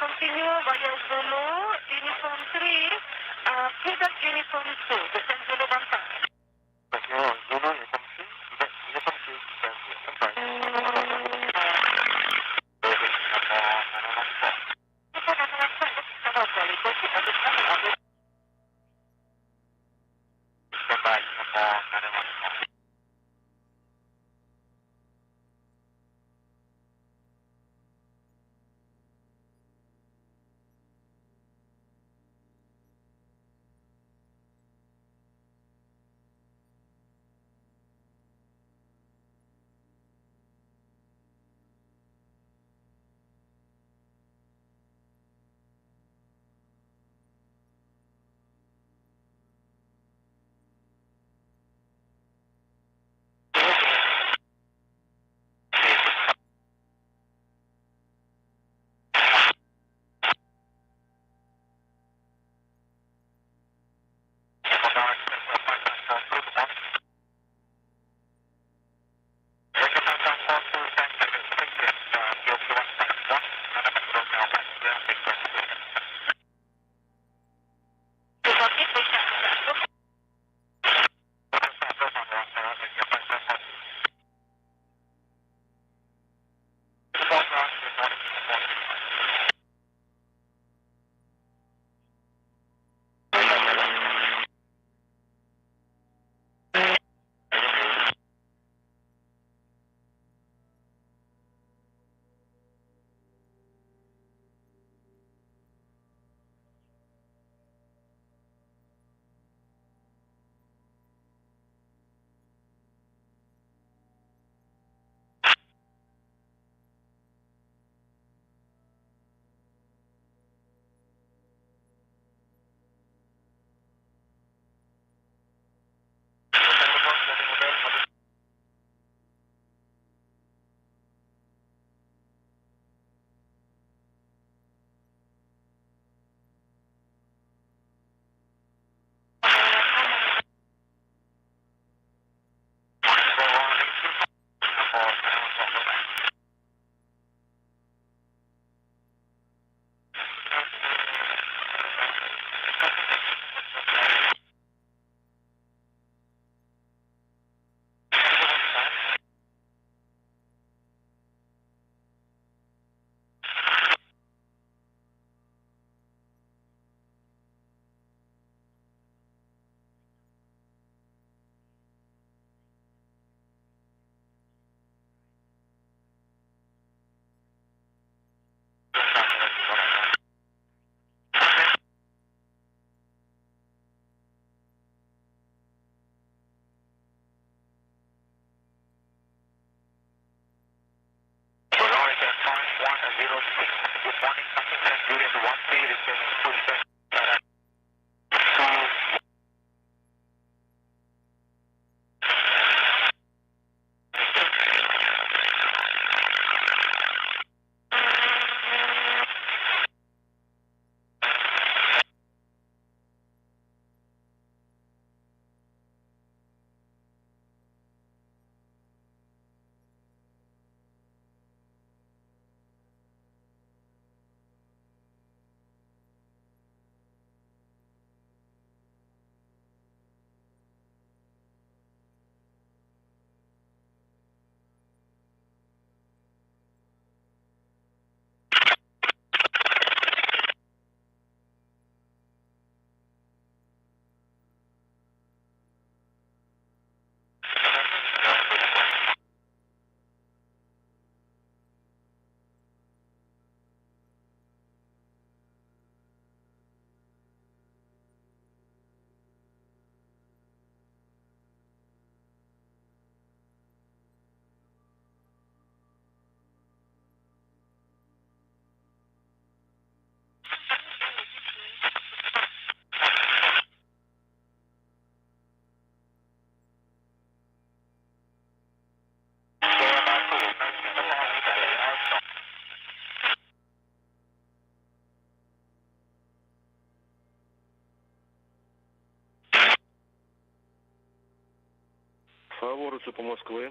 continue via Zulu, uniform 3, Quebec uniform 2, descend Zulu 1 time. Zulu, uniform 3, Quebec uniform 2, descend Zulu 1 time. Favor, по Москве.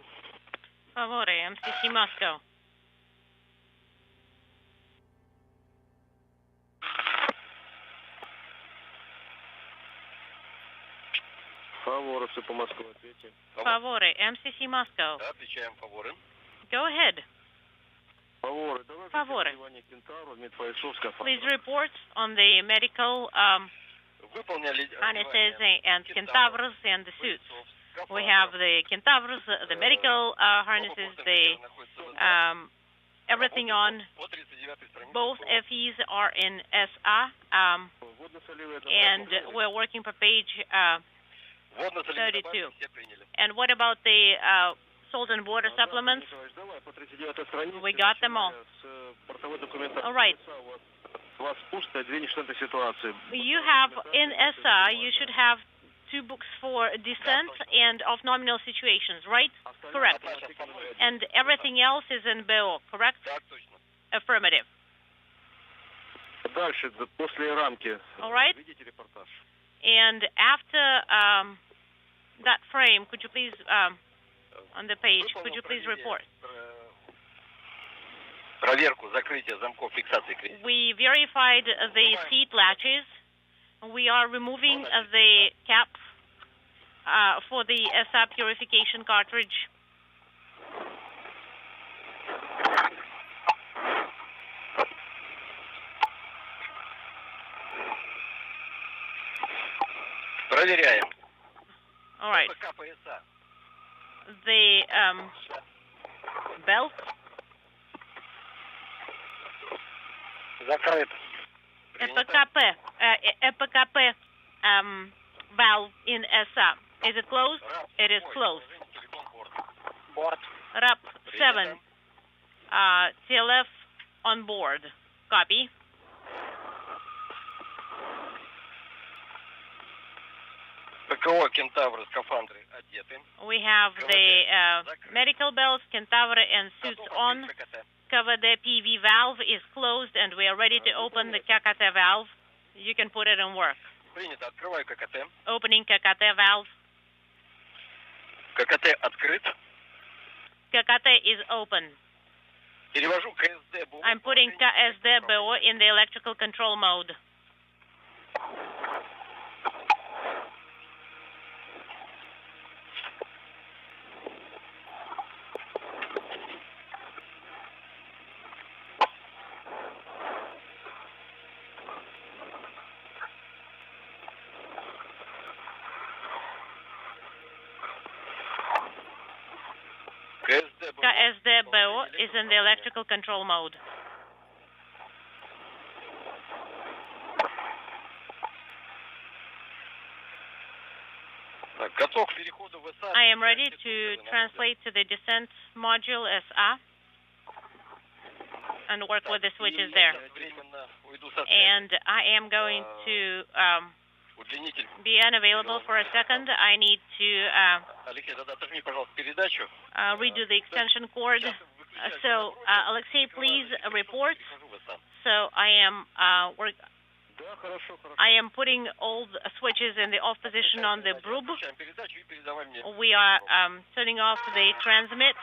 Favore, MCC Moscow. Фаворы, все по Москве, ответьте. Favore, MCC Moscow. Да, отвечаем фаворы. Go ahead. Фаворы, давайте Favore. внимание Кентавра, медпоясовская. Please report on the medical Выполняли harnesses and Centavros and the suits. We have the Centavros, the medical harnesses, the everything on. Both FEs are in SA, and we're working for page 32. And what about the salt and water supplements? We got them all. All right. You have in SA, you should have 2 books for descent and of nominal situations, right? Correct. And everything else is in BO, correct? Affirmative. All right. And after that frame, could you please, on the page, could you please report? We verified the seat latches. We are removing the cap for the SA purification cartridge. Проверяем. All right. The belt. Закрыт. EPKP valve in SA. Is it closed? It is closed. RAP 7. TLF on board. Copy. ПКО Кентавр, скафандры одеты. We have the medical belts, Kentavre, and suits on. KVD PV valve is closed, and we are ready to open the KKT valve. You can put it in work. Принято. Открываю ККТ. Opening KKT valve. ККТ открыт. KKT is open. Перевожу КСД. I'm putting KSD BO in the electrical control mode. KSD BO is in the electrical control mode. I am ready to translate to the descent module SA and work with the switches there. And I am going to be unavailable for a second. I need to redo the extension cord. So, Alexei, please report. So I am putting all the switches in the off position on the BRUB. We are turning off the transmit.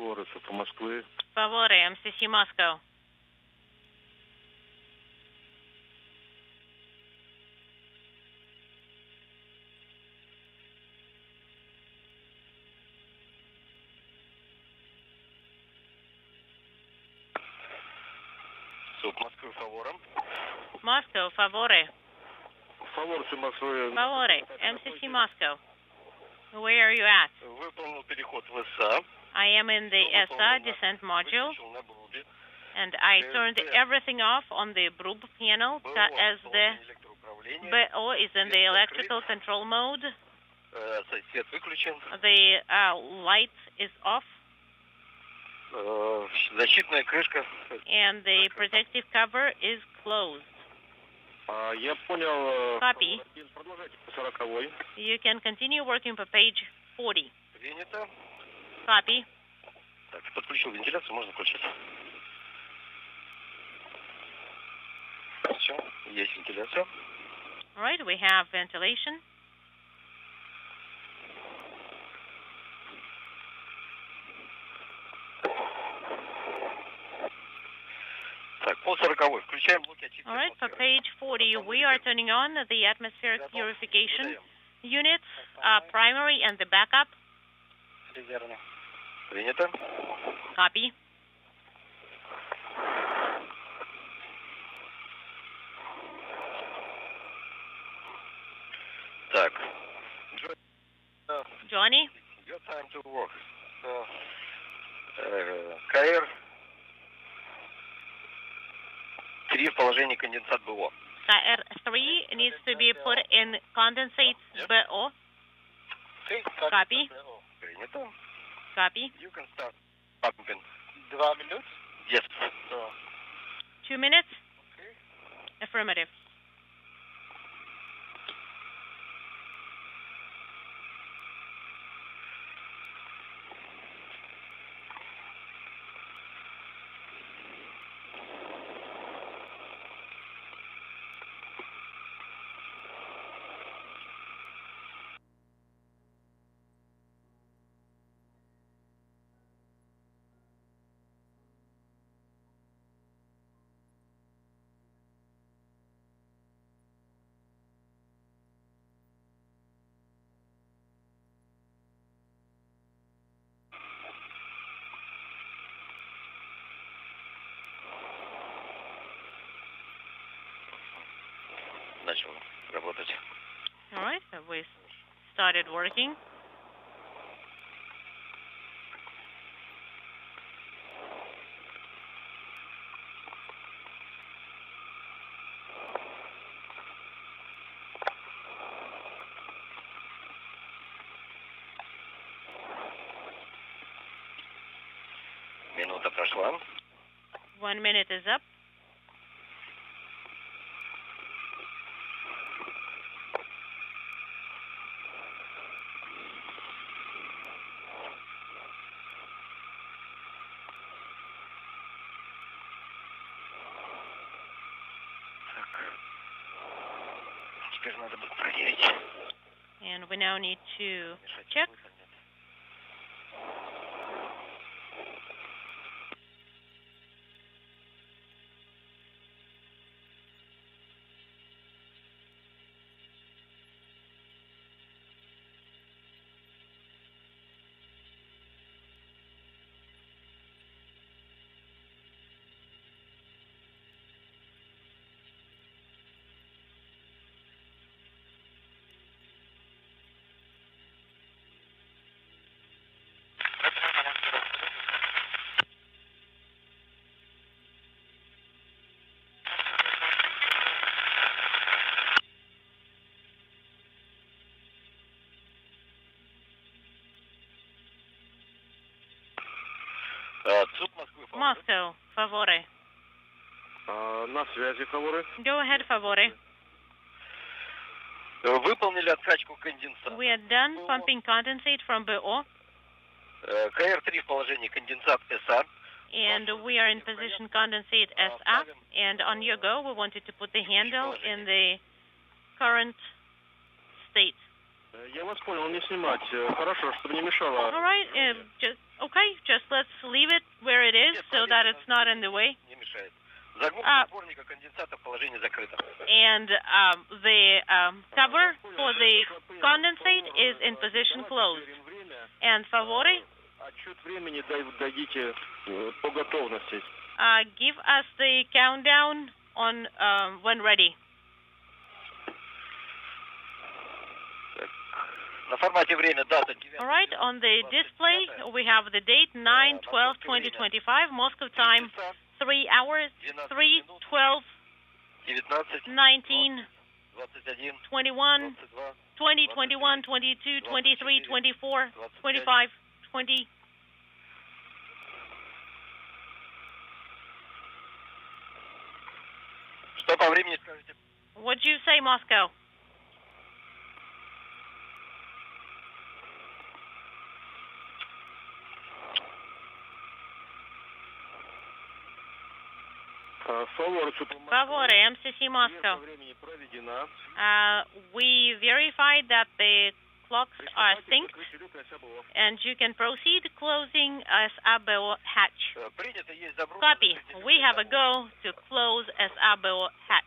Favore, по Москвы. Favore, MCC Moscow. Москвы, Favore. Moscow, Favore. Favore, Москвы. Favore, MCC Moscow. Where are you at? Выполнил переход в СА. I am in the SA descent module, and I turned everything off on the BRUB panel as the BO is in the electrical control mode. Свет выключен. The light is off, Защитная крышка. and the protective cover is closed. Я понял. Copy. Продолжайте по 40-й. You can continue working for page 40. Принято. Copy. Так, подключил вентиляцию, можно включить. Все, есть вентиляция. All right, we have ventilation. Так, по 40-й. Включаем блоки очистки. All right, for page 40, we are turning on the atmospheric purification units, primary and the backup. Резервно. Принято. Copy. Так. Johnny, Your time to work. КР 3 в положении конденсат БО. KR3 needs to be put in condensate BO. Copy. Принято. Copy. You can start pumping. 2 minutes? Yes. 2 minutes? Okay. Affirmative. Начал работать. All right, so we started working. Минута прошла. 1 minute is up. Теперь надо будет проверить. And we now need to check. ЦУП Москвы. Moscow, Favore. На связи, Favore. Go ahead, Favore. Выполнили откачку конденсата. We are done pumping condensate from BO, КР-3 в положении конденсат СА. and we are in position condensate SA. And on your go, we wanted to put the handle in the current state. Я вас понял, не снимать. Хорошо, чтобы не мешало. All right, just Okay, just let's leave it where it is so that it's not in the way. Не мешает. Заглушка сборника конденсата в положении закрыто. And the cover for the condensate is in position closed. And favore, Отчет времени дадите по готовности. give us the countdown on when ready. На формате время дата 9. All right, on the display we have the date 9/12/2025, Moscow time 3 hours, 3, 12, 19, 21, 20, 21, 22, 23, 24, 25, 20. Что по времени скажете? What'd you say, Moscow? Favore, MCC Moscow. We verified that the clocks are synced, and you can proceed closing SABO hatch. Copy. We have a go to close SABO hatch.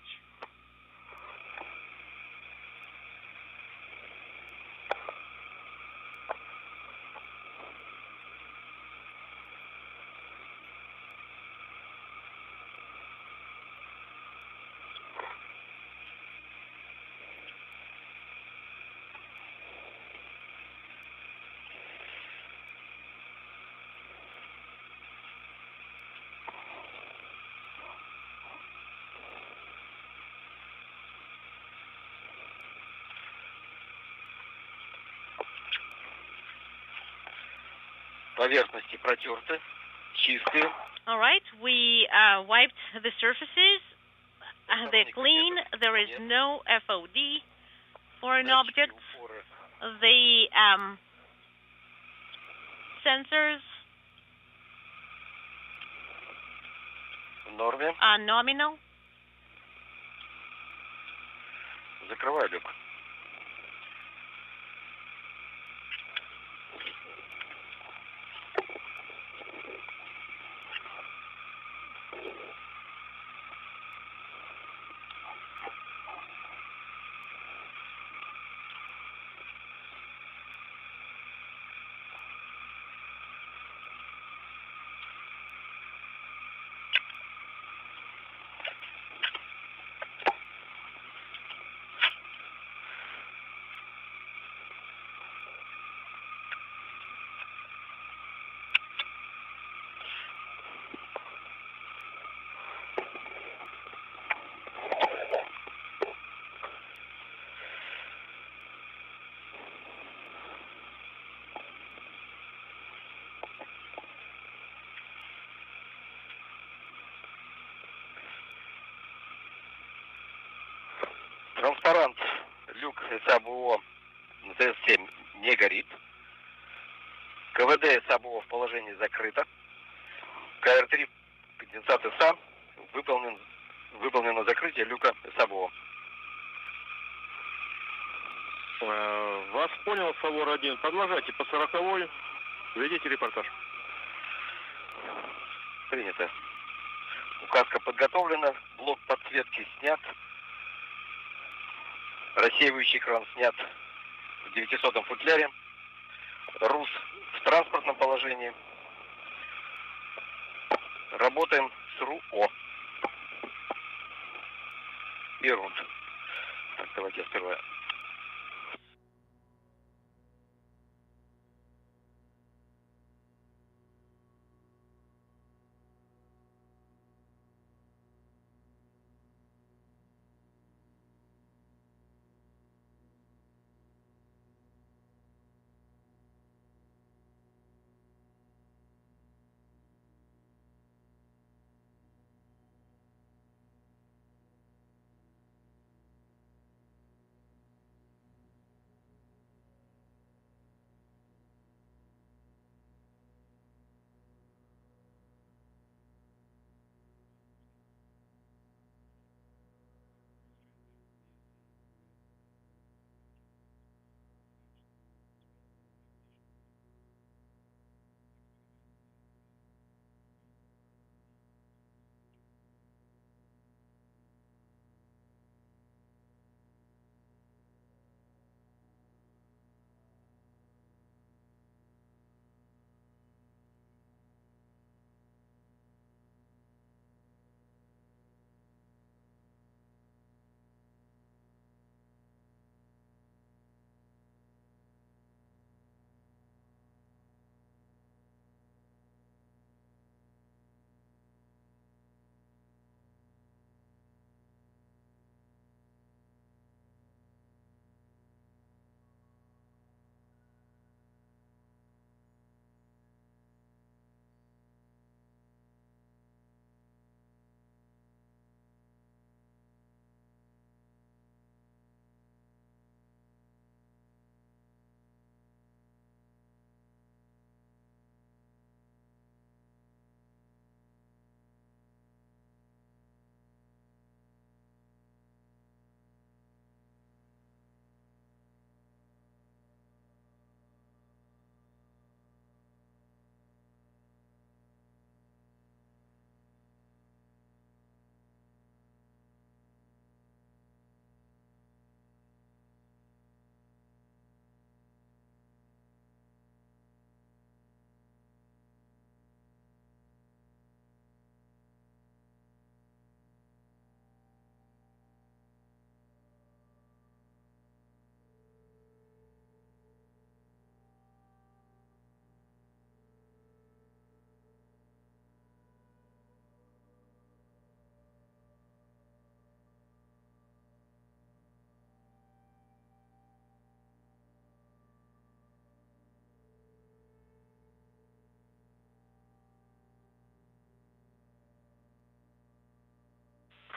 Поверхности протерты, чистые. All right, we wiped the surfaces. They're clean. There is no FOD foreign objects. The sensors В норме. are nominal. Закрываю люк. Транспарант люк САБО ТС-7 не горит. КВД САБО в положении закрыто. КР-3 конденсат СА выполнено закрытие люка САБО. Вас понял, Фавор-1. Продолжайте по 40-й. Ведите репортаж. Принято. Указка подготовлена. Блок подсветки снят. Рассеивающий кран снят в 900-м футляре. РУС в транспортном положении. Работаем с РУО. И РУД. Так, давайте я сперва.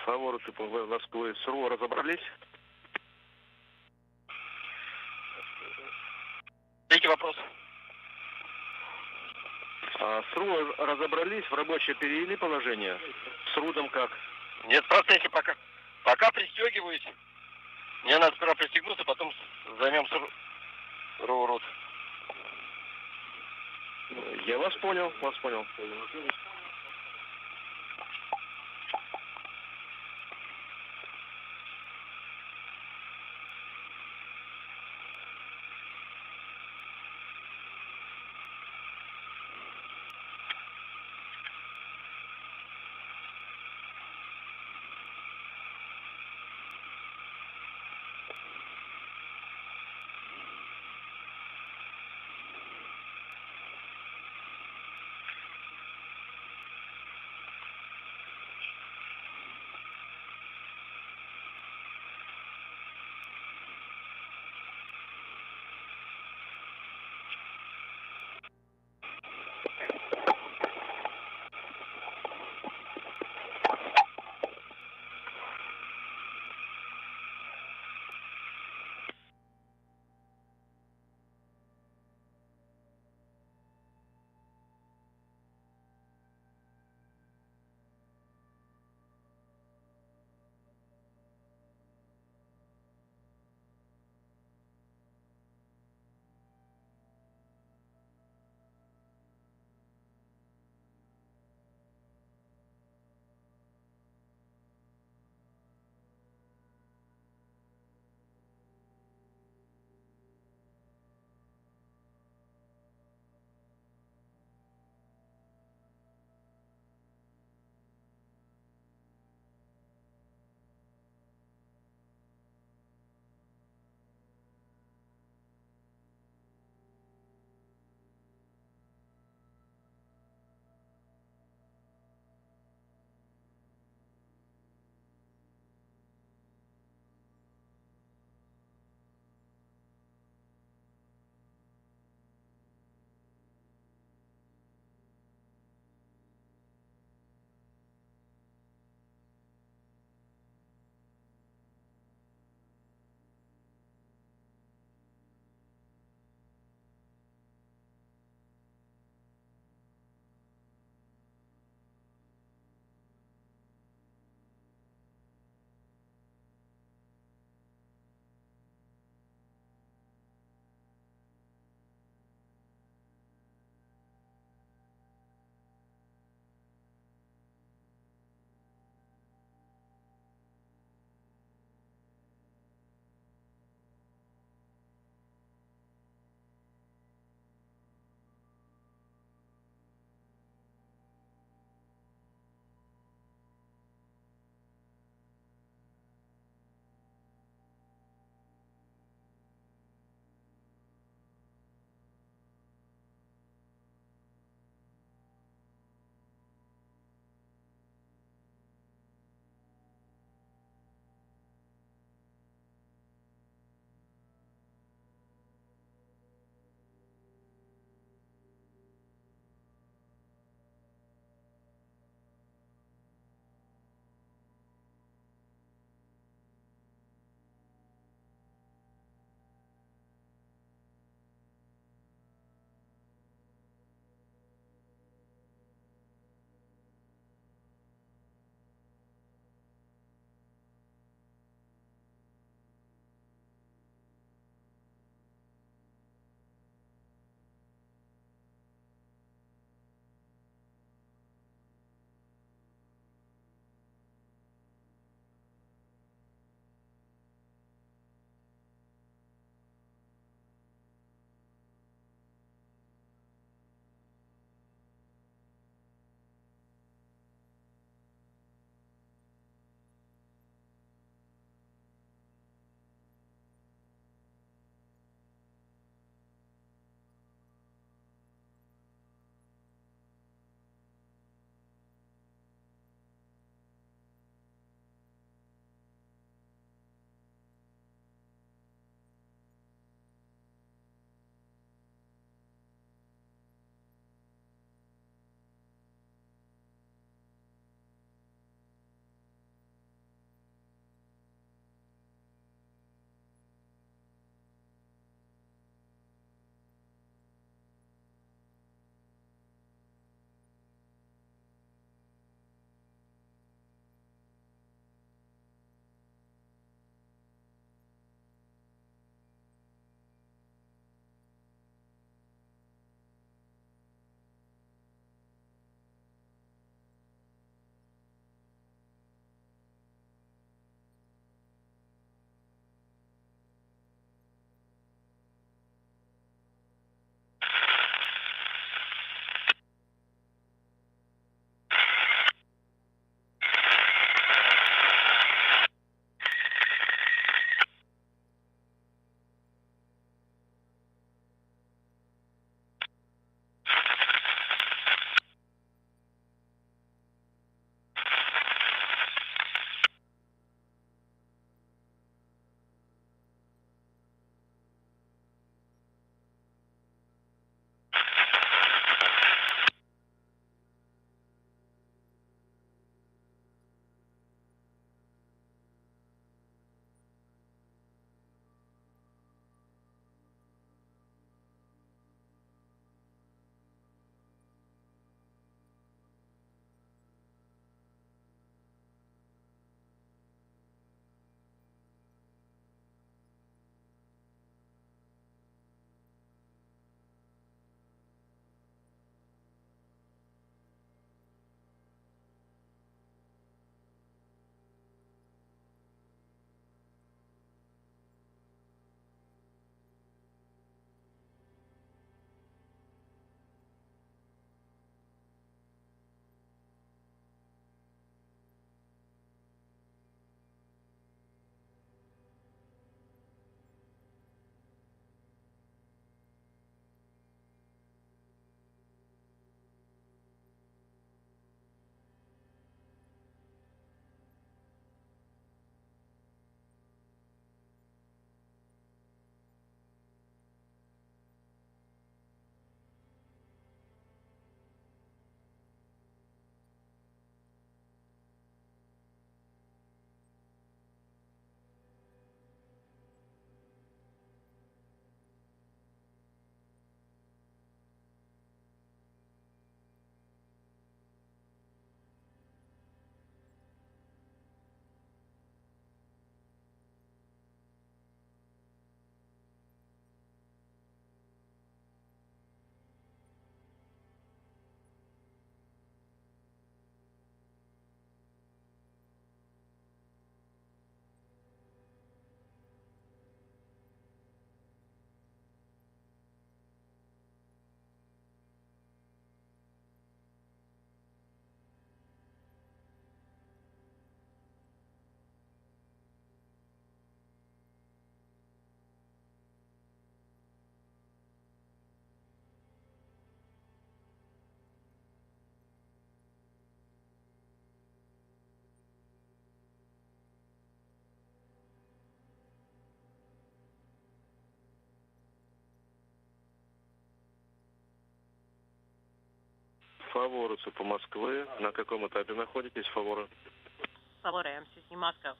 Фаворы типа Москвы с РУ разобрались? Третий вопрос. А с РУ разобрались, в рабочее перевели положение? С РУДом как? Нет, в процессе пока. Пока пристегиваюсь. Мне надо сперва пристегнуться, потом займемся РУ-рут. Я вас понял, вас понял. Фаворы, по Москвы. На каком этапе находитесь, Фаворы? Favore, MCC Moscow.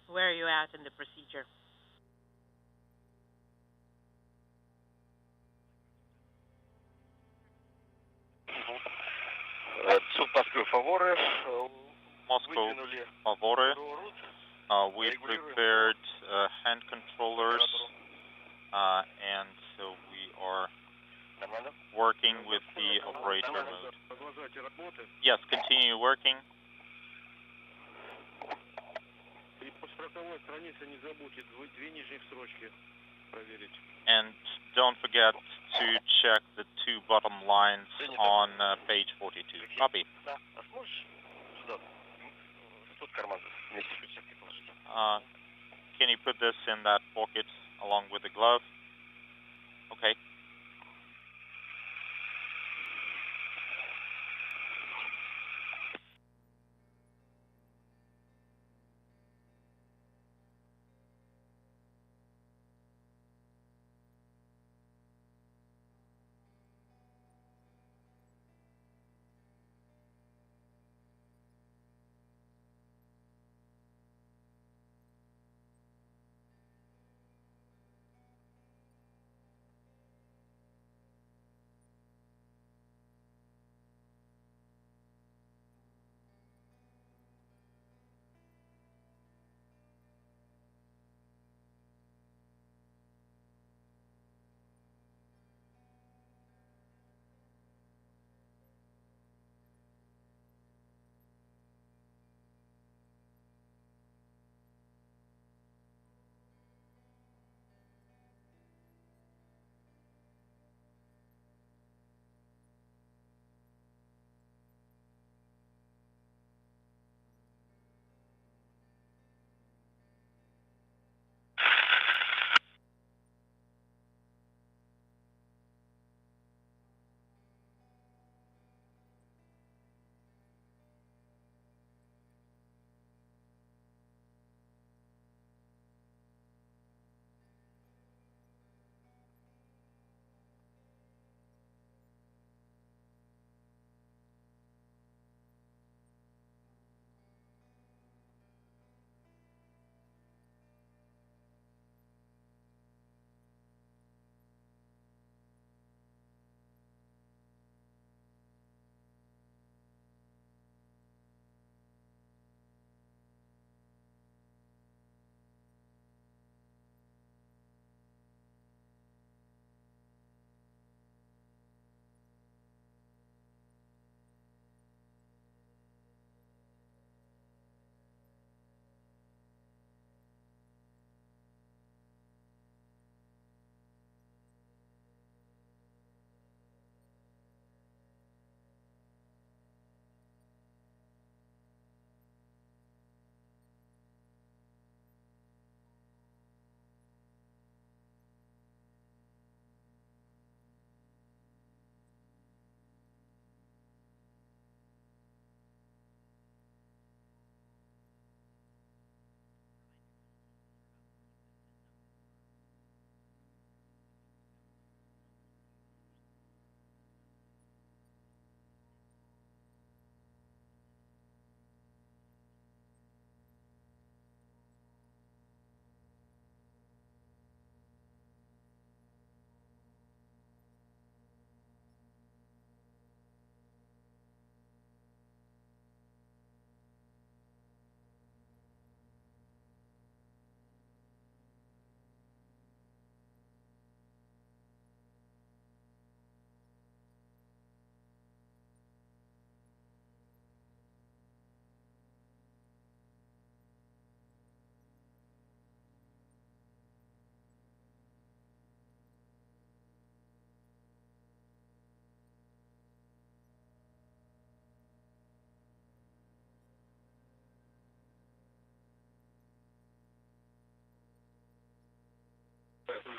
Where are you at in the procedure? Суд Москвы Фаворы. Moscow, Favore. We prepared hand controllers, and so we are working with the operator mode. Yes, continue working. И по строковой странице не забудьте две нижних строчки проверить. And don't forget to check the two bottom lines on page 42. Copy. Can you put this in that pocket along with the glove? Okay.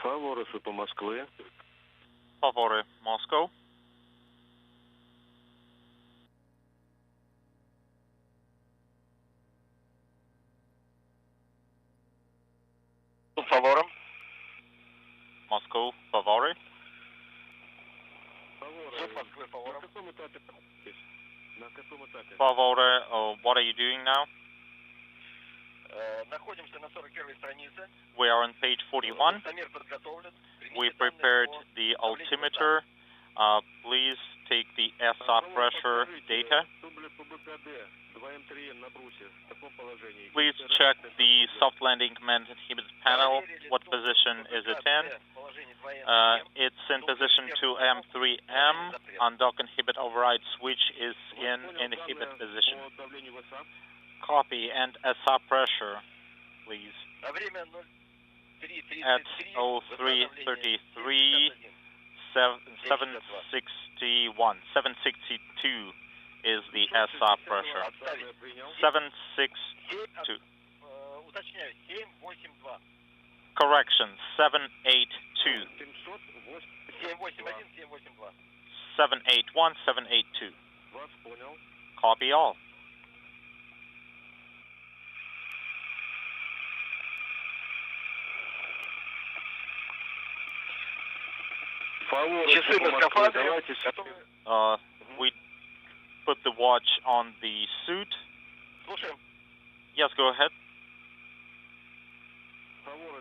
Фаворы, по Москвы. Favore, Moscow. Фавором. Moscow, Favore. На каком этапе находитесь? На каком этапе? Favore, what are you doing now? Находимся на 41-й странице. We are on page 41. Замер подготовлен. We prepared the altimeter. Please take the SR pressure data. Please check the soft landing command inhibit panel. What position is it in? It's in position 2M3M. Undock inhibit override switch is in inhibit position. Copy, and SR pressure, please. At 03:33, 761, 762 is the SR pressure. 762. Correction, 782. 781, 782. Copy all. Часы на скафандре. We put the watch on the suit. Слушаем. Yes, go ahead.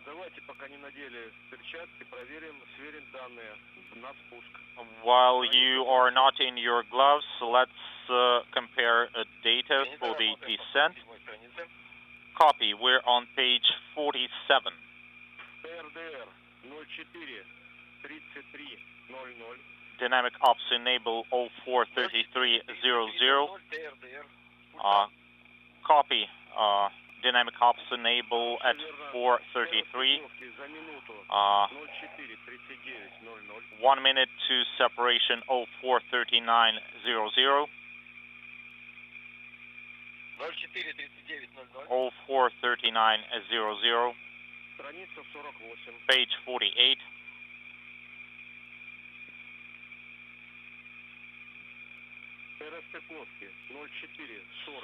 Давайте, пока не надели перчатки, проверим, сверим данные на спуск. While you are not in your gloves, let's compare data for the descent. Copy, we're on page 47. ТРДР 04 3300. Dynamic ops enable 043300. Copy. Dynamic ops enable at 4:33. 1 minute to separation 043900. 043900. Page 48.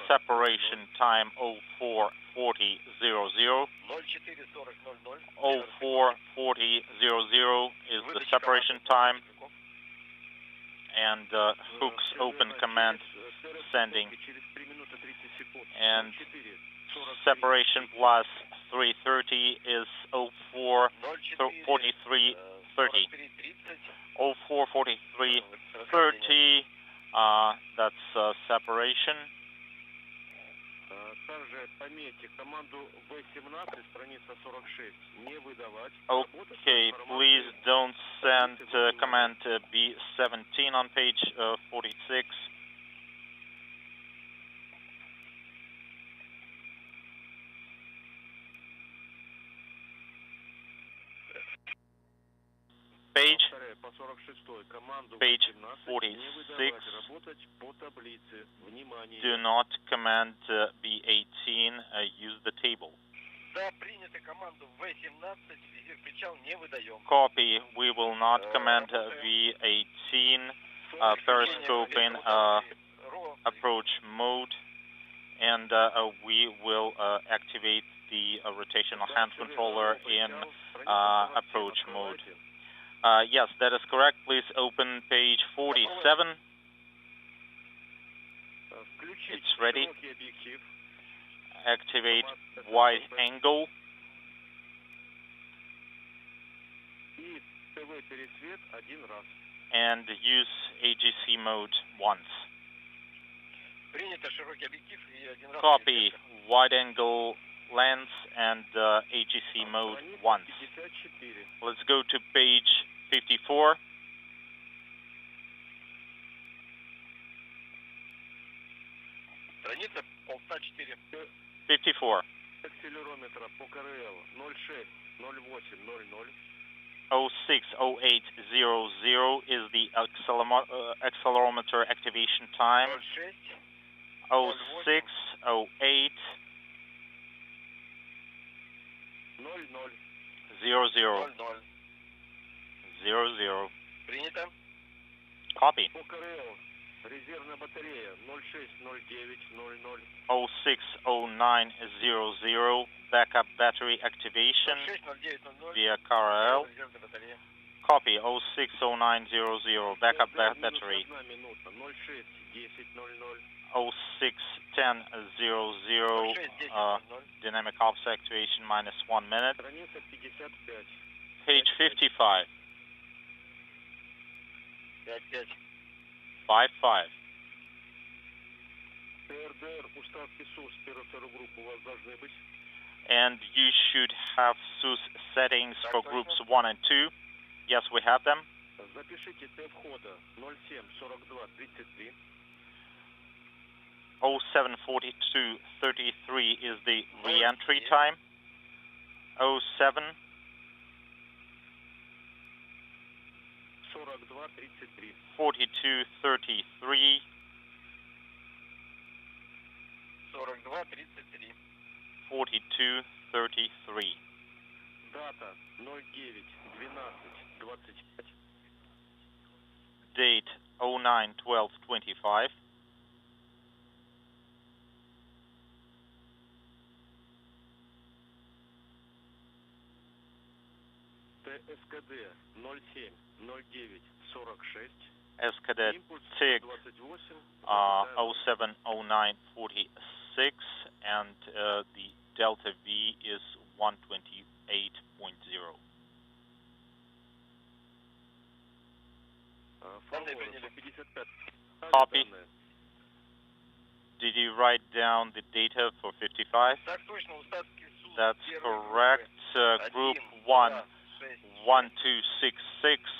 Separation time 044000. 044000 is the separation time, and hooks open command sending, and separation plus 330 is 044330. 044330. That's separation. Также пометьте команду V17, страница 46, не выдавать. Okay, please don't send command B17 on page 46. Page 46. Do not command B18, use the table. Copy, we will not command V18, periscope in approach mode, and we will activate the rotational hand controller in approach mode. Yes, that is correct. Please open page 47. It's ready. Activate wide angle. And use AGC mode once. Copy wide angle lens and AGC mode once. Let's go to page 54. Страница 104. 54. Accelerometer по КРЛ 06 08 00. 060800 is the accelerometer activation time. 0608 00 00. Принято. Copy. По КРЛ резервная батарея 0609 00. 060900 backup battery activation via KRL. Copy, 060900, backup battery. 061000, dynamic ops actuation -1 minute. Page 55. 55. And you should have SUS settings for groups 1 and 2. Yes, we have them. 07:42:33 is the re-entry time. 07:42:33. 42:33. Дата 09:12:25. Date 09/12/25. ТСКД 07:09:46. SCADET TIG 07:09:46, and the delta V is 128.0. Copy. Did you write down the data for 55? That's correct. Group 1, 1266.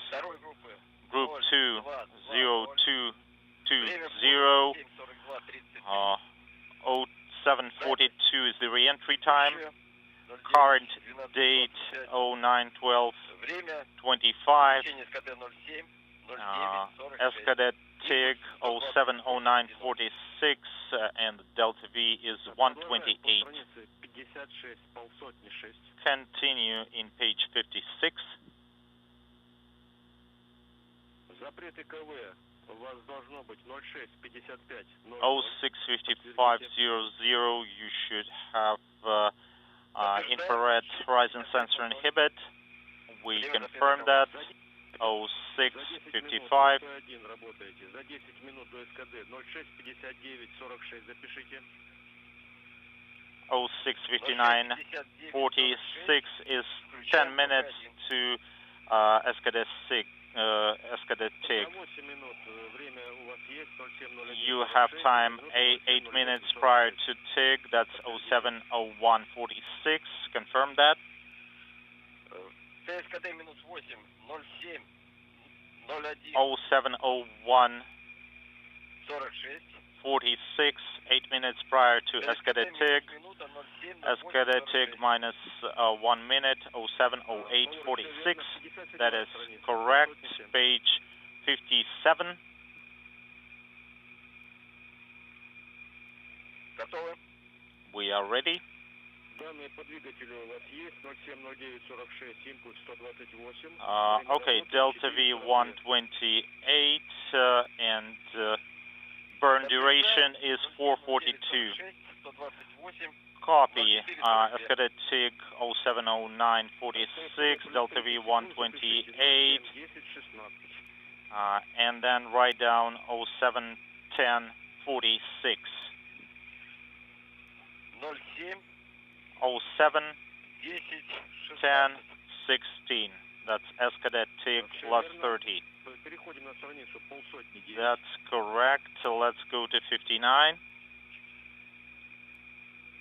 Group 2, 0220. 07:42 is the re-entry time. Current date 09/12/25. SCADET TIG 07:09:46, and delta V is 128. Continue in page 56. Запреты КВ у вас должно быть 06:55. 06:55:00. You should have infrared horizon sensor inhibit. We confirm that. 06:55. Работаете. За 10 минут до СКД 06:59:46. Запишите. 06:59:46 is 10 minutes to SCADET TIG. You have time 8 minutes prior to TIG. That's 07:01:46. Confirm that. 07:01:46. 8 minutes prior to SCADET TIG. SCADET TIG minus 1 minute. 07:08:46. That is correct. Page 57. We are ready. Данные по двигателю у вас есть. 07:09:46. Импульс 128. Okay, delta V 128, and burn duration is 442. Copy. SCADET TIG 07:09:46, delta V 128, and then write down 07:10:46. 07:10:16. That's SCADET TIG plus 30. That's correct. So let's go to 59.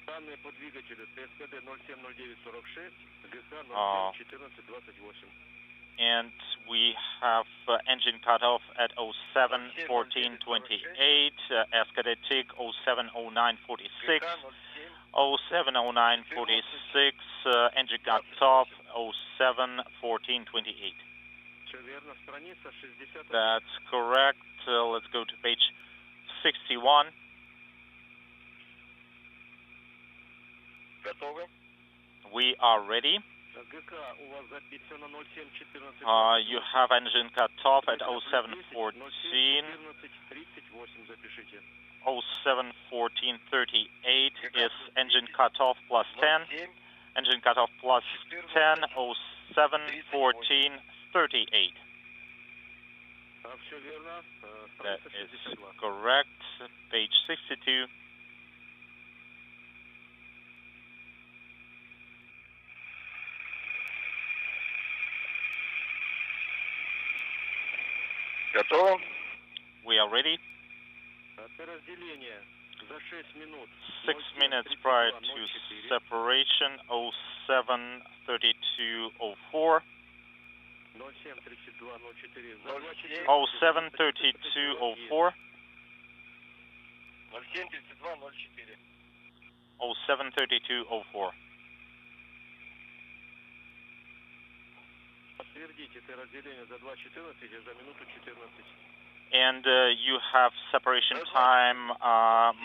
Данные по двигателю ТСКД 07:09:46, ГК 07:14:28. And we have engine cutoff at 07:14:28, SCADET TIG 07:09:46, 07:09:46, engine cutoff 07:14:28. That's correct. Let's go to page 61. We are ready. You have engine cutoff at 07:14. 07:14:38 is engine cutoff plus 10. Engine cutoff plus 10. 07:14:38. 38. Все верно. That Страница is 62. correct. Page 62. Готово? We are ready. Разделение за 6 минут. 6 minutes prior to separation, 07:32:04. 07:32:04. 07:32:04. 07:32:04. 07:32:04. Подтвердите это разделение за 2:14 и за минуту 14. And you have separation time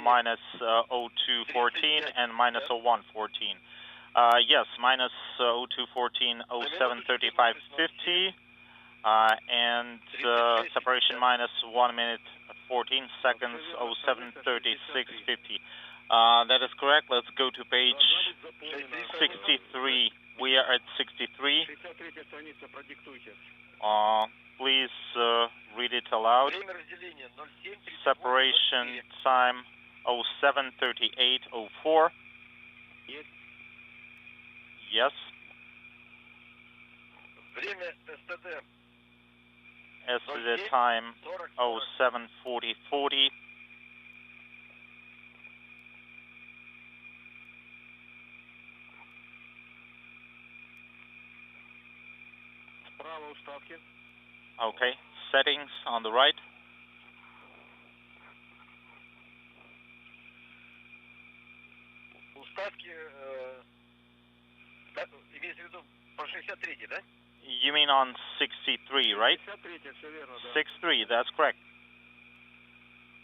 minus 02:14 and minus 01:14. Yes, minus 02:14, 07:35:50, and separation minus 1 minute 14 seconds, 07:36:50. That is correct. Let's go to page 63. We are at 63. 63 страница, продиктуйте. Please read it aloud. Separation time 07:38:04. Yes. STD time 07:40:40. Справа уставки. Okay. Settings on the right. Уставки, имеется в виду по 63, да? You mean on 63, right? 63, все верно, да. 63, that's correct.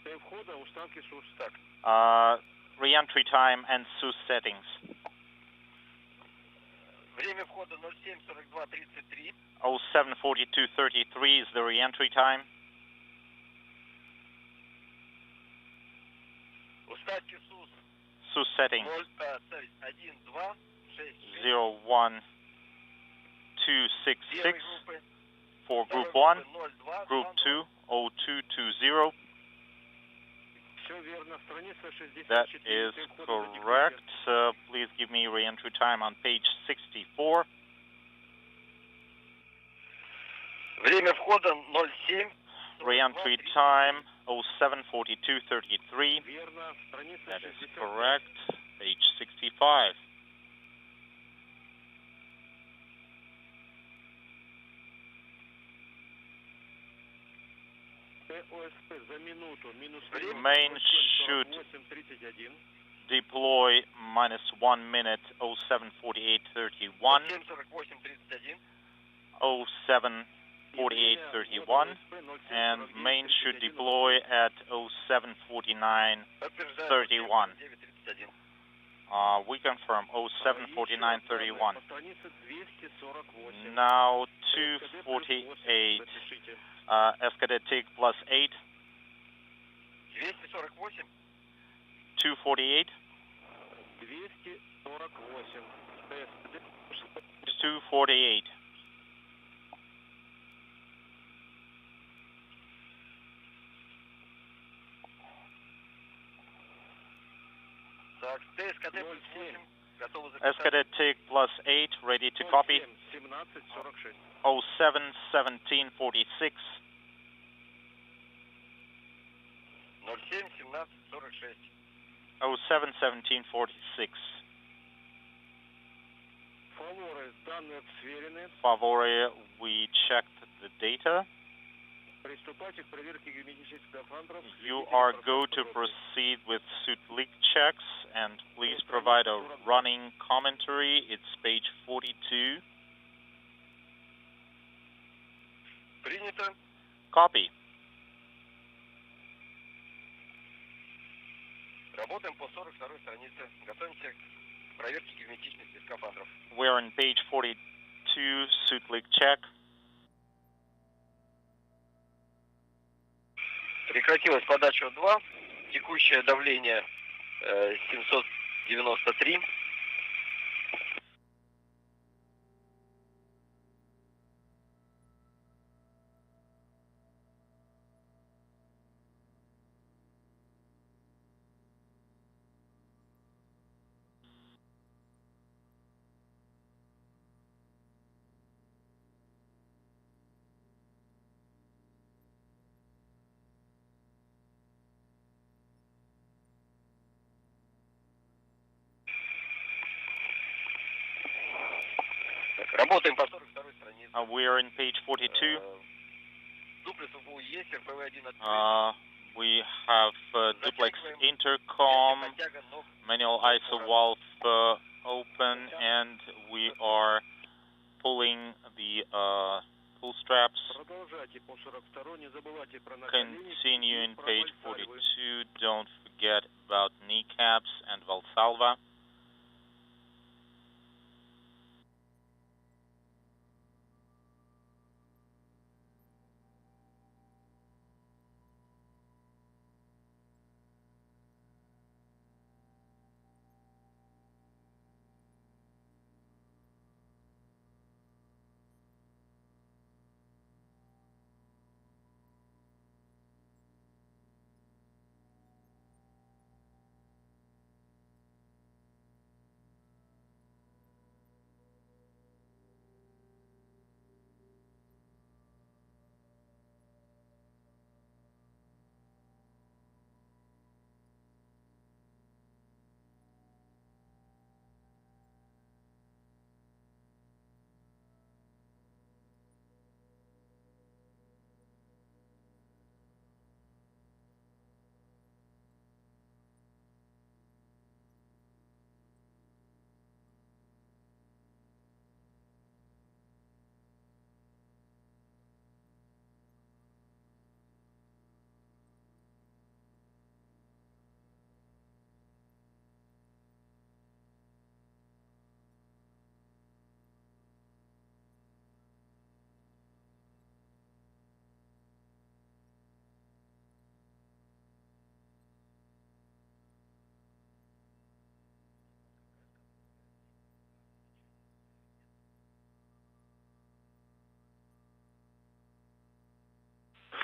При входа уставки СУС. Так. Re-entry time and SUS settings. Время входа 07:42:33. 07:42:33 is the re-entry time. Уставки СУС. SUS settings 01266 for group 1, group 2 0220. Все верно. Страница 64. That is correct. Please give me re-entry time on page 64. Время входа 07. Re-entry time 07:42:33. Верно. Страница That is 65. correct. Page 65. ОСП за минуту минус Main should 8:31. deploy minus 1 minute 07:48:31. 07:48:31, and main should deploy at 07:49:31. We confirm 07:49:31. Страница 248. Now 248. Escadetic plus 8. 248. 248. 248. 248. Так, ТСКД плюс 8. Готово записать. Escadetic plus 8, ready to copy. 17:46. 07:17:46. 07:17:46. 07:17:46. Фаворы, данные сверены. Favore, we checked the data. Приступайте к проверке герметичных скафандров. You are go to proceed with suit leak checks, and please provide a running commentary. It's page 42. Принято. Copy. Работаем по 42 странице. Готовимся к проверке герметичности скафандров. We're on page 42, suit leak check. Прекратилась подача 2. Текущее давление 793. Работаем по 42-й странице. We are in page 42. Дуплекс УФУ есть, РПВ-1 We have duplex intercom, manual ISO valve open, and we are pulling the pull straps. Continue in page 42. Don't forget about kneecaps and Valsalva.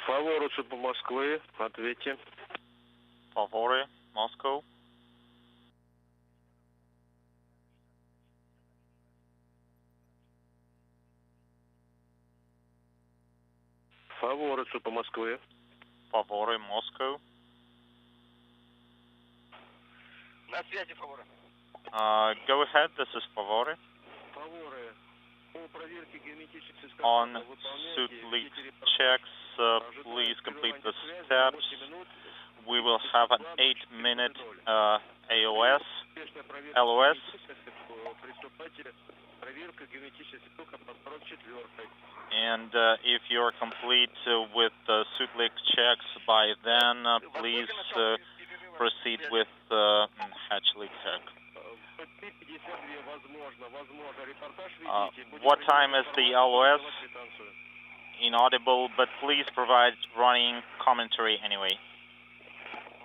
Фаворы по Москвы, ответьте. Favore, Moscow. Фаворы по Москвы. Favore, Moscow. На связи, Фаворы. Go ahead, this is Favore. Фаворы, по проверке герметичности On suit leak checks, please complete the steps. We will have an 8-minute AOS, LOS. And if you're complete with suit leak checks by then, please proceed with hatch leak check. What time is the LOS? Inaudible, but please provide running commentary anyway.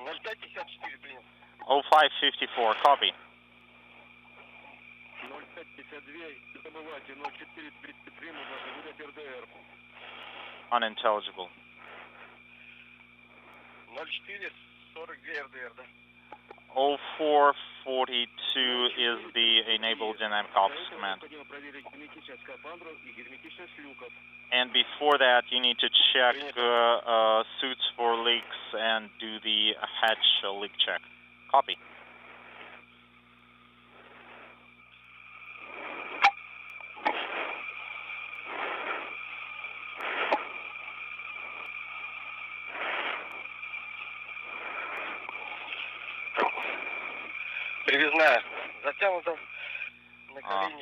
0554 принят. 0554, copy. 0552, забывайте, 0433, можно выдать РДР. Unintelligible. 0442 РДР, да? 0442 is the enable dynamic office command. And before that, you need to check suits for leaks and do the hatch leak check. Copy. Привязная затянута.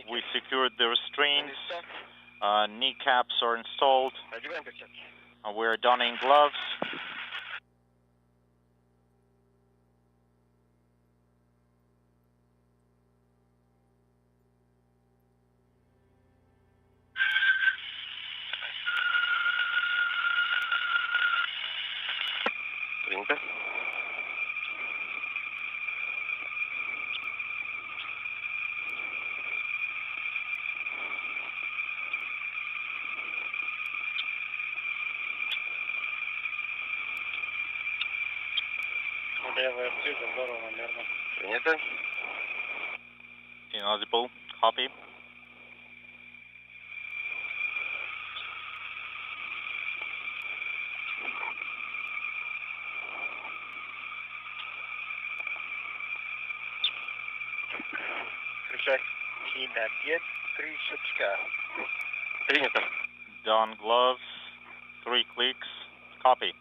We secured the restraints. Kneecaps are installed. Одеваем перчатки. We're donning gloves. Принято. Левая птица, здорово, мерно. Принято. Inaudible, copy. Включай. Feedback get. 3 щелчка. Принято. Done gloves, 3 clicks, copy.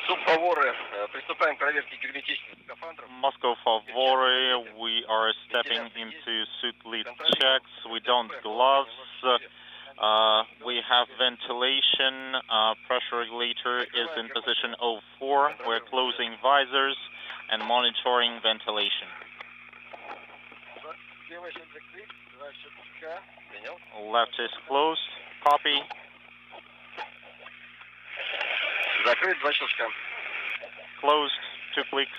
Субфаворы, приступаем к проверке герметичности скафандров. Moscow Favori, we are stepping into suit lead checks. We don't gloves. We have ventilation. Pressure regulator is in position 04. We're closing visors and monitoring ventilation. Left is closed. Copy. Закрыт, 2 щелчка. Closed, 2 clicks.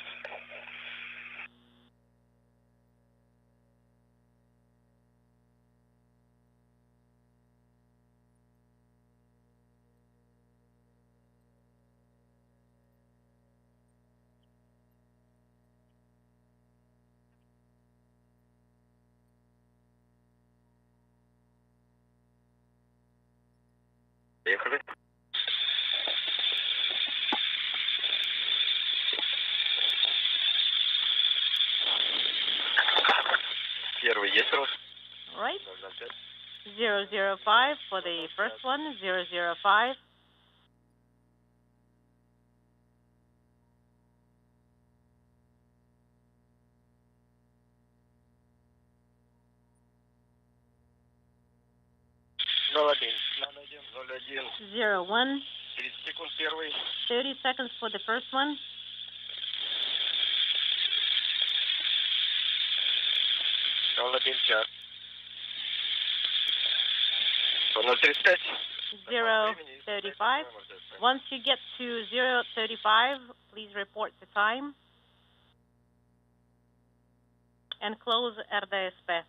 Поехали. Первый есть рост. Right. 005 for the first one, 005. 01. 30 секунд первый. 30 seconds for the first one. 0:35. 0:35. Once you get to 0:35, please report the time and close RDSP.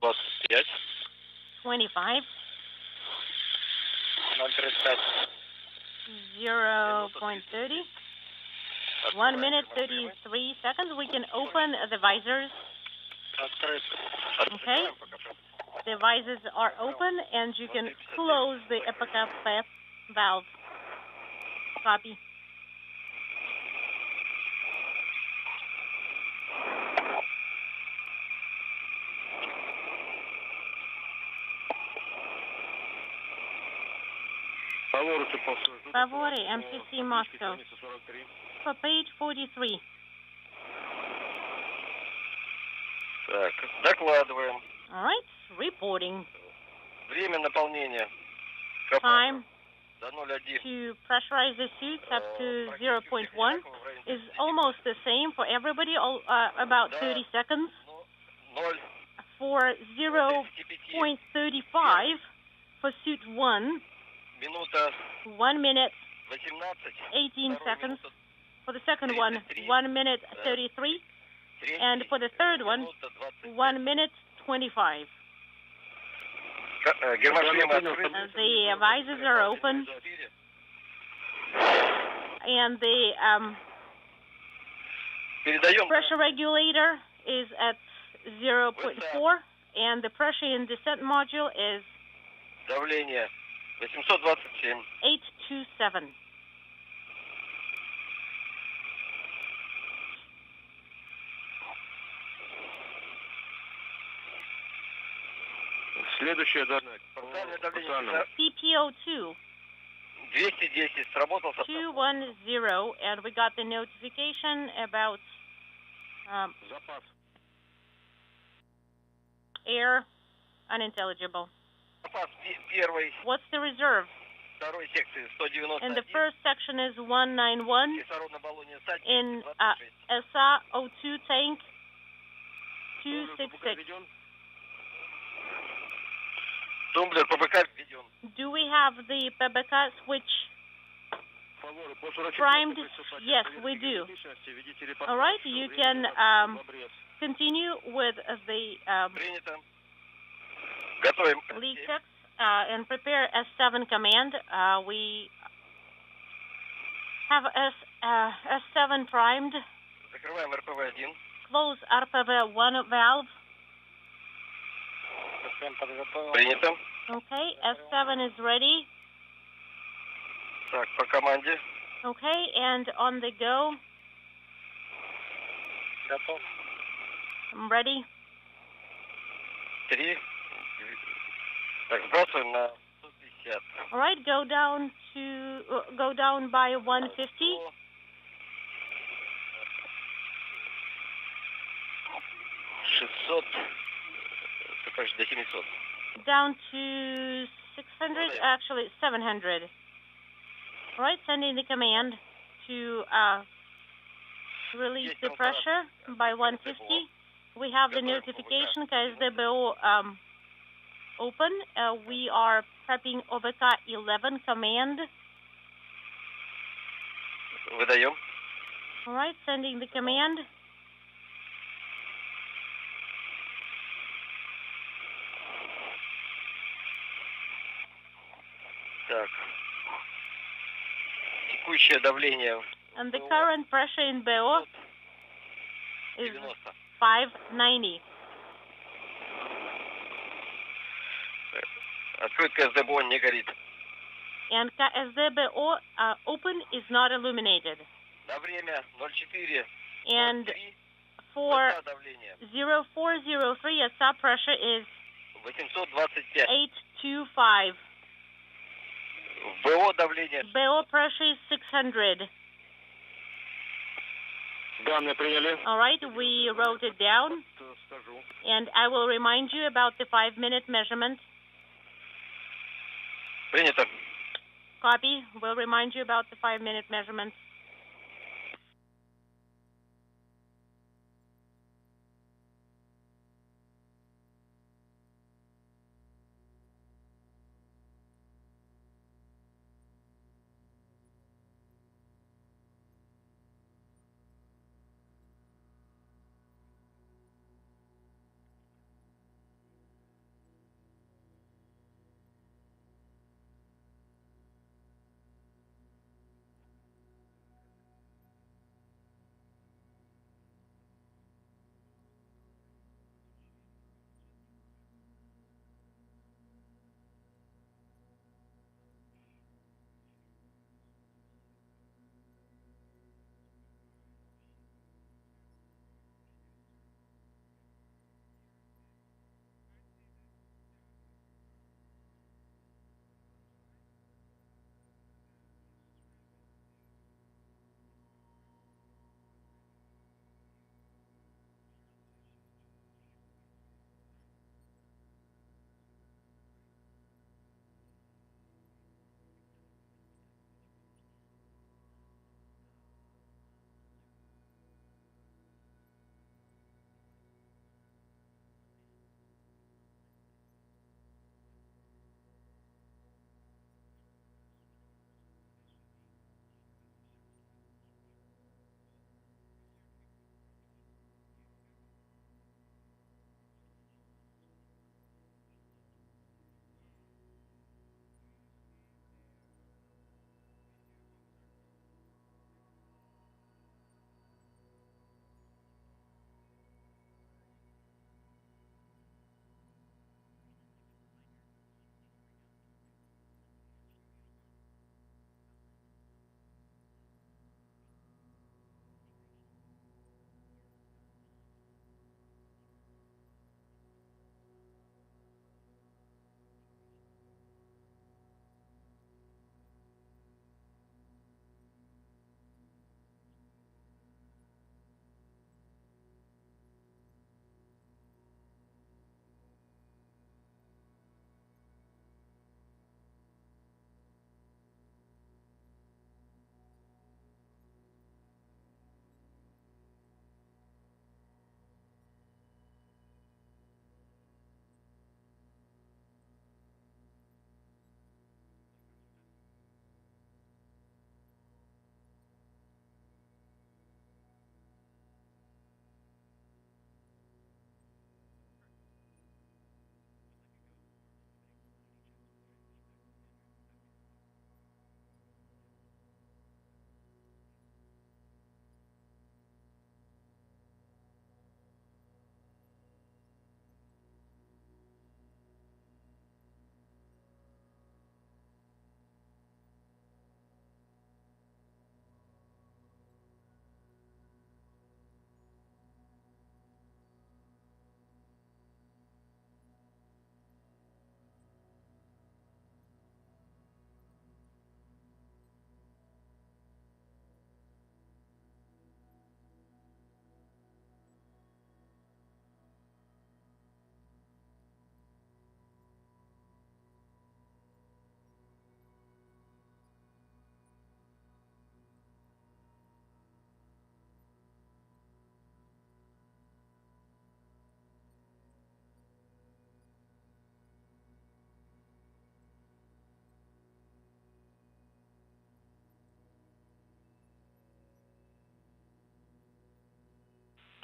Вот 5. 25. 0:35. 0.30. 1 minute 33 seconds. We can open the visors. Okay. The visors are open and you can close the epicap valve. Copy. Favore, MCC Moscow. For page 43. Так, докладываем. All right, reporting. Время наполнения. Time До 0:1. to pressurize the suits up to 0.1 is almost the same for everybody, about 30 seconds. 0. For 0.35 for suit 1, Минута 1 minute 18. 18 seconds. For the second one, 1 minute 33. And for the third one, 1 minute 25. The visors are open. And the pressure regulator is at 0.4. And the pressure in descent module is Давление 827. 827. Следующее данное. CPO2 210 сработал состав. 210, and we got the notification about Запас. air unintelligible. Запас первый, What's the reserve? второй секции And the 191. first section is 191. Кислород на баллоне садки In 26. SO2 tank 266. Тумблер ПБК введен. Do we have the PBK switch primed? Yes, we do. All right, you can continue with the Принято. Готовим. leak checks and prepare S7 command. We have S7 primed. Закрываем РПВ-1. Close RPV1 valve. Принято. Okay, S7 is ready. Так, по команде. Okay, and on the go. Готов. I'm ready. 3. Так, сбрасываем на 150. All right, go down by 150. 600. Такой же до 700. Down to 600, actually 700. All right, sending the command to release the pressure by 150. We have the notification KSDBO open. We are prepping OVK 11 command. Выдаем. All right, sending the command. Так. Текущее давление. And the current pressure in BO is 90. 590. Открыт КСДБО не горит. And SDBO open is not illuminated. На время 04. And for давление 0403, SR pressure is 825. 825. БО давление. BO pressure is 600. Данные приняли. All right, we wrote it down. Скажу. And I will remind you about the 5-minute measurement. Принято. Copy. We'll remind you about the 5-minute measurement.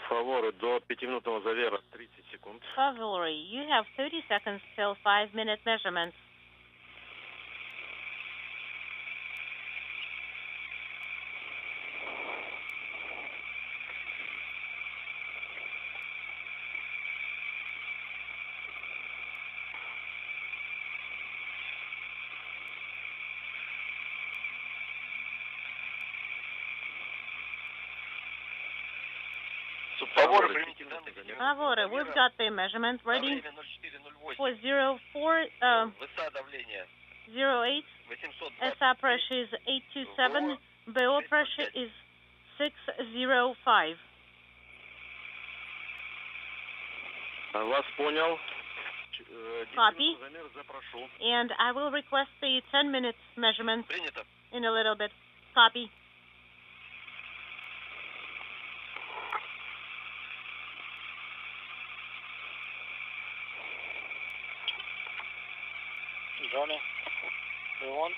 Фаворы до 5-минутного завера 30 секунд. Cavalry, you have 30 seconds till 5-minute measurement. Favore, примите данные. Favore, we've got the measurement ready Время 04:08. for 04, Высота давления 08. 820. SA pressure is 827. BO pressure is 605. Вас понял. Copy. Замер запрошу. And I will request the 10-minute measurement Принято. in a little bit. Copy. Johnny, do you want?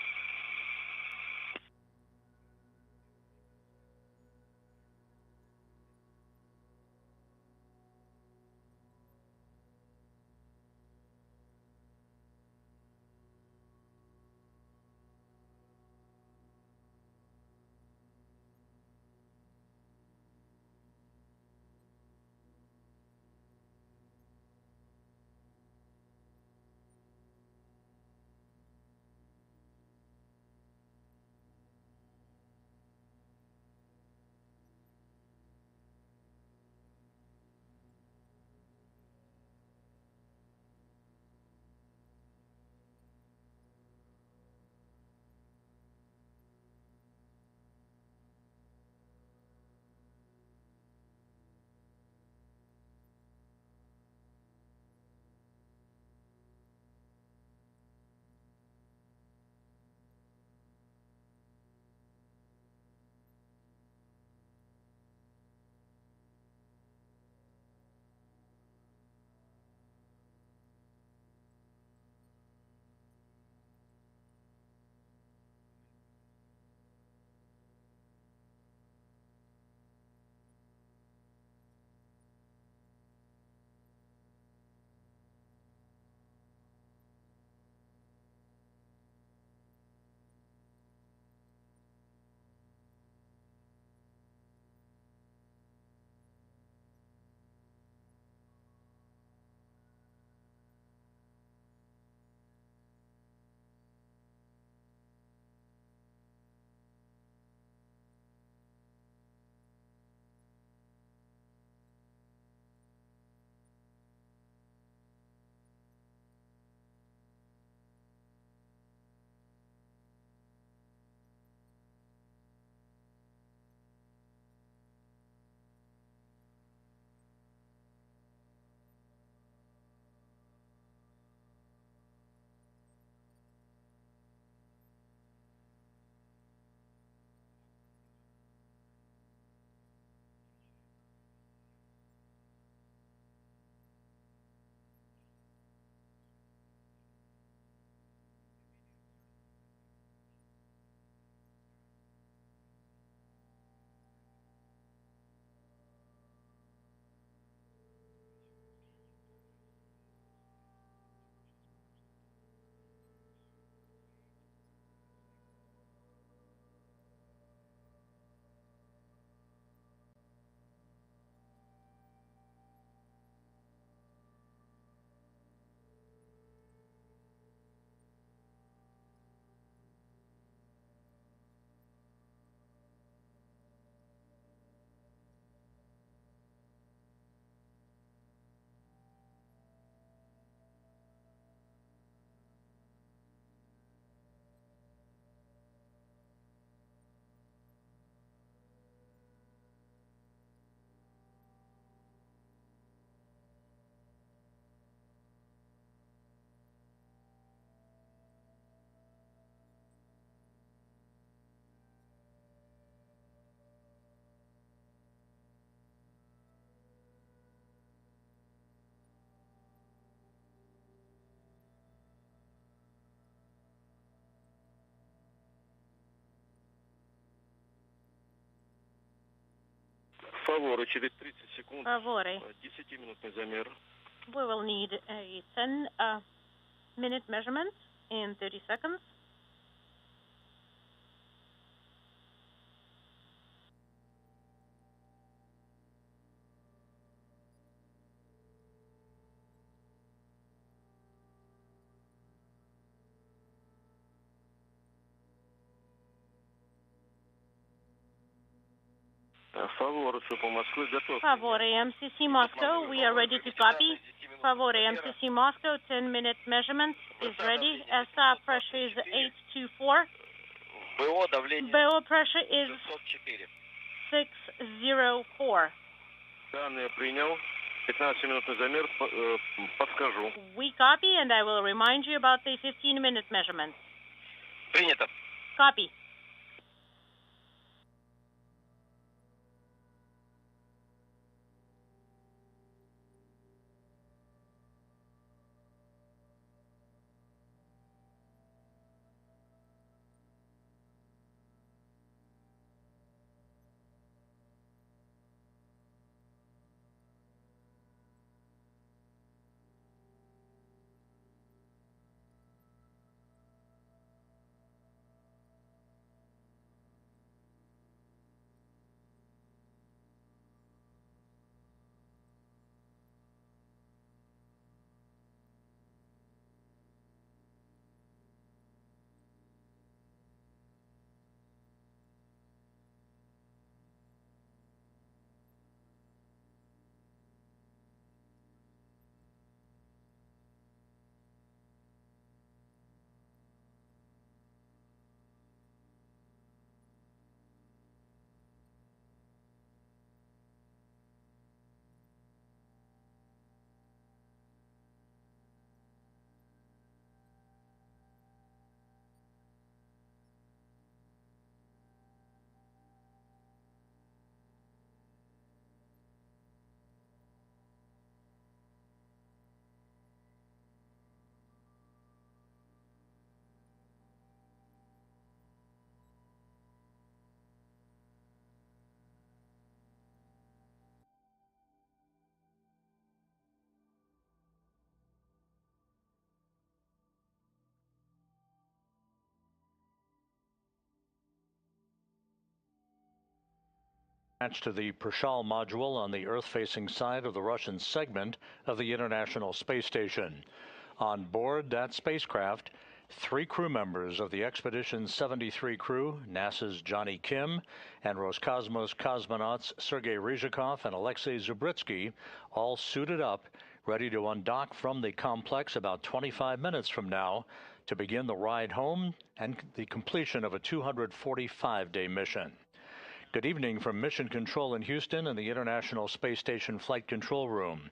Favore, через 30 секунд. Favore. 10-минутный замер. We will need a 10-minute measurement in 30 seconds. Favor, по Москве готов. Favore, MCC Moscow, we are ready to copy. Favore, MCC Moscow, 10-minute measurement is ready. SA pressure is 824. БО давление BO pressure is 604. 604. Данные принял. 15-минутный замер, подскажу. We copy, and I will remind you about the 15-minute measurement. Принято. Copy. Attached to the Prishal module on the Earth-facing side of the Russian segment of the International Space Station. On board that spacecraft, 3 crew members of the Expedition 73 crew, NASA's Johnny Kim, and Roscosmos cosmonauts Sergei Ryzhikov and Alexei Zubritsky, all suited up, ready to undock from the complex about 25 minutes from now to begin the ride home and the completion of a 245-day mission. Good evening from Mission Control in Houston and the International Space Station Flight Control Room.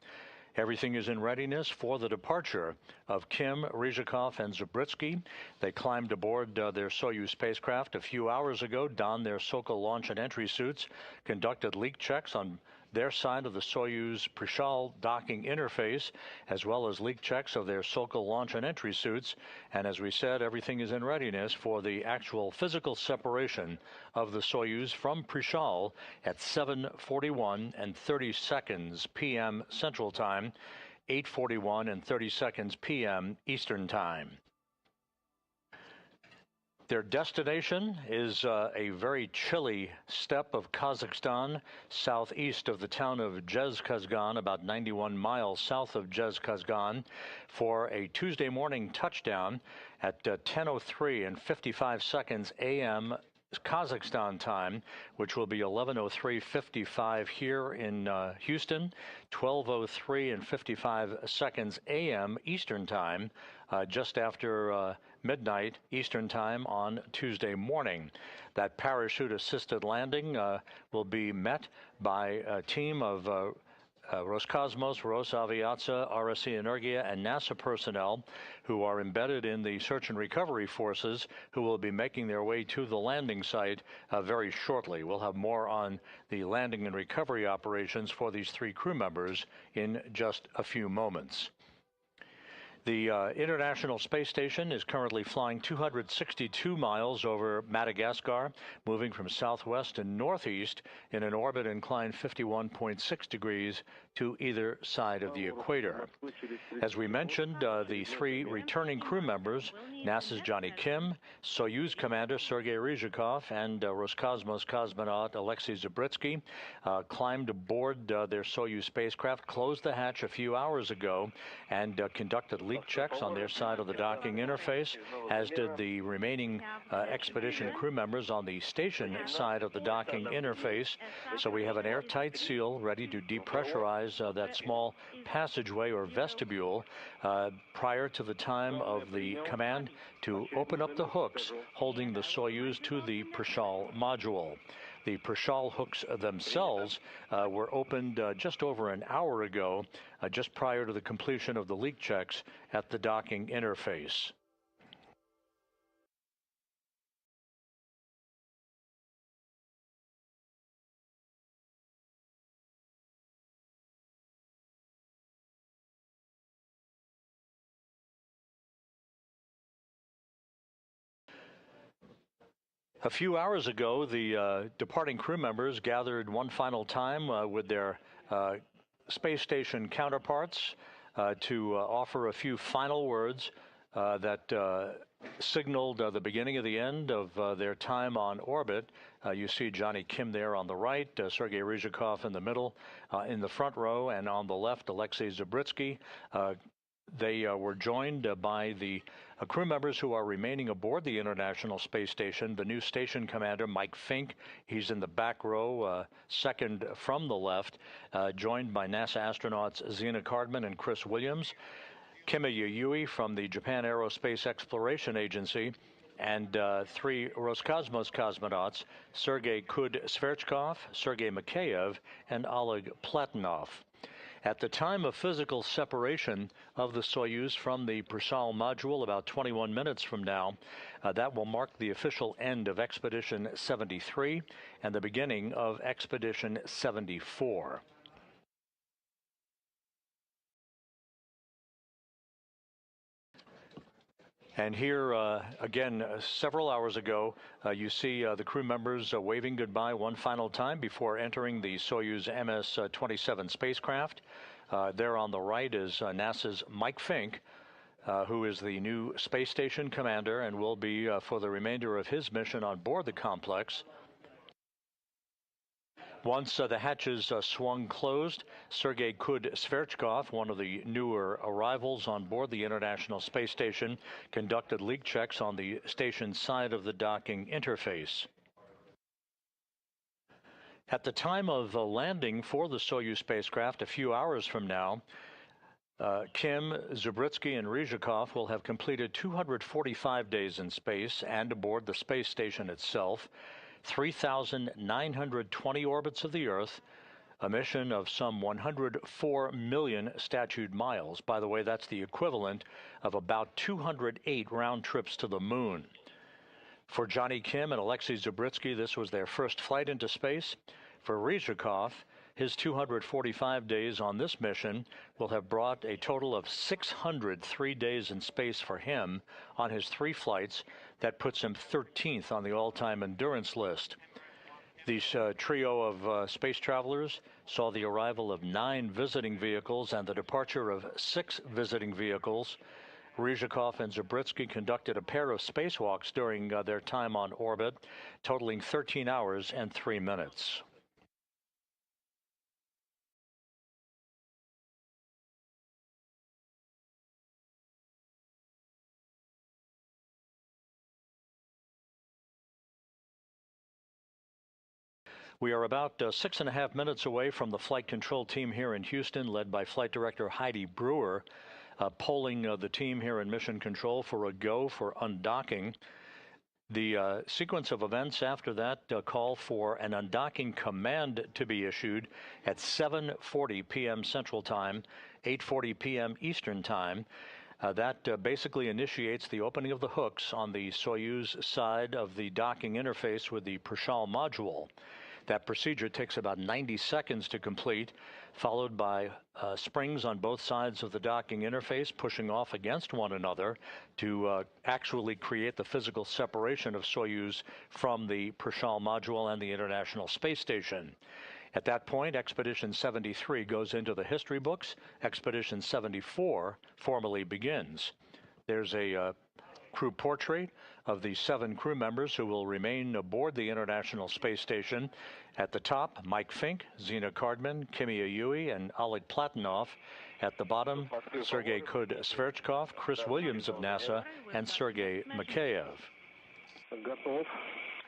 Everything is in readiness for the departure of Kim, Ryzhikov, and Zubritsky. They climbed aboard their Soyuz spacecraft a few hours ago, donned their Sokol launch and entry suits, conducted leak checks on their side of the Soyuz Prishal docking interface, as well as leak checks of their Sokol launch and entry suits. And as we said, everything is in readiness for the actual physical separation of the Soyuz from Prishal at 7:41 and 30 seconds p.m. Central Time, 8:41 and 30 seconds p.m. Eastern Time. Their destination is a very chilly steppe of Kazakhstan, southeast of the town of Zhezkazgan, about 91 miles south of Zhezkazgan, for a Tuesday morning touchdown at 10:03 and 55 seconds a.m. Kazakhstan time, which will be 11:03:55 here in Houston, 12:03 and 55 seconds a.m. Eastern time, just after midnight Eastern time on Tuesday morning. That parachute-assisted landing will be met by a team of Roscosmos, Rosaviatsia, RSC Energia, and NASA personnel who are embedded in the search and recovery forces, who will be making their way to the landing site very shortly. We'll have more on the landing and recovery operations for these 3 crew members in just a few moments. The International Space Station is currently flying 262 miles over Madagascar, moving from southwest to northeast in an orbit inclined 51.6 degrees to either side of the equator. As we mentioned, the 3 returning crew members, NASA's Johnny Kim, Soyuz commander Sergei Ryzhikov, and Roscosmos cosmonaut Alexei Zubritsky, climbed aboard their Soyuz spacecraft, closed the hatch a few hours ago, and conducted leak checks on their side of the docking interface, as did the remaining expedition crew members on the station side of the docking interface. So we have an airtight seal ready to depressurize that small passageway or vestibule prior to the time of the command to open up the hooks holding the Soyuz to the Prishal module. The Prishal hooks themselves were opened just over an hour ago, just prior to the completion of the leak checks at the docking interface. A few hours ago, the departing crew members gathered one final time with their space station counterparts to offer a few final words that signaled the beginning of the end of their time on orbit. You see Johnny Kim there on the right, Sergei Ryzhikov in the middle, in the front row, and on the left, Alexei Zabritsky. They were joined by the crew members who are remaining aboard the International Space Station. The new station commander, Mike Fink, he's in the back row, second from the left, joined by NASA astronauts Zena Cardman and Chris Williams, Kimiya Yui from the Japan Aerospace Exploration Agency, and three Roscosmos cosmonauts, Sergei Kud-Sverchkov, Sergei Mikheyev, and Oleg Platonov. At the time of physical separation of the Soyuz from the Prishal module, about 21 minutes from now, that will mark the official end of Expedition 73 and the beginning of Expedition 74. And here, again, several hours ago, you see the crew members waving goodbye one final time before entering the Soyuz MS-27 spacecraft. There on the right is NASA's Mike Fink, who is the new space station commander and will be for the remainder of his mission on board the complex. Once the hatches swung closed, Sergei Kud-Sverchkov, one of the newer arrivals on board the International Space Station, conducted leak checks on the station side of the docking interface. At the time of landing for the Soyuz spacecraft a few hours from now, Kim, Zabritsky, and Ryzhikov will have completed 245 days in space and aboard the space station itself, 3,920 orbits of the Earth, a mission of some 104 million statute miles. By the way, that's the equivalent of about 208 round trips to the moon. For Johnny Kim and Alexei Zabritsky, this was their first flight into space. For Ryzhikov, his 245 days on this mission will have brought a total of 603 days in space for him on his 3 flights. That puts him 13th on the all-time endurance list. This trio of space travelers saw the arrival of 9 visiting vehicles and the departure of 6 visiting vehicles. Ryzhikov and Zabritsky conducted a pair of spacewalks during their time on orbit, totaling 13 hours and 3 minutes. We are about 6.5 minutes away from the flight control team here in Houston, led by Flight Director Heidi Brewer, polling the team here in Mission Control for a go for undocking. The sequence of events after that call for an undocking command to be issued at 7:40 p.m. Central Time, 8:40 p.m. Eastern Time. That basically initiates the opening of the hooks on the Soyuz side of the docking interface with the Prishal module. That procedure takes about 90 seconds to complete, followed by springs on both sides of the docking interface pushing off against one another to actually create the physical separation of Soyuz from the Prishal module and the International Space Station. At that point, Expedition 73 goes into the history books. Expedition 74 formally begins. There's a crew portrait of the 7 crew members who will remain aboard the International Space Station. At the top, Mike Fink, Zena Cardman, Kimiya Yui, and Oleg Platonov. At the bottom, Sergei Kud-Sverchkov, Chris Williams of NASA, and Sergei Mikheyev.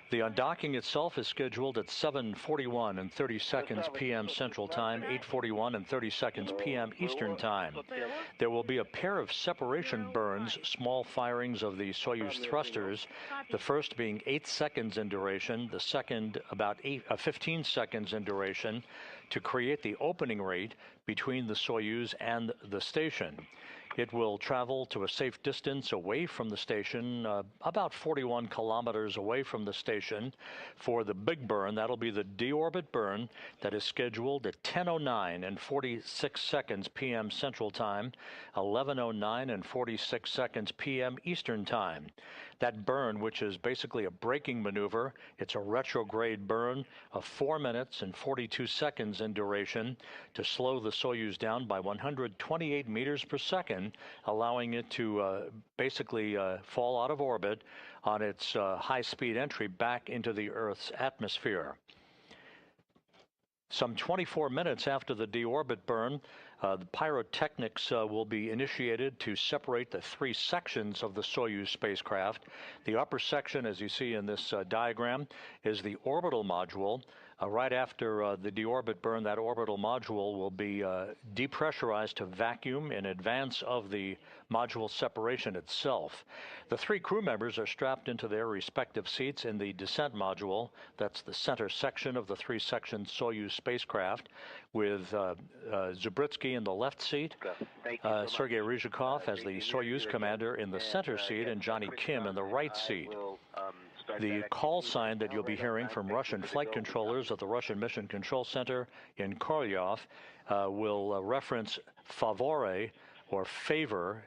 The undocking itself is scheduled at 7:41 and 30 seconds p.m. Central Time, 8:41 and 30 seconds p.m. Eastern Time. There will be a pair of separation burns, small firings of the Soyuz thrusters, the first being 8 seconds in duration, the second about 15 seconds in duration, to create the opening rate between the Soyuz and the station. It will travel to a safe distance away from the station, about 41 kilometers away from the station, for the big burn. That'll be the deorbit burn that is scheduled at 10:09 and 46 seconds p.m. Central Time, 11:09 and 46 seconds p.m. Eastern Time. That burn, which is basically a braking maneuver, it's a retrograde burn of 4 minutes and 42 seconds in duration to slow the Soyuz down by 128 meters per second, allowing it to basically fall out of orbit on its high-speed entry back into the Earth's atmosphere. Some 24 minutes after the deorbit burn, the pyrotechnics will be initiated to separate the 3 sections of the Soyuz spacecraft. The upper section, as you see in this diagram, is the orbital module. Right after the deorbit burn, that orbital module will be depressurized to vacuum in advance of the module separation itself. The 3 crew members are strapped into their respective seats in the descent module. That's the center section of the 3-section Soyuz spacecraft, with Zubritsky in the left seat, Sergei Ryzhikov as the Soyuz commander in the center seat, and Johnny Kim in the right seat. The call sign that you'll be hearing from Russian flight controllers at the Russian Mission Control Center in Korolyov will reference favore, or favor,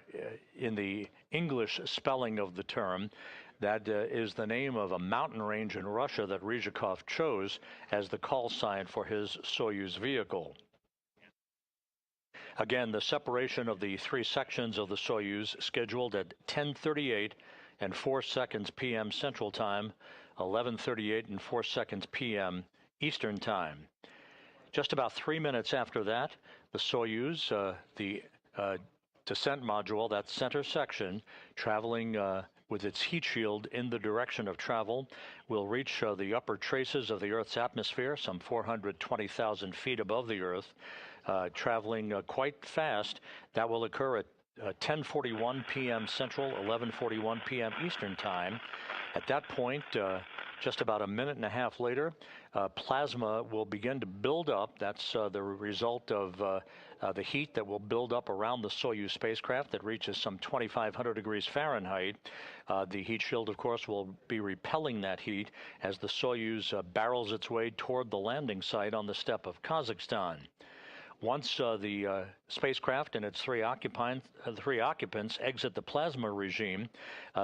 in the English spelling of the term. That is the name of a mountain range in Russia that Ryzhikov chose as the call sign for his Soyuz vehicle. Again, the separation of the 3 sections of the Soyuz scheduled at 10:38 and 4 seconds p.m. Central Time, 11:38 and 4 seconds p.m. Eastern Time. Just about 3 minutes after that, the Soyuz, the descent module, that center section, traveling with its heat shield in the direction of travel, will reach the upper traces of the Earth's atmosphere, some 420,000 feet above the Earth, traveling quite fast. That will occur at 10:41 p.m. Central, 11:41 p.m. Eastern Time. At that point, just about a minute and a half later, plasma will begin to build up. That's the result of the heat that will build up around the Soyuz spacecraft that reaches some 2,500 degrees Fahrenheit. The heat shield, of course, will be repelling that heat as the Soyuz barrels its way toward the landing site on the steppe of Kazakhstan. Once the spacecraft and its 3 occupants exit the plasma regime,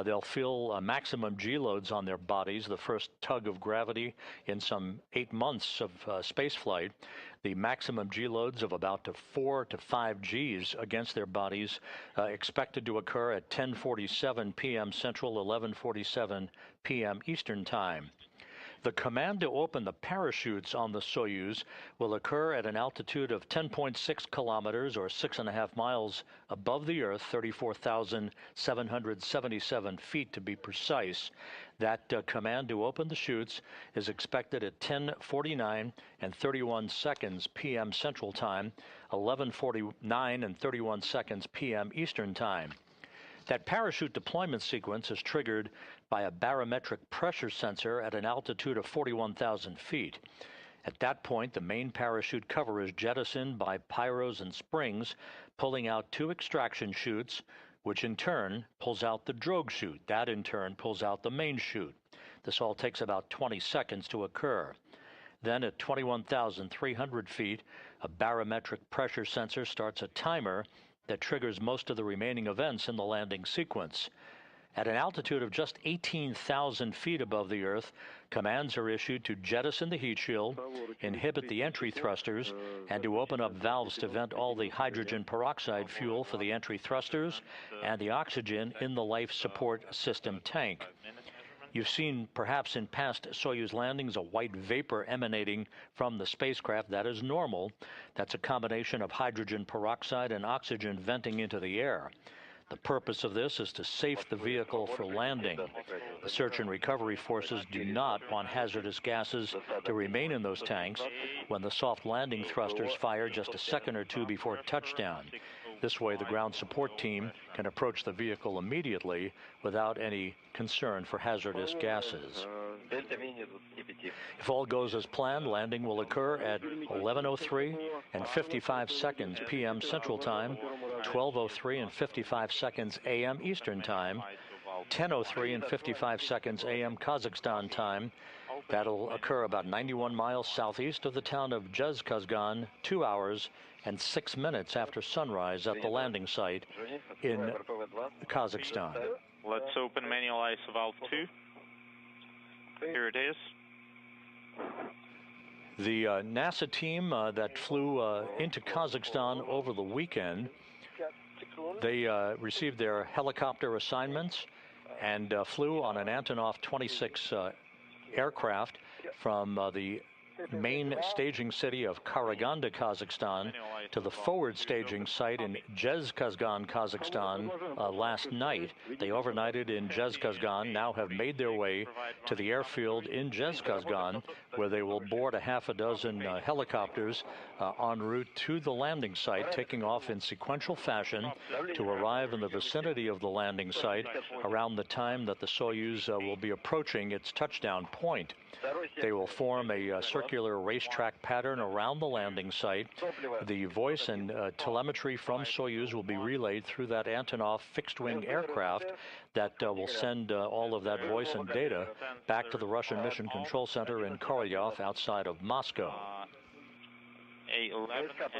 they'll feel maximum G loads on their bodies, the first tug of gravity in some 8 months of spaceflight. The maximum G loads of about 4 to 5 Gs against their bodies expected to occur at 10:47 p.m. Central, 11:47 p.m. Eastern Time. The command to open the parachutes on the Soyuz will occur at an altitude of 10.6 kilometers, or 6.5 miles above the Earth, 34,777 feet to be precise. That command to open the chutes is expected at 10:49 and 31 seconds p.m. Central Time, 11:49 and 31 seconds p.m. Eastern Time. That parachute deployment sequence is triggered by a barometric pressure sensor at an altitude of 41,000 feet. At that point, the main parachute cover is jettisoned by pyros and springs, pulling out 2 extraction chutes, which in turn pulls out the drogue chute. That in turn pulls out the main chute. This all takes about 20 seconds to occur. Then at 21,300 feet, a barometric pressure sensor starts a timer that triggers most of the remaining events in the landing sequence. At an altitude of just 18,000 feet above the Earth, commands are issued to jettison the heat shield, inhibit the entry thrusters, and to open up valves to vent all the hydrogen peroxide fuel for the entry thrusters and the oxygen in the life support system tank. You've seen, perhaps in past Soyuz landings, a white vapor emanating from the spacecraft. That is normal. That's a combination of hydrogen peroxide and oxygen venting into the air. The purpose of this is to safe the vehicle for landing. The search and recovery forces do not want hazardous gases to remain in those tanks when the soft landing thrusters fire just a second or two before touchdown. This way, the ground support team can approach the vehicle immediately without any concern for hazardous gases. If all goes as planned, landing will occur at 11:03 and 55 seconds p.m. Central Time, 12:03 and 55 seconds a.m. Eastern Time, 10:03 and 55 seconds a.m. Kazakhstan Time. That'll occur about 91 miles southeast of the town of Jezkazgan, 2 hours and 6 minutes after sunrise at the landing site in Kazakhstan. Let's open manual ISO valve 2. Here it is. The NASA team that flew into Kazakhstan over the weekend, they received their helicopter assignments and flew on an Antonov 26 aircraft from the main staging city of Karaganda, Kazakhstan, to the forward staging site in Jezkazgan, Kazakhstan last night. They overnighted in Jezkazgan, now have made their way to the airfield in Jezkazgan, where they will board a half a dozen helicopters en route to the landing site, taking off in sequential fashion to arrive in the vicinity of the landing site around the time that the Soyuz will be approaching its touchdown point. They will form a circular racetrack pattern around the landing site. The voice and telemetry from Soyuz will be relayed through that Antonov fixed-wing aircraft that will send all of that voice and data back to the Russian Mission Control Center in Korolyov outside of Moscow.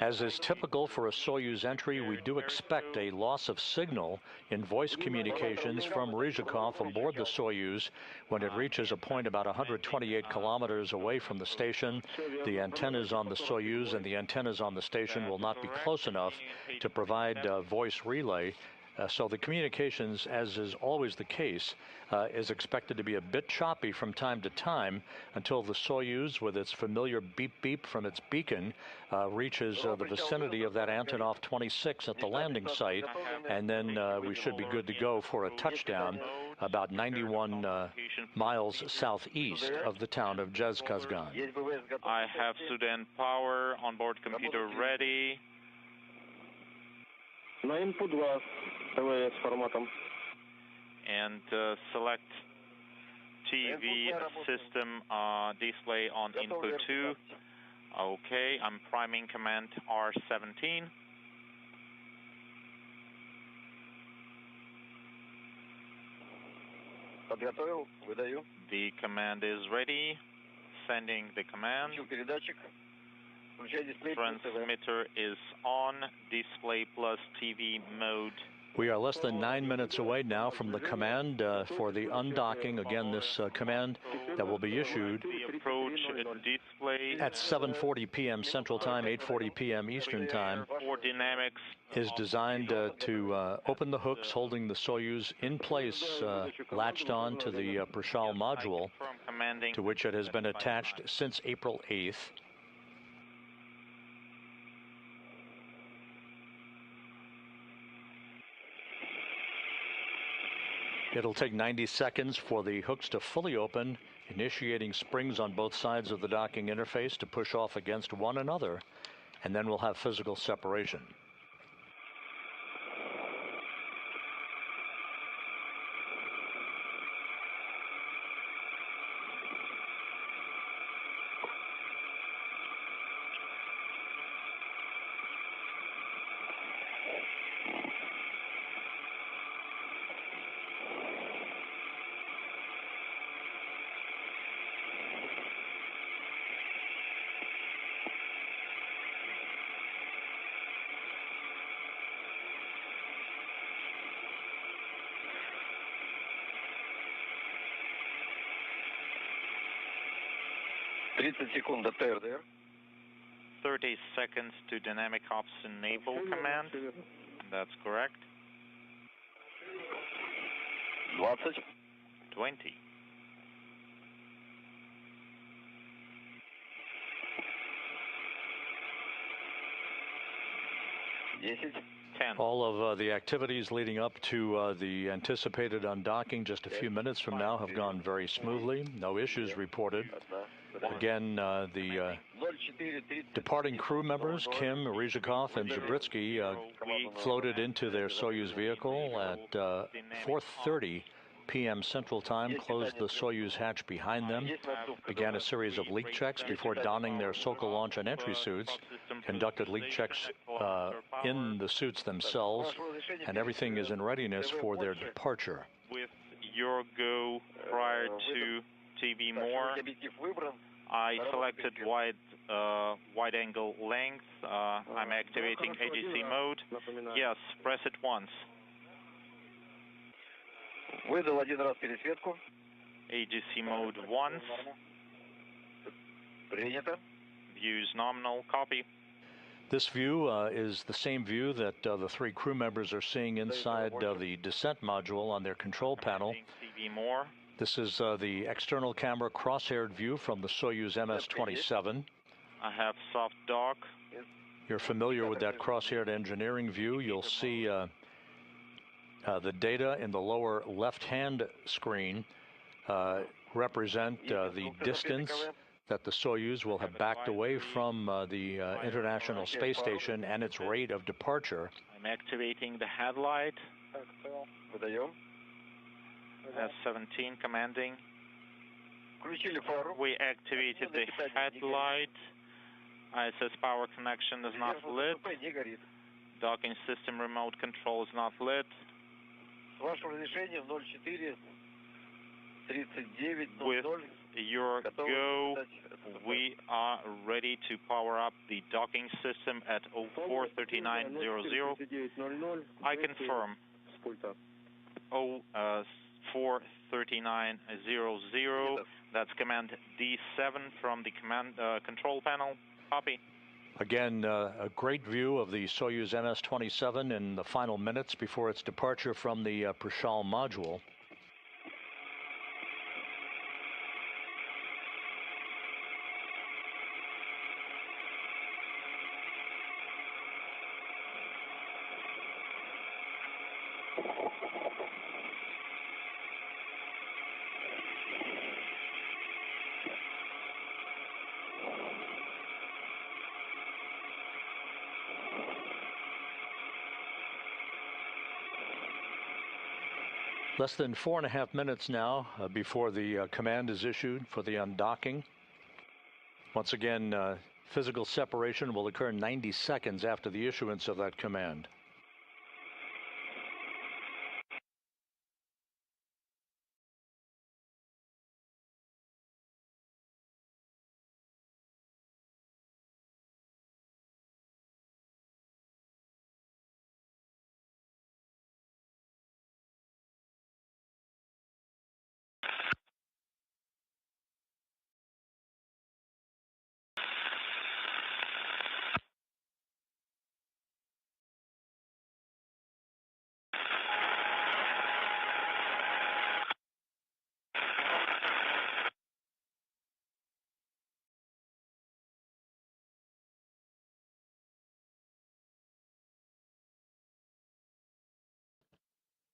As is typical for a Soyuz entry, we do expect a loss of signal in voice communications from Ryzhikov aboard the Soyuz when it reaches a point about 128 kilometers away from the station. The antennas on the Soyuz and the antennas on the station will not be close enough to provide voice relay. So the communications, as is always the case, is expected to be a bit choppy from time to time until the Soyuz, with its familiar beep-beep from its beacon, reaches the vicinity of that Antonov 26 at the landing site, and then we should be good to go for a touchdown about 91 miles southeast of the town of Jezkazgan. I have Sudan power, onboard computer ready. На input 2 ТВС форматом. And select TV system display on input 2. Okay, I'm priming command R17. Подготовил, выдаю. The command is ready. Sending the command. Передатчик. Transmitter is on. Display plus TV mode. We are less than 9 minutes away now from the command for the undocking. Again, this command that will be issued display at 7:40 p.m. Central Time, 8:40 p.m. Eastern Time, is designed to open the hooks holding the Soyuz in place, latched on to the Prashal module, to which it has been attached since April 8th. It'll take 90 seconds for the hooks to fully open, initiating springs on both sides of the docking interface to push off against one another, and then we'll have physical separation. Секунд до ТРДР. 30 seconds to dynamic ops enable command. That's correct. 20. 20. 10. All of the activities leading up to the anticipated undocking just a few minutes from now have gone very smoothly. No issues reported. Again, the departing crew members, Kim, Ryzhikov, and Zabritsky, floated into their Soyuz vehicle at 4:30 p.m. Central Time, closed the Soyuz hatch behind them, began a series of leak checks before donning their Sokol launch and entry suits, conducted leak checks in the suits themselves, and everything is in readiness for their departure. With your go prior to TV more, I selected wide angle length. I'm activating AGC mode. Yes, press it once. Выдал один раз пересветку. AGC mode once. Принято. Views nominal. Copy. This view is the same view that the three crew members are seeing inside the descent module on their control panel. TV more. This is the external camera cross-haired view from the Soyuz MS-27. I have soft dock. You're familiar with that cross-haired engineering view. You'll see the data in the lower left-hand screen represent the distance that the Soyuz will have backed away from the International Space Station and its rate of departure. I'm activating the headlight. Выдаем. S-17 commanding. Включили фару. We activated the headlight. ISS power connection is not lit. Не горит. Docking system remote control is not lit. С вашим разрешением 04 39 With your go, we are ready to power up the docking system at 043900. I confirm 043900. That's command D7 from the command control panel. Copy. Again, a great view of the Soyuz MS-27 in the final minutes before its departure from the Prishal module. Less than 4.5 minutes now before the command is issued for the undocking. Once again, physical separation will occur 90 seconds after the issuance of that command.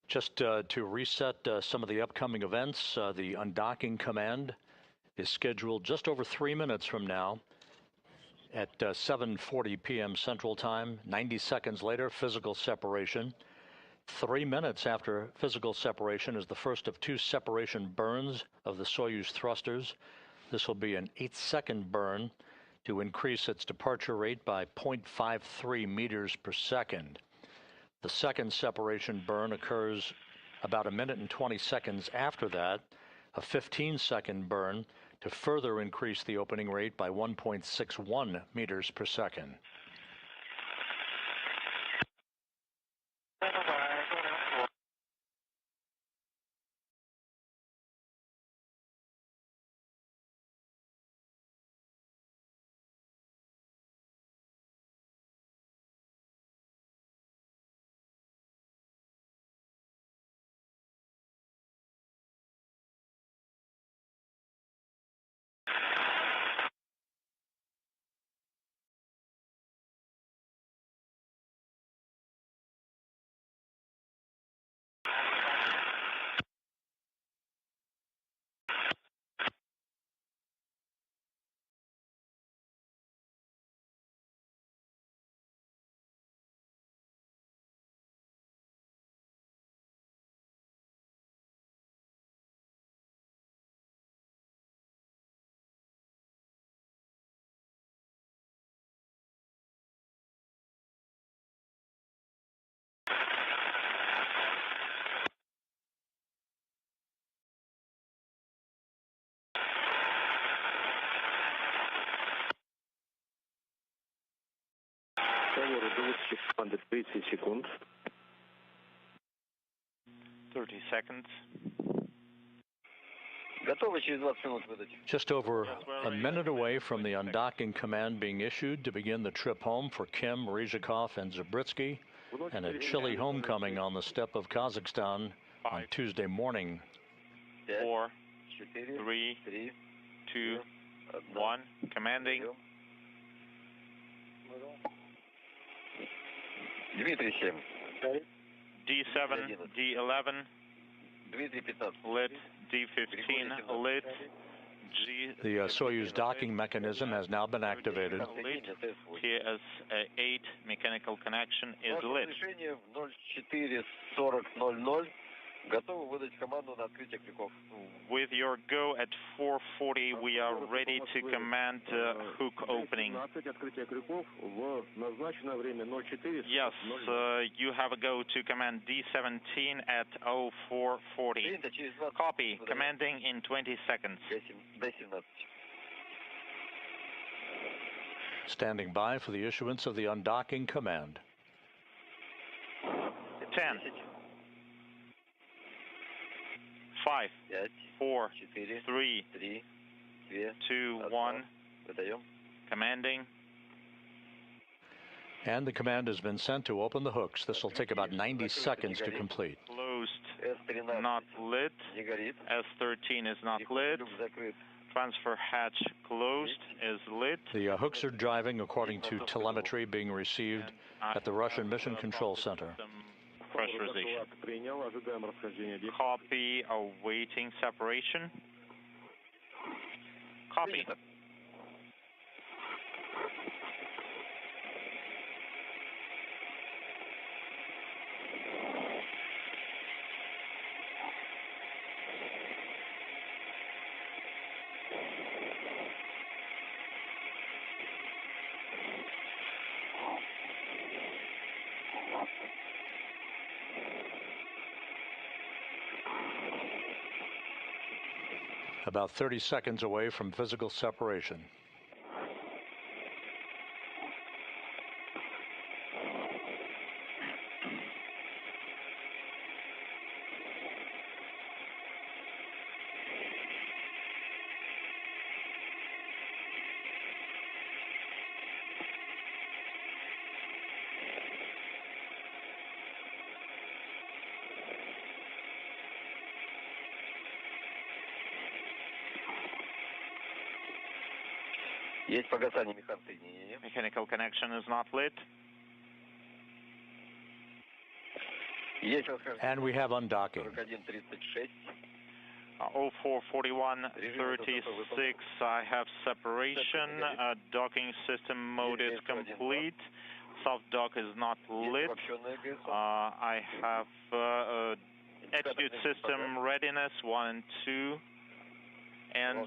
Just to reset some of the upcoming events, the undocking command is scheduled just over 3 minutes from now at 7:40 p.m. Central Time. 90 seconds later, physical separation. 3 minutes after physical separation is the first of 2 separation burns of the Soyuz thrusters. This will be an 8-second burn to increase its departure rate by 0.53 meters per second. The second separation burn occurs about 1 minute and 20 seconds after that, a 15-second burn to further increase the opening rate by 1.61 meters per second. 30 seconds. Готовы через 20 минут выдать. Just over a minute away from the undocking command being issued to begin the trip home for Kim, Ryzhikov, and Zabritsky, and a chilly homecoming on the steppe of Kazakhstan on Tuesday morning. 4, 3, 2, 1. Commanding. Дмитрий 7. D7, D11, Дмитрий 15. lit, D15, lit, The Soyuz docking mechanism has now been activated. lit, TS8 mechanical connection is lit. Решение в 04:40:00. Готовы выдать команду на открытие крюков. With your go at 4:40, we are ready to command hook opening. Yes, you have a go to command D17 at 04:40. Copy. Commanding in 20 seconds. D17. Standing by for the issuance of the undocking command. 10, 5, 4, 3, 2, 1. Commanding. And the command has been sent to open the hooks. This will take about 90 seconds to complete. Closed. Not lit. S13 is not lit. Transfer hatch closed is lit. The hooks are driving according to telemetry being received at the Russian Mission Control Center. Pressurization. Copy, awaiting separation. Copy. About 30 seconds away from physical separation. Есть погасание механсоединения. Mechanical connection is not lit. Есть восхождение. And we have undocking. 41:36. 04:41:36. I have separation. Docking system mode is complete. Soft dock is not lit. I have attitude system readiness 1 and 2. And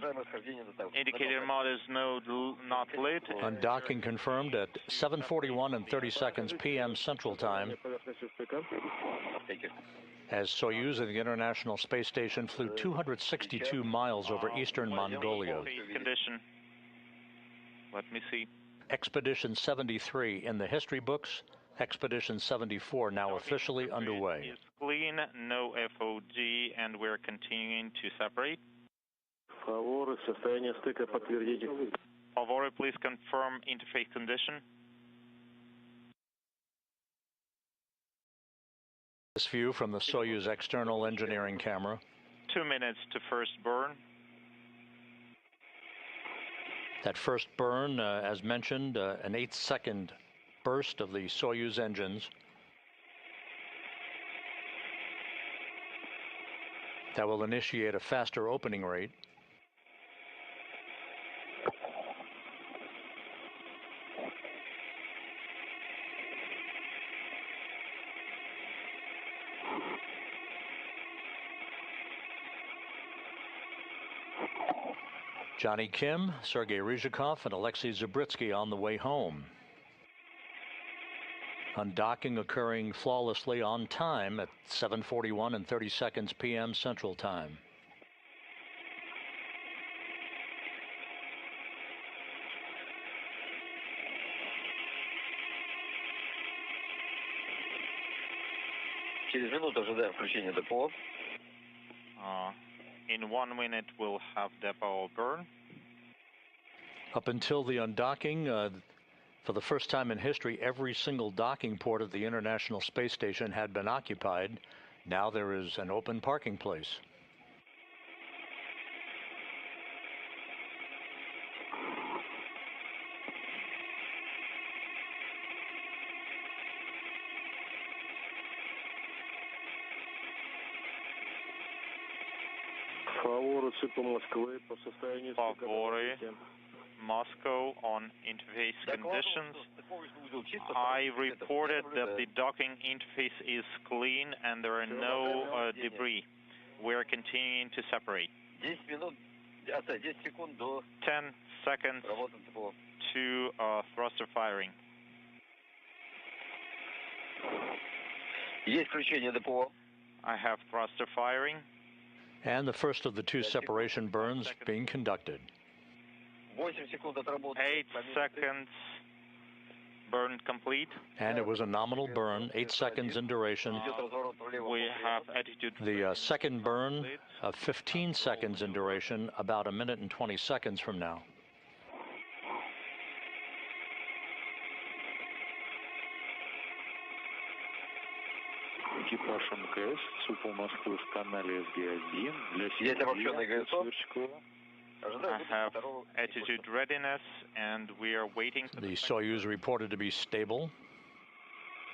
indicator mode is not lit. Undocking confirmed at 7:41 and 30 seconds p.m. Central Time, as Soyuz and the International Space Station flew 262 miles over eastern Mongolia. Condition. Let me see. Expedition 73 in the history books. Expedition 74 now officially underway. Is clean, no FOG, and we're continuing to separate. Favore, please confirm interface condition. This view from the Soyuz external engineering camera. 2 minutes to first burn. That first burn, as mentioned, an 8-second burst of the Soyuz engines. That will initiate a faster opening rate. Johnny Kim, Sergei Ryzhikov, and Alexei Zabritsky on the way home. Undocking occurring flawlessly on time at 7:41 and 30 seconds p.m. Central Time. Через минуту ожидаем включения ДПО. In 1 minute, we'll have depot burn. Up until the undocking, for the first time in history, every single docking port at the International Space Station had been occupied. Now there is an open parking place. Favori, Moscow on interface conditions. I reported that the docking interface is clean and there are no debris. We're continuing to separate. 10 seconds to thruster firing. I have thruster firing. And the first of the two separation burns being conducted. 8 seconds, burn complete. And it was a nominal burn, 8 seconds in duration. We have attitude. The second burn of 15 seconds in duration, about 1 minute and 20 seconds from now. Экипаж МКС ЦУПа Москвы в канале СГ-1 для I have attitude readiness and we are waiting for the Soyuz reported to be stable,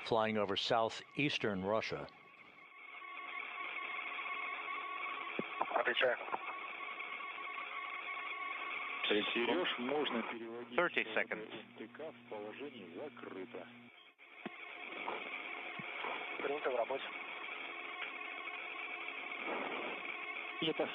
flying over southeastern Russia. 30 seconds. Принято в работе. Это.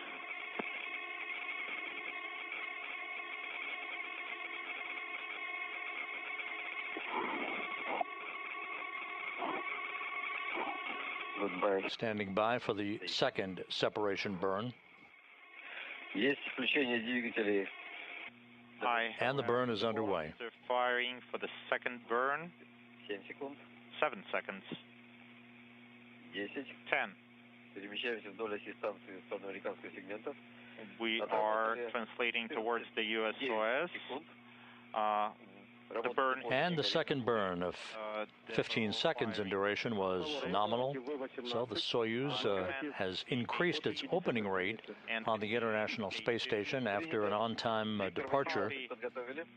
Standing by for the second separation burn. And the burn is underway. Firing for the second burn. 7 seconds. 10. We are translating towards the USOS. The burn and the second burn of 15 seconds in duration was nominal. So the Soyuz has increased its opening rate on the International Space Station after an on-time departure.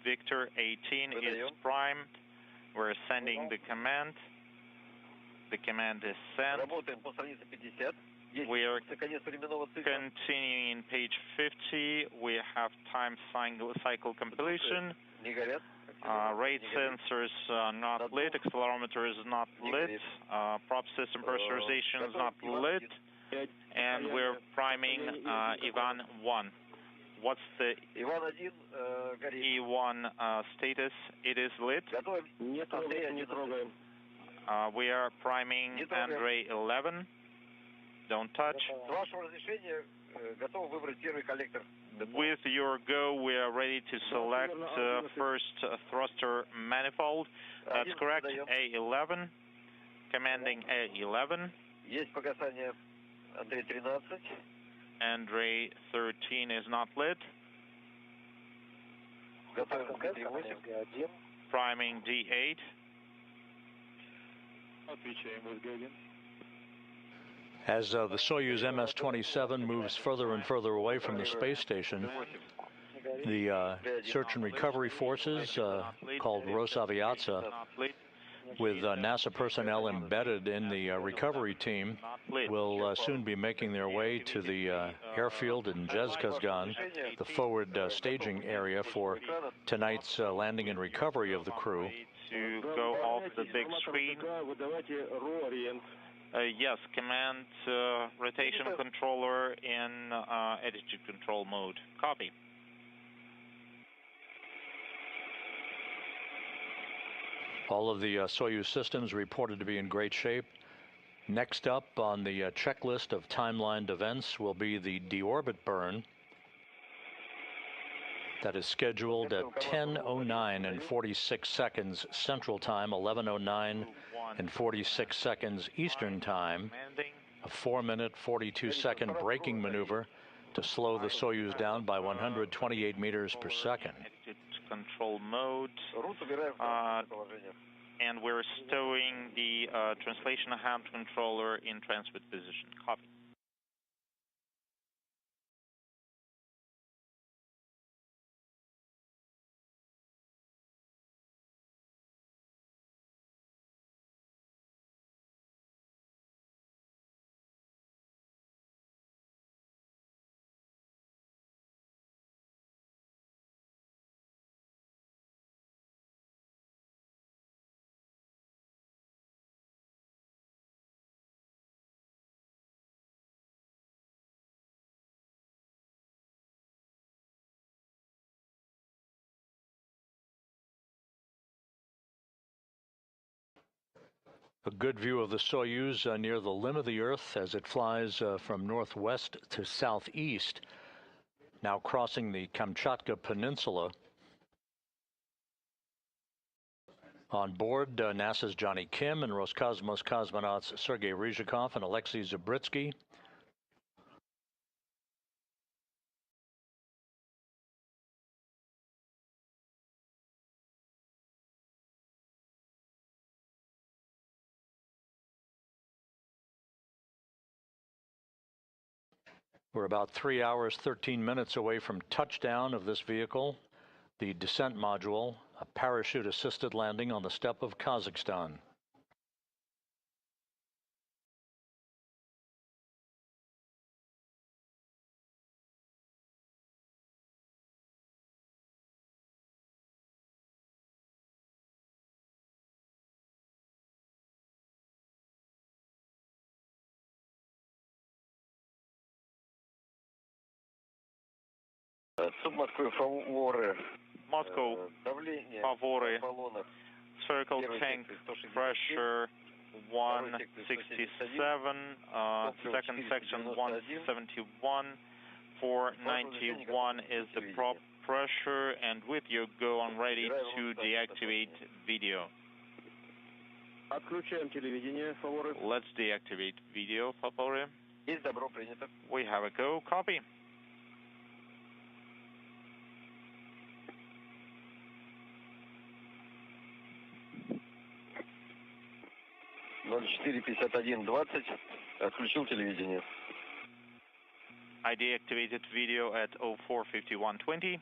Victor 18 is prime. We're sending the command. The command is sent. We are continuing in page 50. We have time cycle completion. Rate sensors not lit. Accelerometer is not lit. Prop system pressurization is not lit. And we're priming Ivan 1. What's the E1 status? It is lit. We are priming Andrei 11. Don't touch. With your go, we are ready to select first thruster manifold. That's correct. A11. Commanding A11. Andrei 13 is not lit. Priming D8. As the Soyuz MS-27 moves further and further away from the space station, the search and recovery forces, called Rosaviatsa, with NASA personnel embedded in the recovery team, will soon be making their way to the airfield in Zhezkazgan, the forward staging area for tonight's landing and recovery of the crew. To go off the big screen. Yes, command rotation controller in attitude control mode. Copy. All of the Soyuz systems reported to be in great shape. Next up on the checklist of timelined events will be the deorbit burn. That is scheduled at 10:09 and 46 seconds Central Time, 11:09 and 46 seconds Eastern Time, a 4-minute, 42-second braking maneuver to slow the Soyuz down by 128 meters per second. Control mode, and we're stowing the translation hand controller in transmit position. Copy. A good view of the Soyuz near the limb of the Earth as it flies from northwest to southeast, now crossing the Kamchatka Peninsula. On board, NASA's Johnny Kim and Roscosmos cosmonauts Sergei Ryzhikov and Alexei Zabritsky. We're about 3 hours, 13 minutes away from touchdown of this vehicle, the descent module, a parachute-assisted landing on the steppe of Kazakhstan. Moscow, Favory, spherical tank pressure 167, second section 171, 491 is the prop pressure, and with your go on ready to deactivate video. Let's deactivate video, Favory. We have a go, copy. Отключил телевидение. I deactivated video at 04:51:20.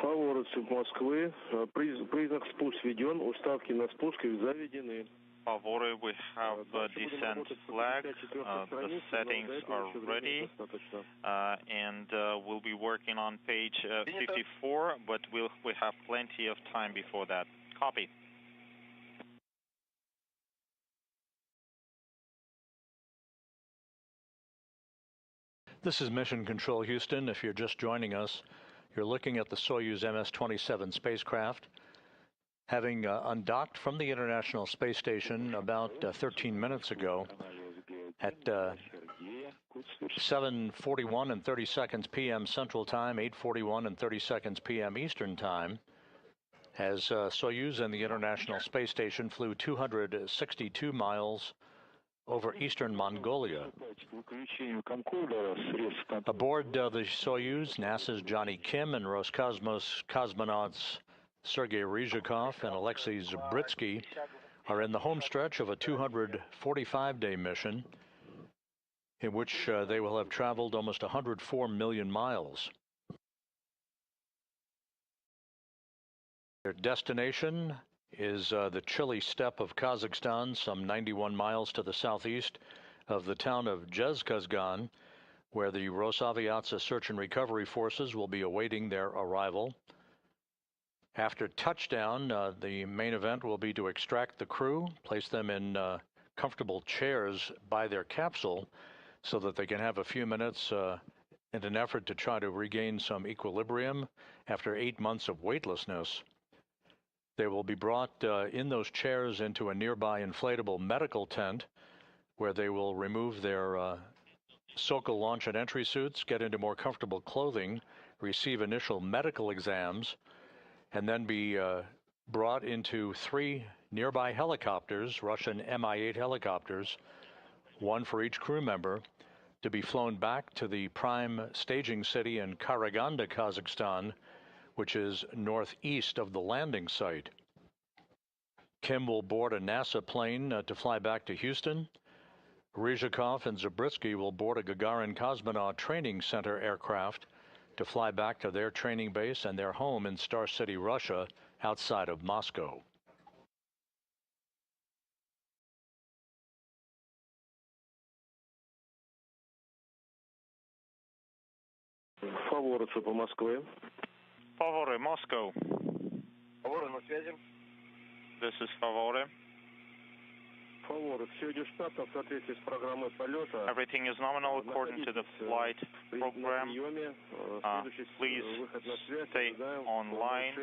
Фаворы Москвы. Признак спуск введен. Уставки на спуск заведены. Favory, we have the descent flag. The settings are ready, and we'll be working on page 54, but we have plenty of time before that. Copy. This is Mission Control Houston. If you're just joining us, you're looking at the Soyuz MS-27 spacecraft, having undocked from the International Space Station about 13 minutes ago at 7:41 and 30 seconds p.m. Central Time, 8:41 and 30 seconds p.m. Eastern Time, as Soyuz and the International Space Station flew 262 miles over eastern Mongolia. Aboard the Soyuz, NASA's Johnny Kim and Roscosmos cosmonauts Sergei Ryzhikov and Alexei Zabritsky are in the home stretch of a 245-day mission in which they will have traveled almost 104 million miles. Their destination is the chilly steppe of Kazakhstan, some 91 miles to the southeast of the town of Zhezkazgan, where the Rosaviatsa search and recovery forces will be awaiting their arrival. After touchdown, the main event will be to extract the crew, place them in comfortable chairs by their capsule so that they can have a few minutes in an effort to try to regain some equilibrium after 8 months of weightlessness. They will be brought in those chairs into a nearby inflatable medical tent where they will remove their SOCA launch and entry suits, get into more comfortable clothing, receive initial medical exams, and then be brought into 3 nearby helicopters, Russian Mi-8 helicopters, one for each crew member, to be flown back to the prime staging city in Karaganda, Kazakhstan, which is northeast of the landing site. Kim will board a NASA plane to fly back to Houston. Ryzhikov and Zabritsky will board a Gagarin Cosmonaut Training Center aircraft to fly back to their training base and their home in Star City, Russia, outside of Moscow. Фаворы по Москве. Фаворы, Moscow. Фаворы на связи. This is Favore. Фаворы, все идет штатно в соответствии с программой полета. Everything is nominal according to the flight program. Please stay online.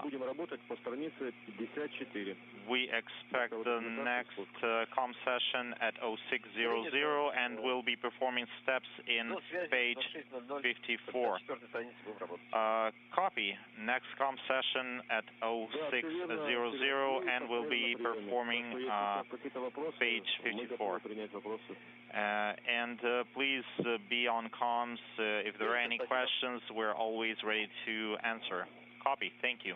Будем работать по странице 54. We expect the next com session at 0600 and we'll be performing steps in page 54. Copy. Next com session at 0600 and we'll be performing page 54. And please be on comms. If there are any questions, we're always ready to answer. Copy. Thank you.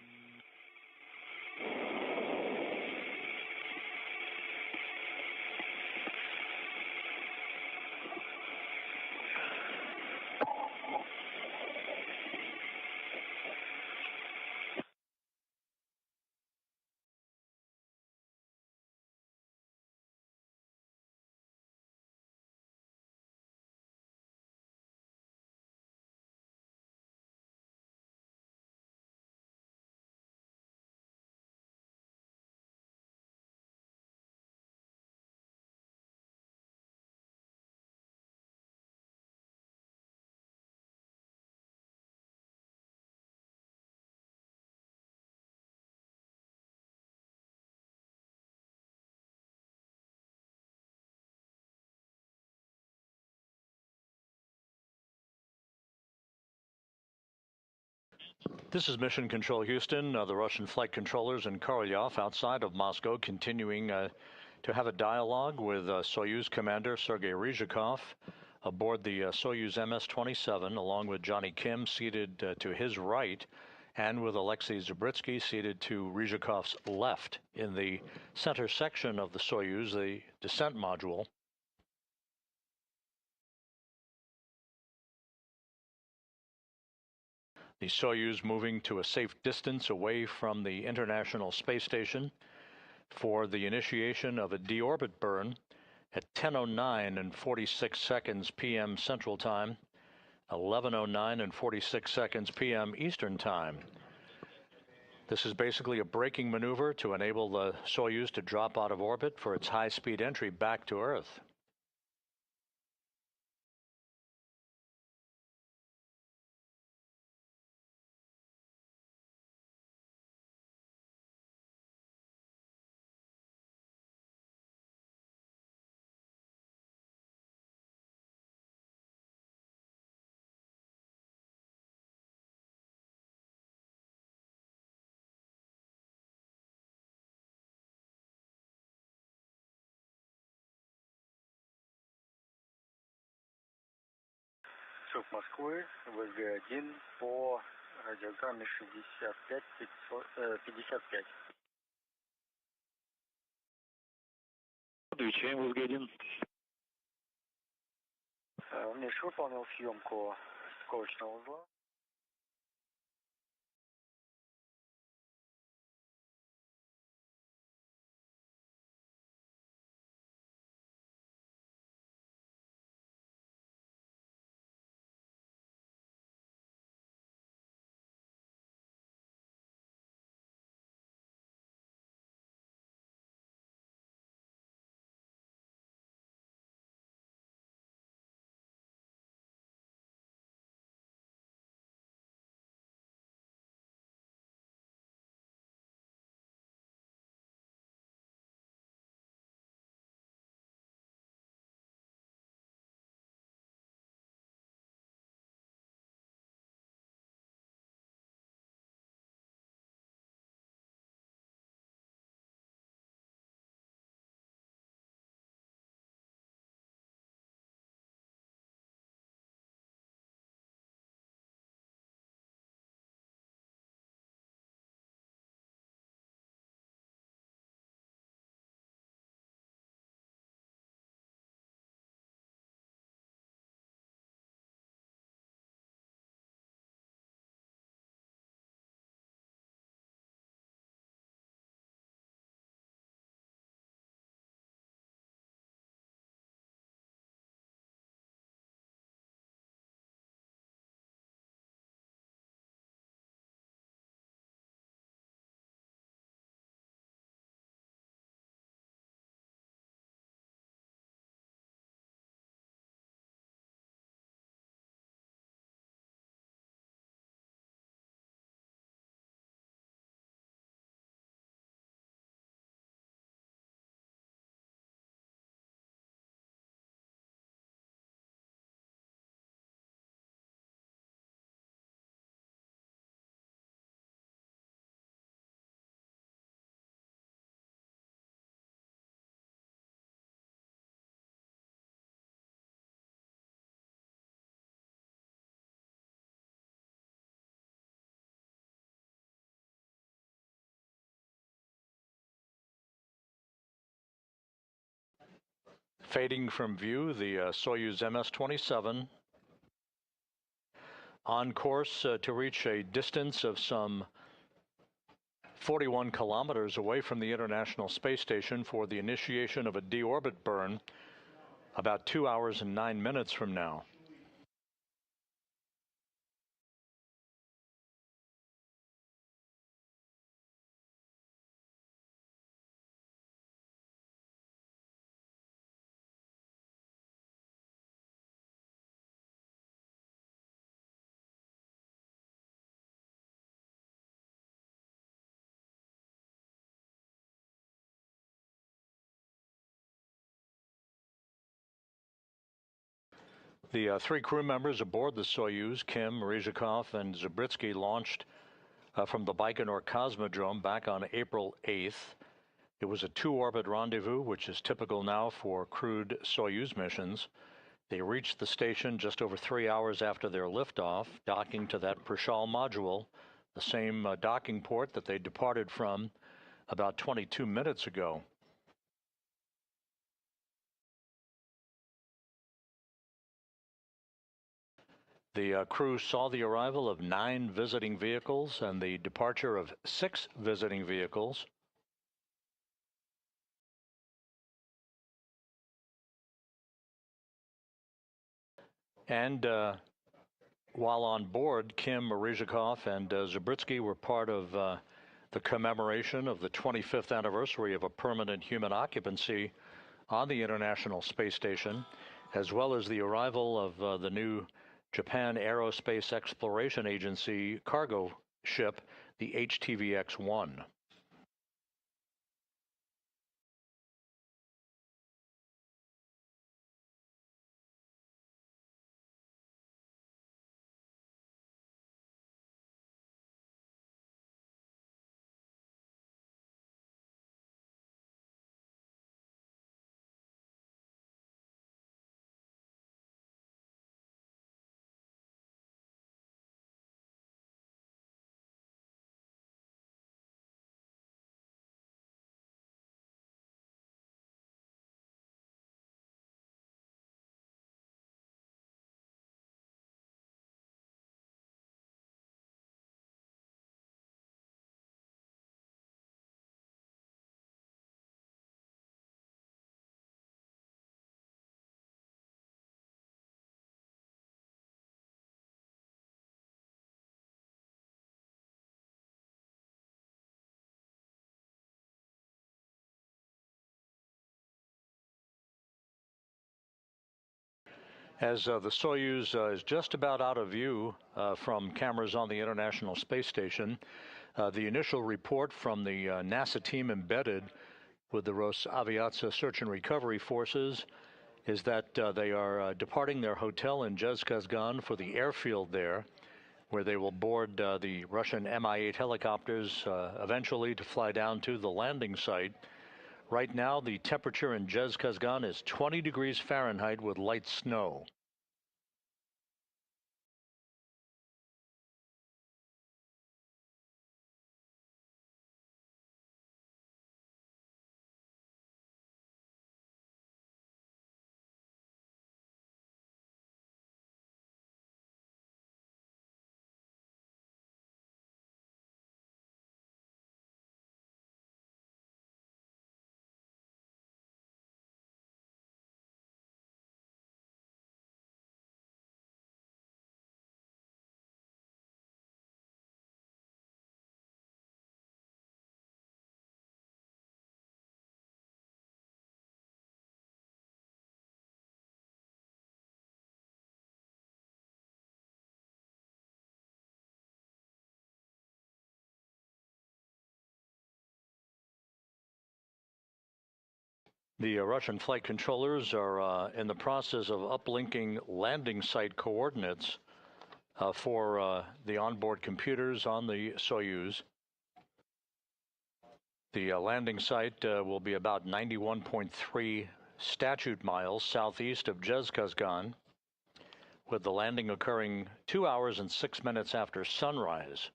This is Mission Control Houston. The Russian flight controllers in Korolyov outside of Moscow continuing to have a dialogue with Soyuz commander Sergei Ryzhikov aboard the Soyuz MS-27, along with Johnny Kim seated to his right, and with Alexei Zabritsky seated to Ryzhikov's left in the center section of the Soyuz, the descent module. The Soyuz moving to a safe distance away from the International Space Station for the initiation of a deorbit burn at 10:09 and 46 seconds p.m. Central Time, 11:09 and 46 seconds p.m. Eastern Time. This is basically a braking maneuver to enable the Soyuz to drop out of orbit for its high-speed entry back to Earth. Москвы, ВГ-1 по радиограмме 65-55. Отвечаем, ВГ-1. Миш выполнил съемку стыковочного узла. Fading from view, the Soyuz MS-27 on course to reach a distance of some 41 kilometers away from the International Space Station for the initiation of a deorbit burn about 2 hours and 9 minutes from now. The three crew members aboard the Soyuz, Kim, Ryzhikov, and Zabritsky, launched from the Baikonur Cosmodrome back on April 8th. It was a two-orbit rendezvous, which is typical now for crewed Soyuz missions. They reached the station just over 3 hours after their liftoff, docking to that Prishal module, the same docking port that they departed from about 22 minutes ago. The crew saw the arrival of 9 visiting vehicles and the departure of 6 visiting vehicles. And while on board, Kim, Ryzhikov, and Zabritsky were part of the commemoration of the 25th anniversary of a permanent human occupancy on the International Space Station, as well as the arrival of the new Japan Aerospace Exploration Agency cargo ship, the HTVX-1. As the Soyuz is just about out of view from cameras on the International Space Station, the initial report from the NASA team embedded with the Rosaviatsia Search and Recovery Forces is that they are departing their hotel in Zhezkazgan for the airfield there, where they will board the Russian Mi-8 helicopters eventually to fly down to the landing site. Right now, the temperature in Zhezkazgan is 20 degrees Fahrenheit with light snow. The Russian flight controllers are in the process of uplinking landing site coordinates for the onboard computers on the Soyuz. The landing site will be about 91.3 statute miles southeast of Zhezkazgan, with the landing occurring 2 hours and 6 minutes after sunrise.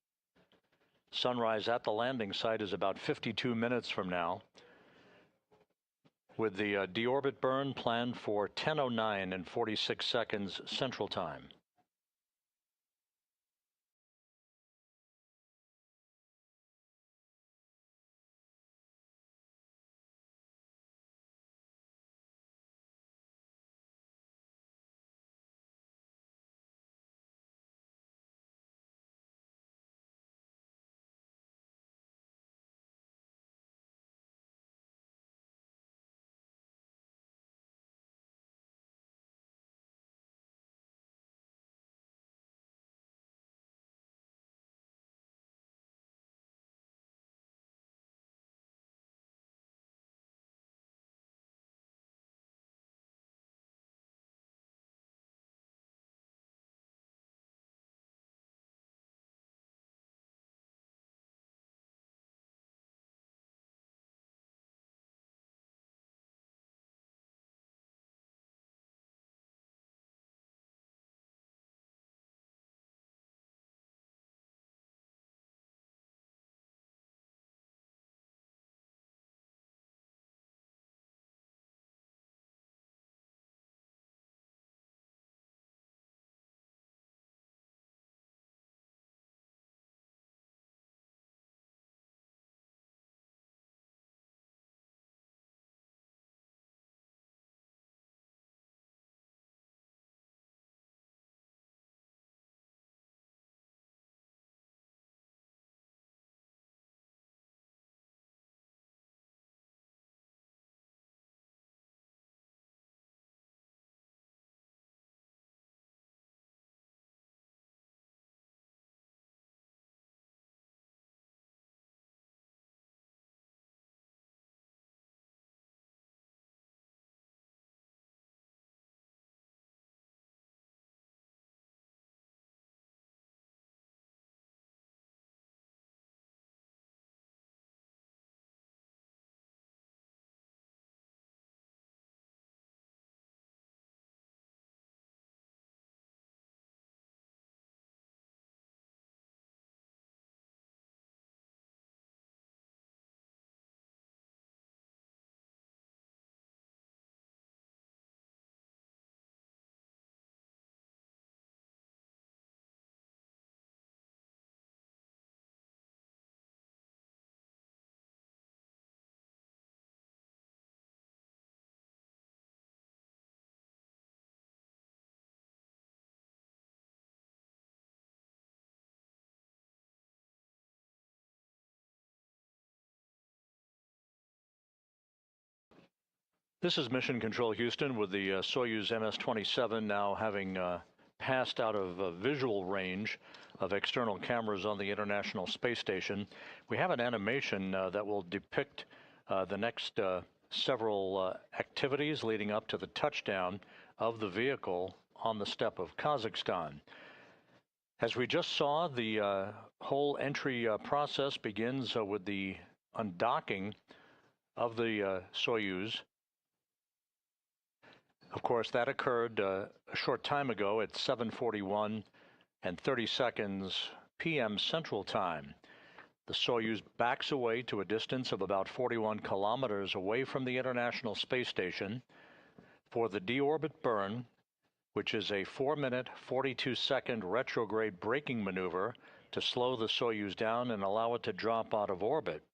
Sunrise at the landing site is about 52 minutes from now. with the deorbit burn planned for 10:09 and 46 seconds Central Time. This is Mission Control Houston with the Soyuz MS-27 now having passed out of visual range of external cameras on the International Space Station. We have an animation that will depict the next several activities leading up to the touchdown of the vehicle on the steppe of Kazakhstan. As we just saw, the whole entry process begins with the undocking of the Soyuz. Of course, that occurred a short time ago at 7:41 and 30 seconds p.m. Central Time. The Soyuz backs away to a distance of about 41 kilometers away from the International Space Station for the deorbit burn, which is a 4-minute, 42-second retrograde braking maneuver to slow the Soyuz down and allow it to drop out of orbit.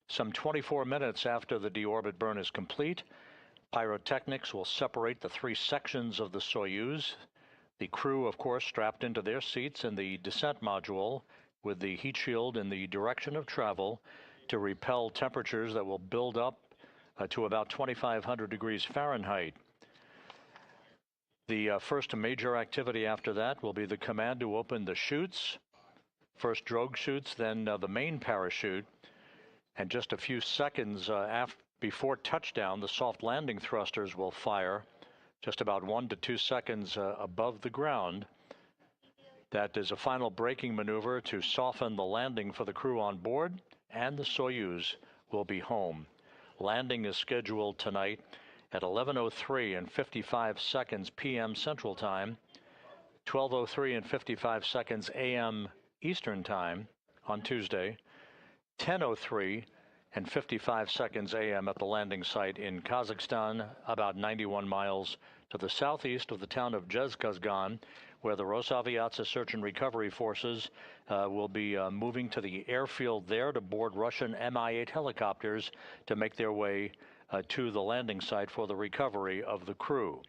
Some 24 minutes after the deorbit burn is complete, pyrotechnics will separate the three sections of the Soyuz. The crew, of course, strapped into their seats in the descent module with the heat shield in the direction of travel to repel temperatures that will build up to about 2,500 degrees Fahrenheit. The first major activity after that will be the command to open the chutes, first drogue chutes, then the main parachute, and just a few seconds before touchdown, the soft landing thrusters will fire just about 1 to 2 seconds above the ground. That is a final braking maneuver to soften the landing for the crew on board, and the Soyuz will be home. Landing is scheduled tonight at 11:03 and 55 seconds p.m. Central Time, 12:03 and 55 seconds a.m. Eastern Time on Tuesday, 10:03 and 55 seconds a.m. at the landing site in Kazakhstan, about 91 miles to the southeast of the town of Zhezkazgan, where the Rosaviatsa Search and Recovery Forces will be moving to the airfield there to board Russian Mi-8 helicopters to make their way to the landing site for the recovery of the crew.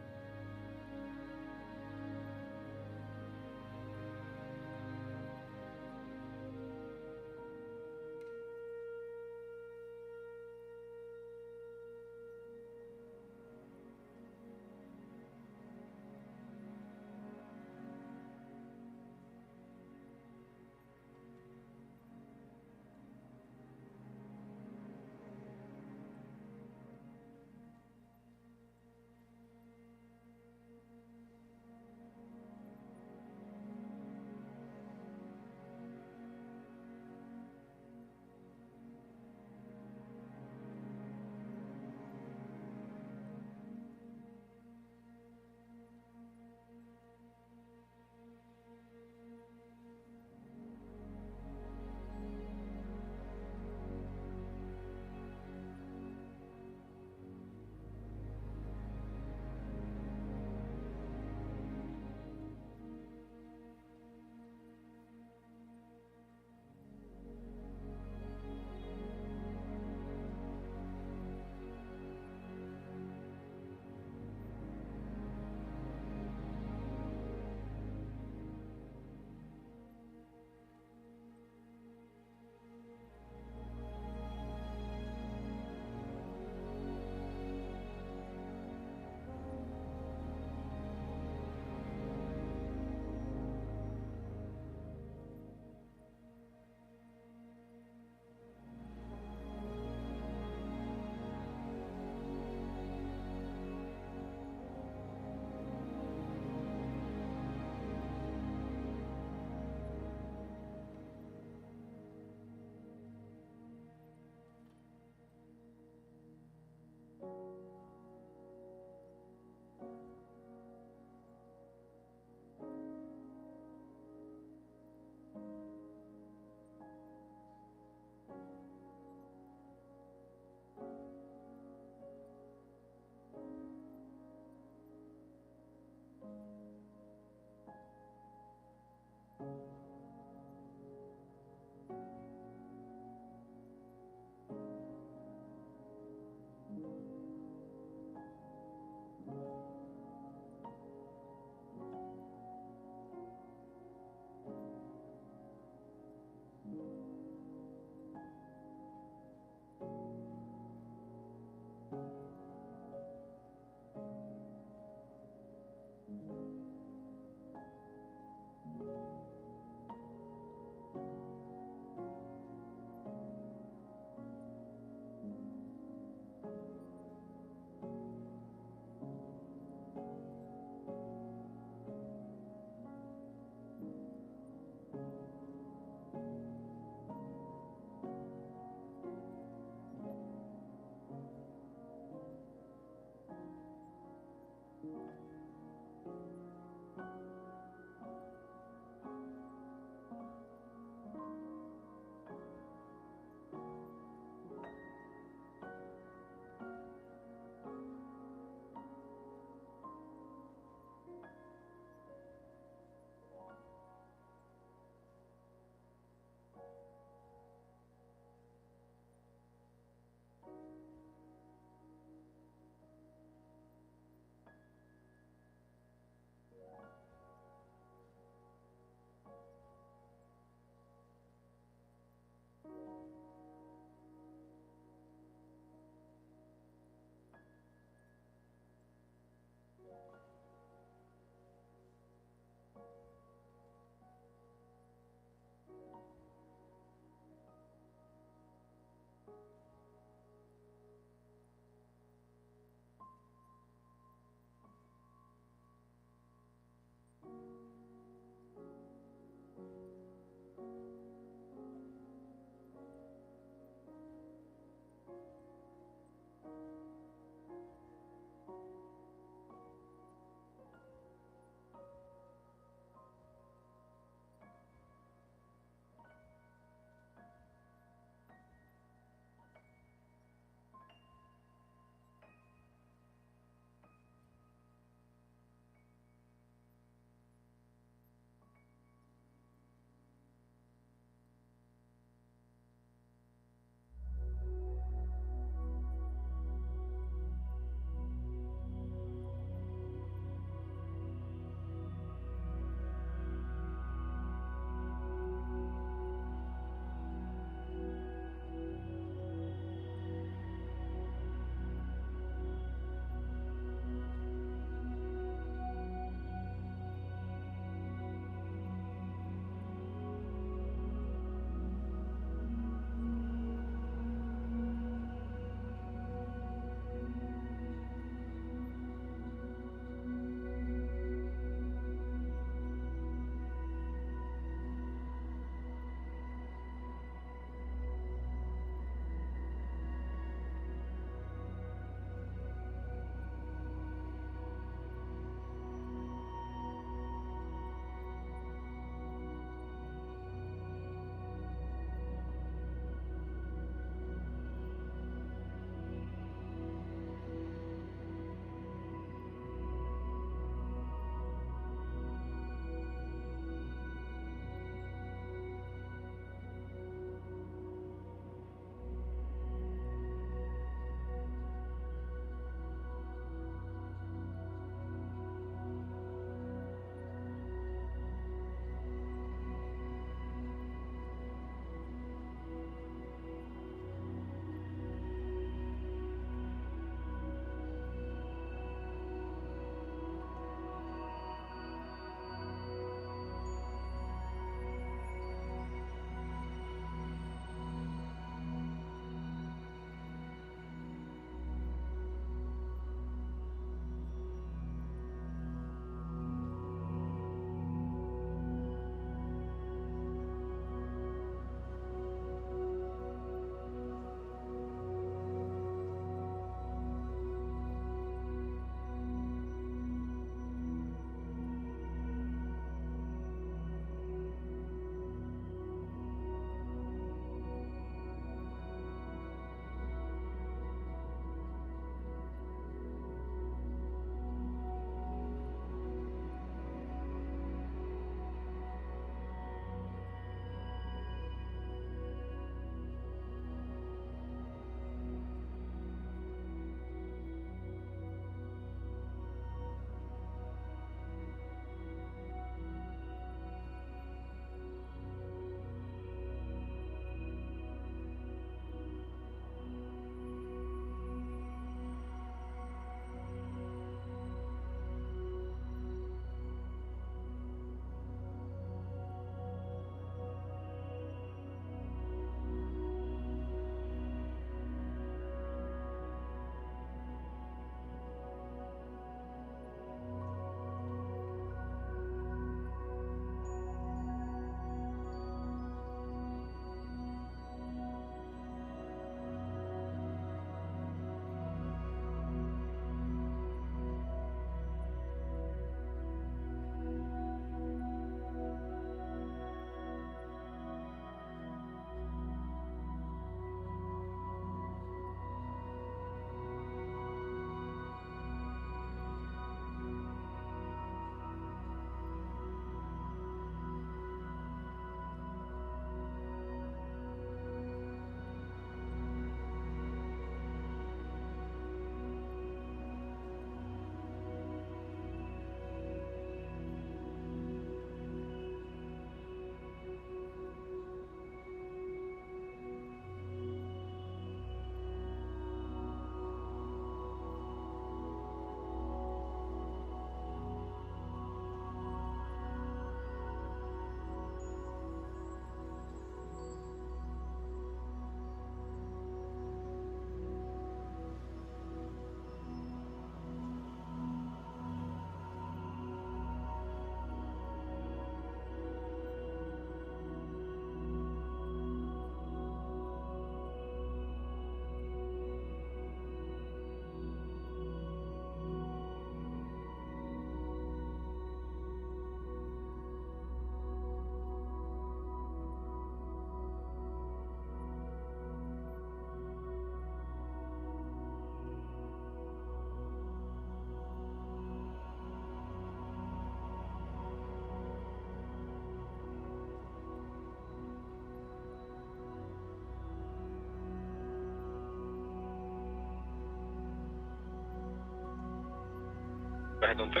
Ahead on 2.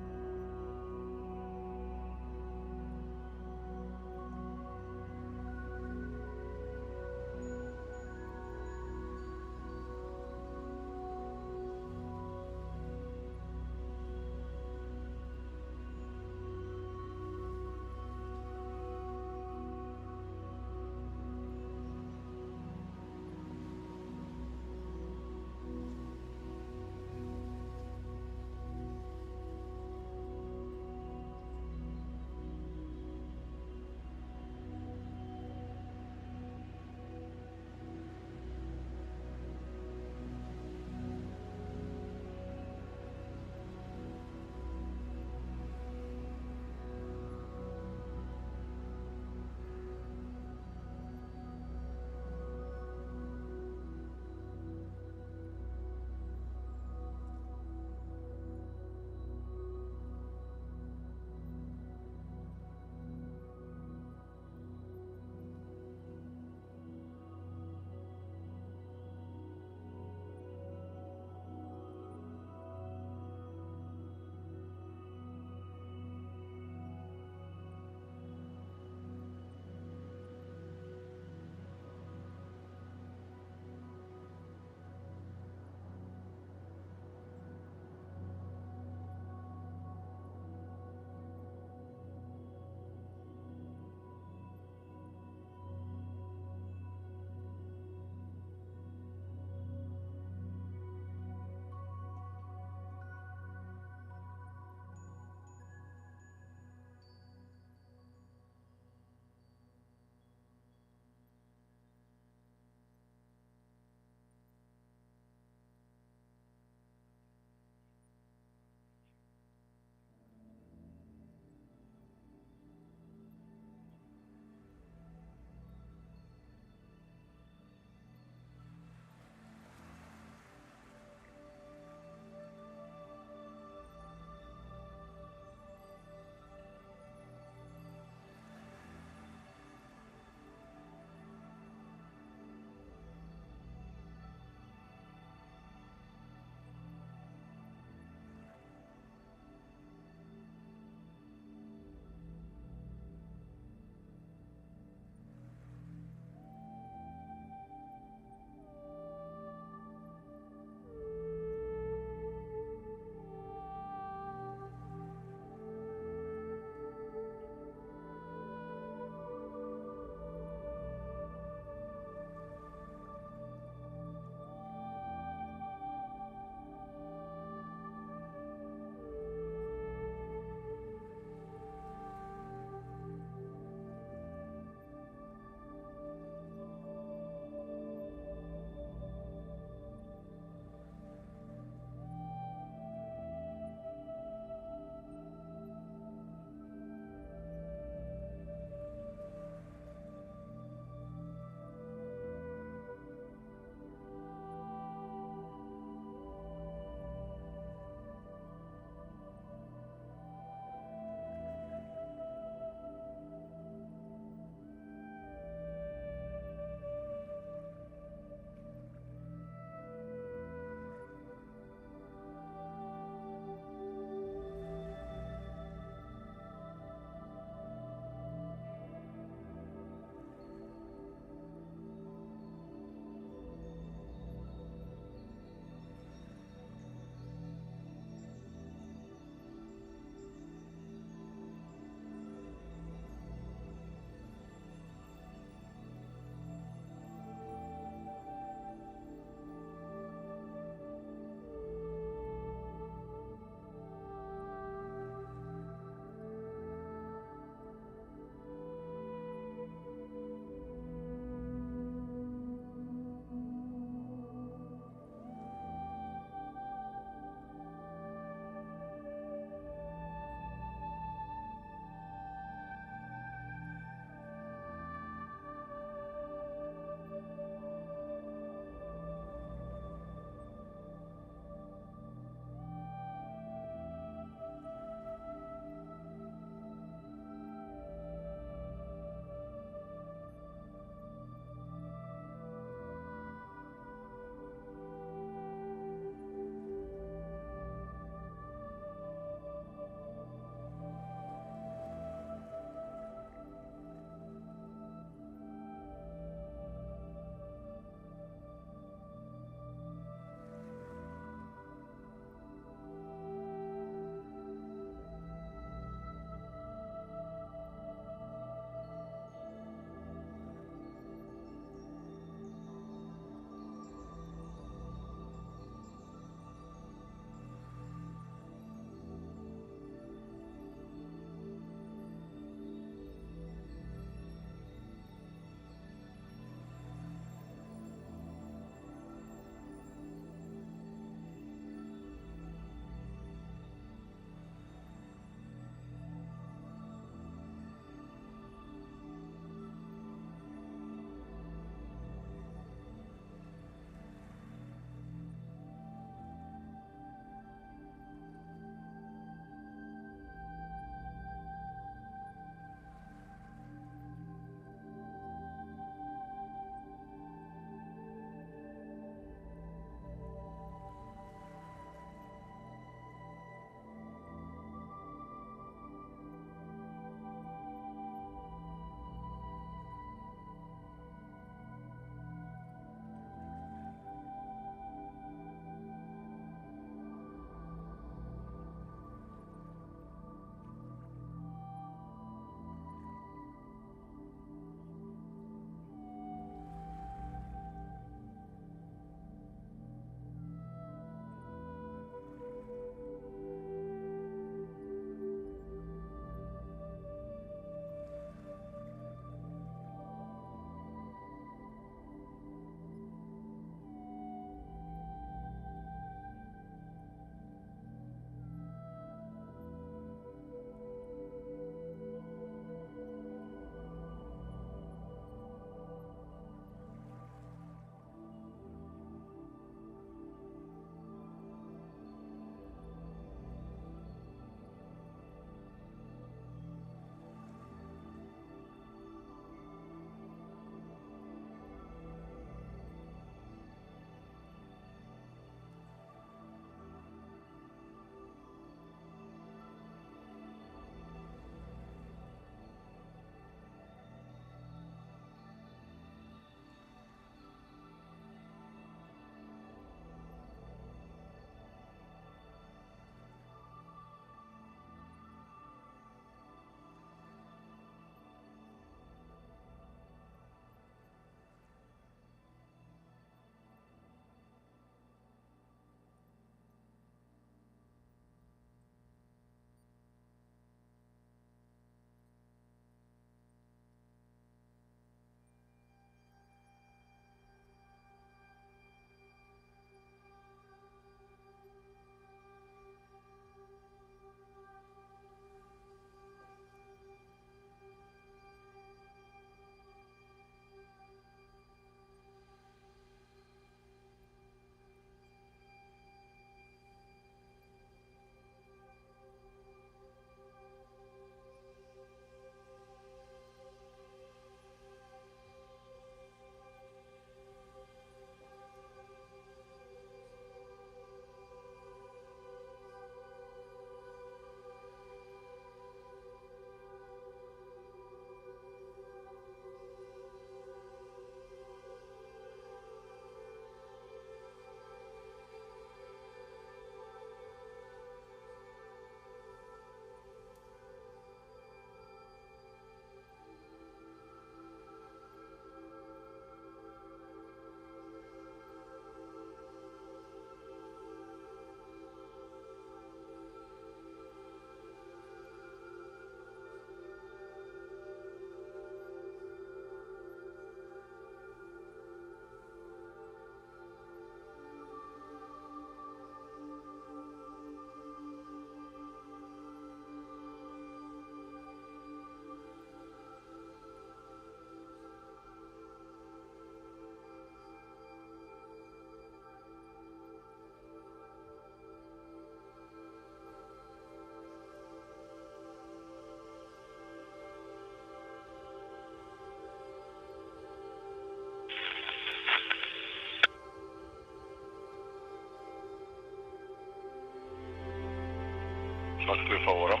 Москвы фавором.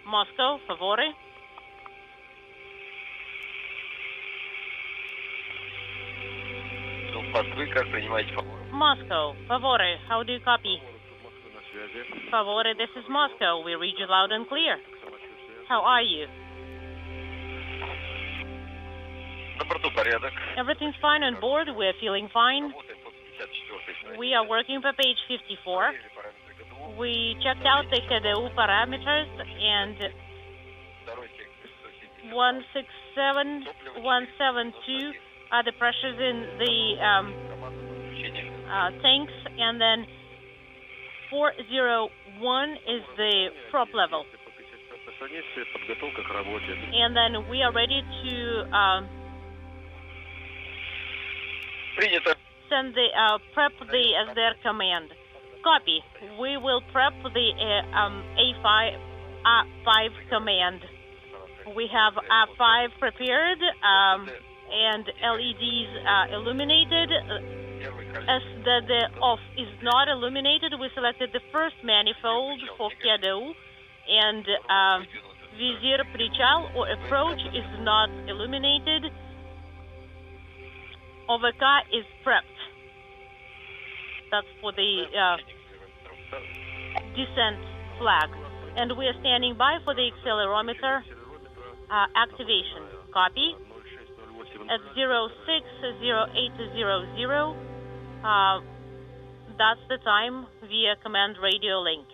Moscow, favore. Москвы, как принимаете фавор? Moscow, favore. How do you copy? Москва на связи. Favore, this is Moscow. We read you loud and clear. How are you? На борту порядок. Everything's fine on board. We're feeling fine. Работаем по 54-й странице. We are working per page 54. Проверили параметры ГДУ. We checked out the KDU parameters, and Второй сектор 170. 167, 172 are the pressures in the Команда подключения. tanks, and then 401 is the prop level. По 55-й странице подготовка к работе. And then we are ready to Принято. send the prep the as their command. Copy. We will prep the A5 command. We have A5 prepared and LEDs illuminated. As the off is not illuminated, we selected the first manifold for KDU, and Vizir Prichal or approach is not illuminated. OVK is prepped. That's for the descent flag. And we are standing by for the accelerometer activation. Copy. At 060800, that's the time via command radio link.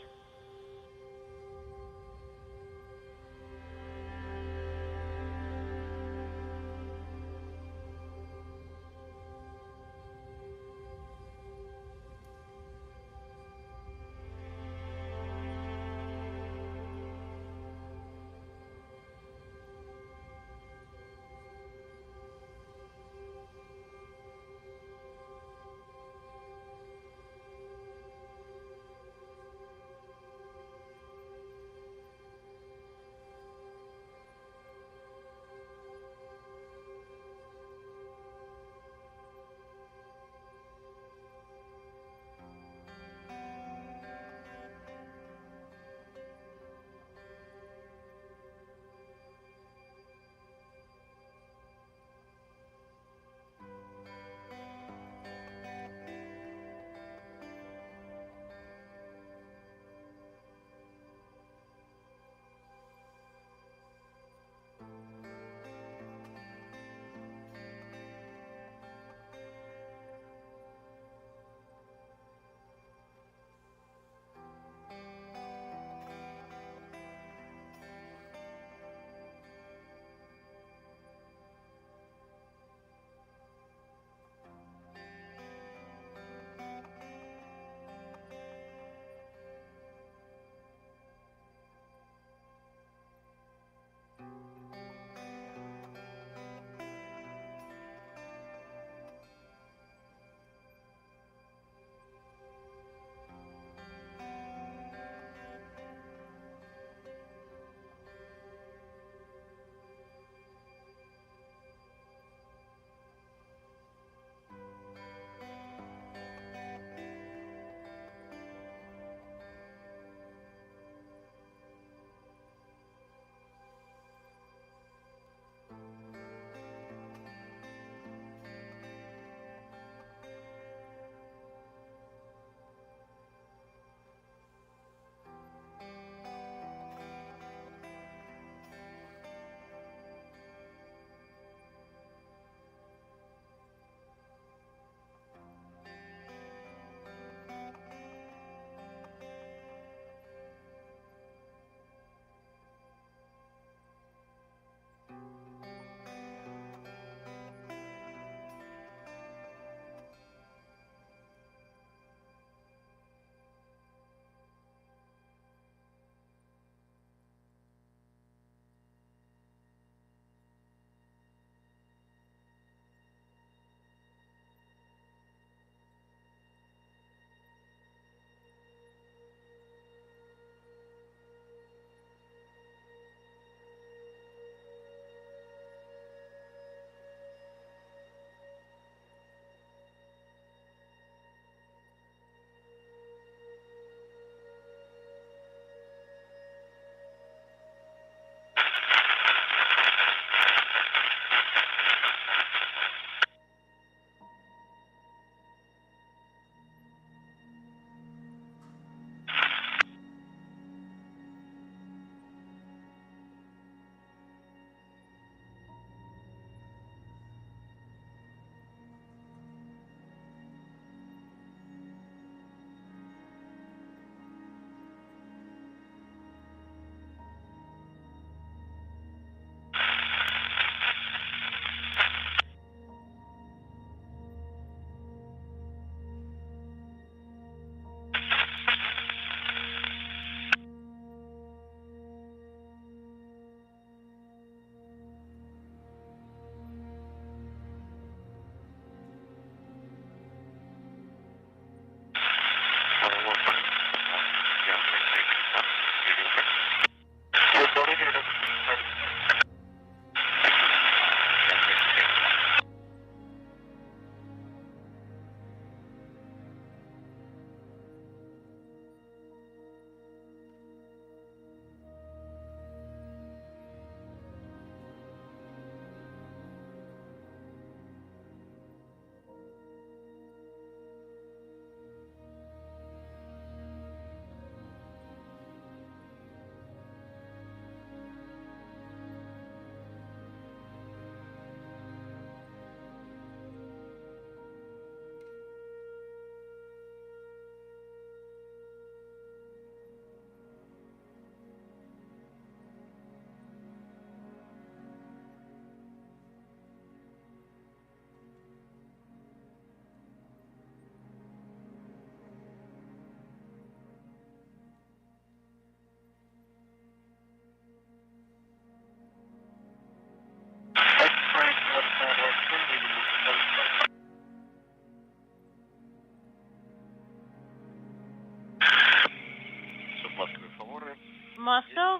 Moscow,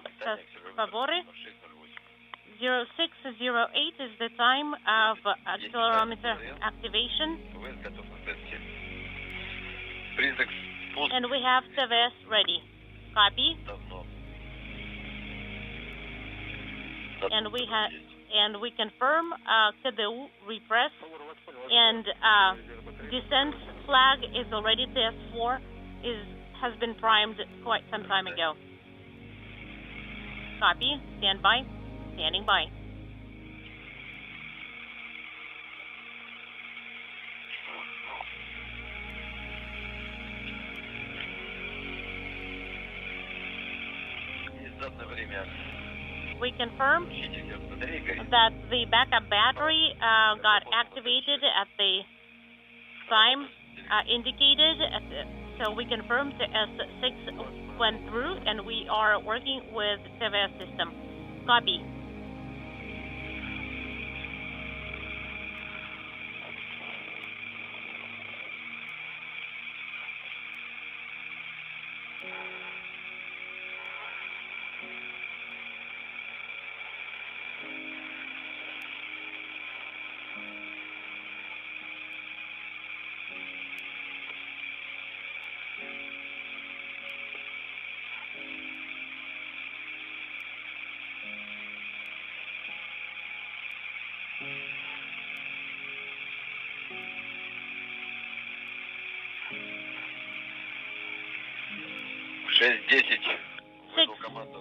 favore. 0608 is the time of accelerometer activation. And we have TVS ready. Copy. And we confirm KDU repress, and descent flag is already TS4, has been primed quite some time ago. Copy. Stand by. Standing by. We confirm that the backup battery got activated at the time indicated. So we confirmed the S6 went through, and we are working with TVS system. Copy.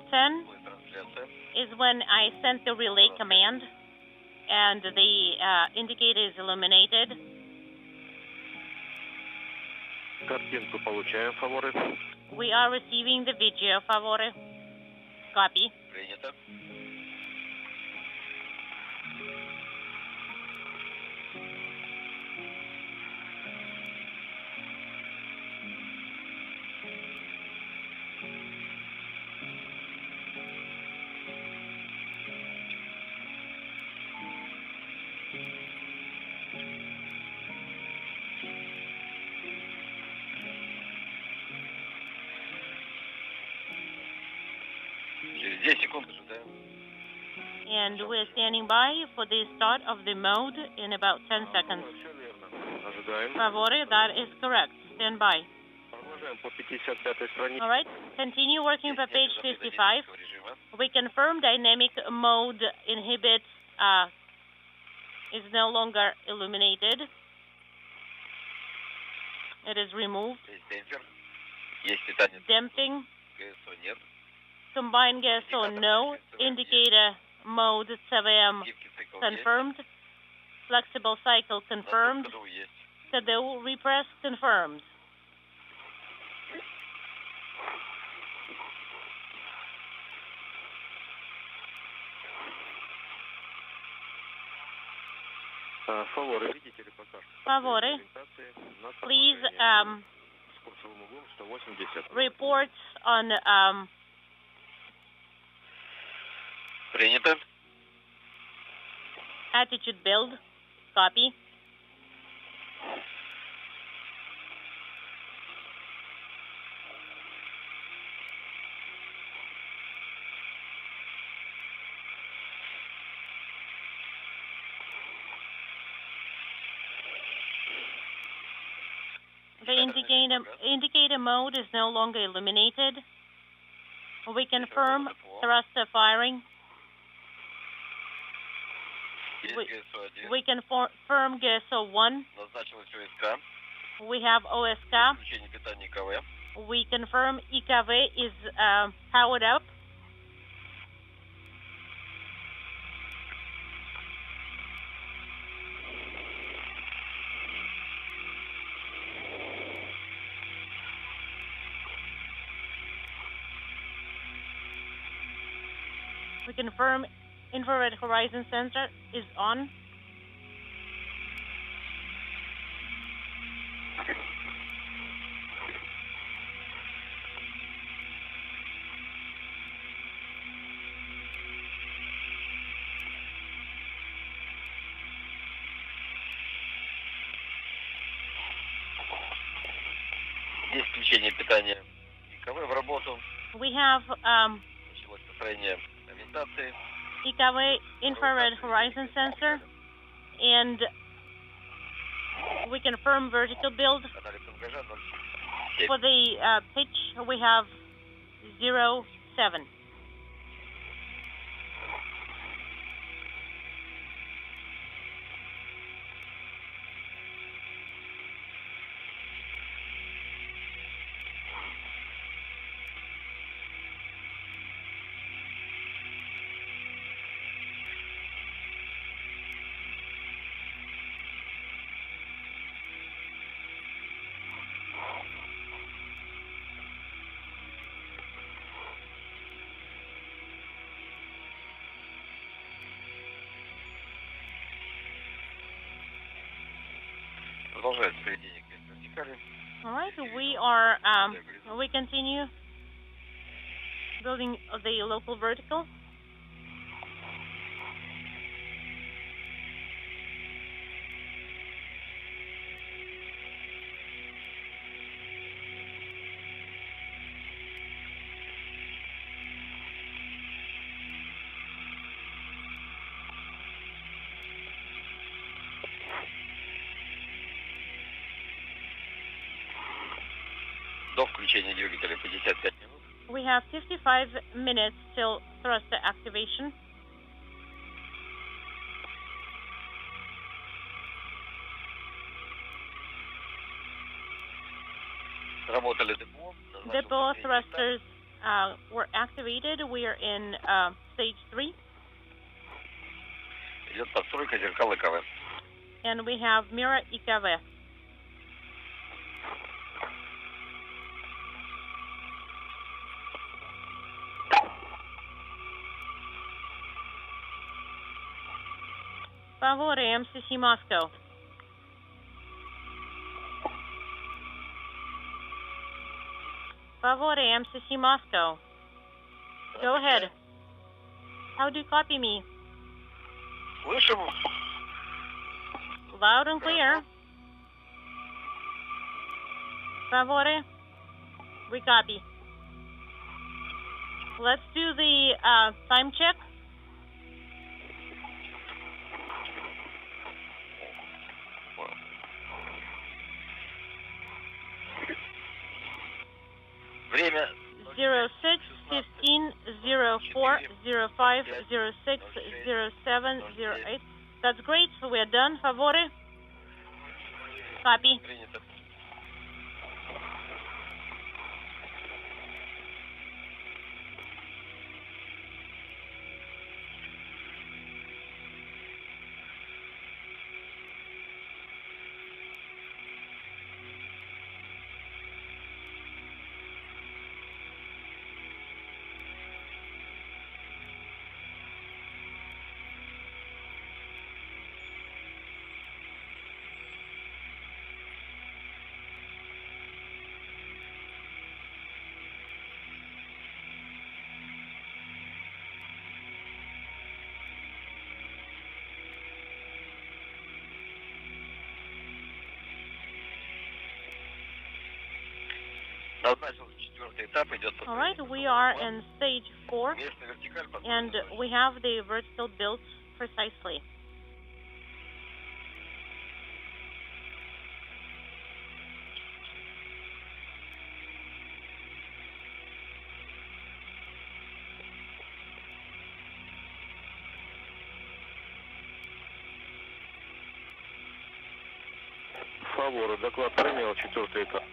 Ten is when I sent the relay command, and the indicator is illuminated. Картинку получаем, фаворы. We are receiving the video, favore. Copy. And we're standing by for the start of the mode in about 10 seconds. Favore, that is correct. Stand by. All right, continue working for page 55. We confirm dynamic mode inhibit is no longer illuminated. It is removed. Damping. Combined GSO no. Indicator mode CVM confirmed. Flexible cycle confirmed. KDU repress confirmed. Favore, please reports on attitude build. Copy. The indicator mode is no longer illuminated. We confirm thruster firing. We confirm GSO 1. We have OSK. We confirm IKV is powered up. We confirm infrared horizon sensor is on. We have Построение ориентации. IKV infrared horizon sensor, and we confirm vertical build. Анализ ангажа 0,7. For the pitch, we have 0.7. Продолжается приведение к вертикали. All right, we continue building the local vertical. До включения двигателя 55 минут. We have 55 minutes till thruster activation. Работали депо. Depot thrusters were activated. We are in stage 3. Идет подстройка зеркал ИКВ. And we have mirror IKV. Favore, MCC Moscow. Favore, MCC Moscow. Go ahead. How do you copy me? Слышим. Loud and clear. Favore, we copy. Let's do the time check. Время 06, 15, 04, 05, 06, 07, 08. That's great. So we're done. Favore. Copy. принято. Назначился четвертый этап, идет All right, we are in stage 4, местная вертикаль, and we have the vertical built precisely. Фаворы, доклад принял, четвертый этап.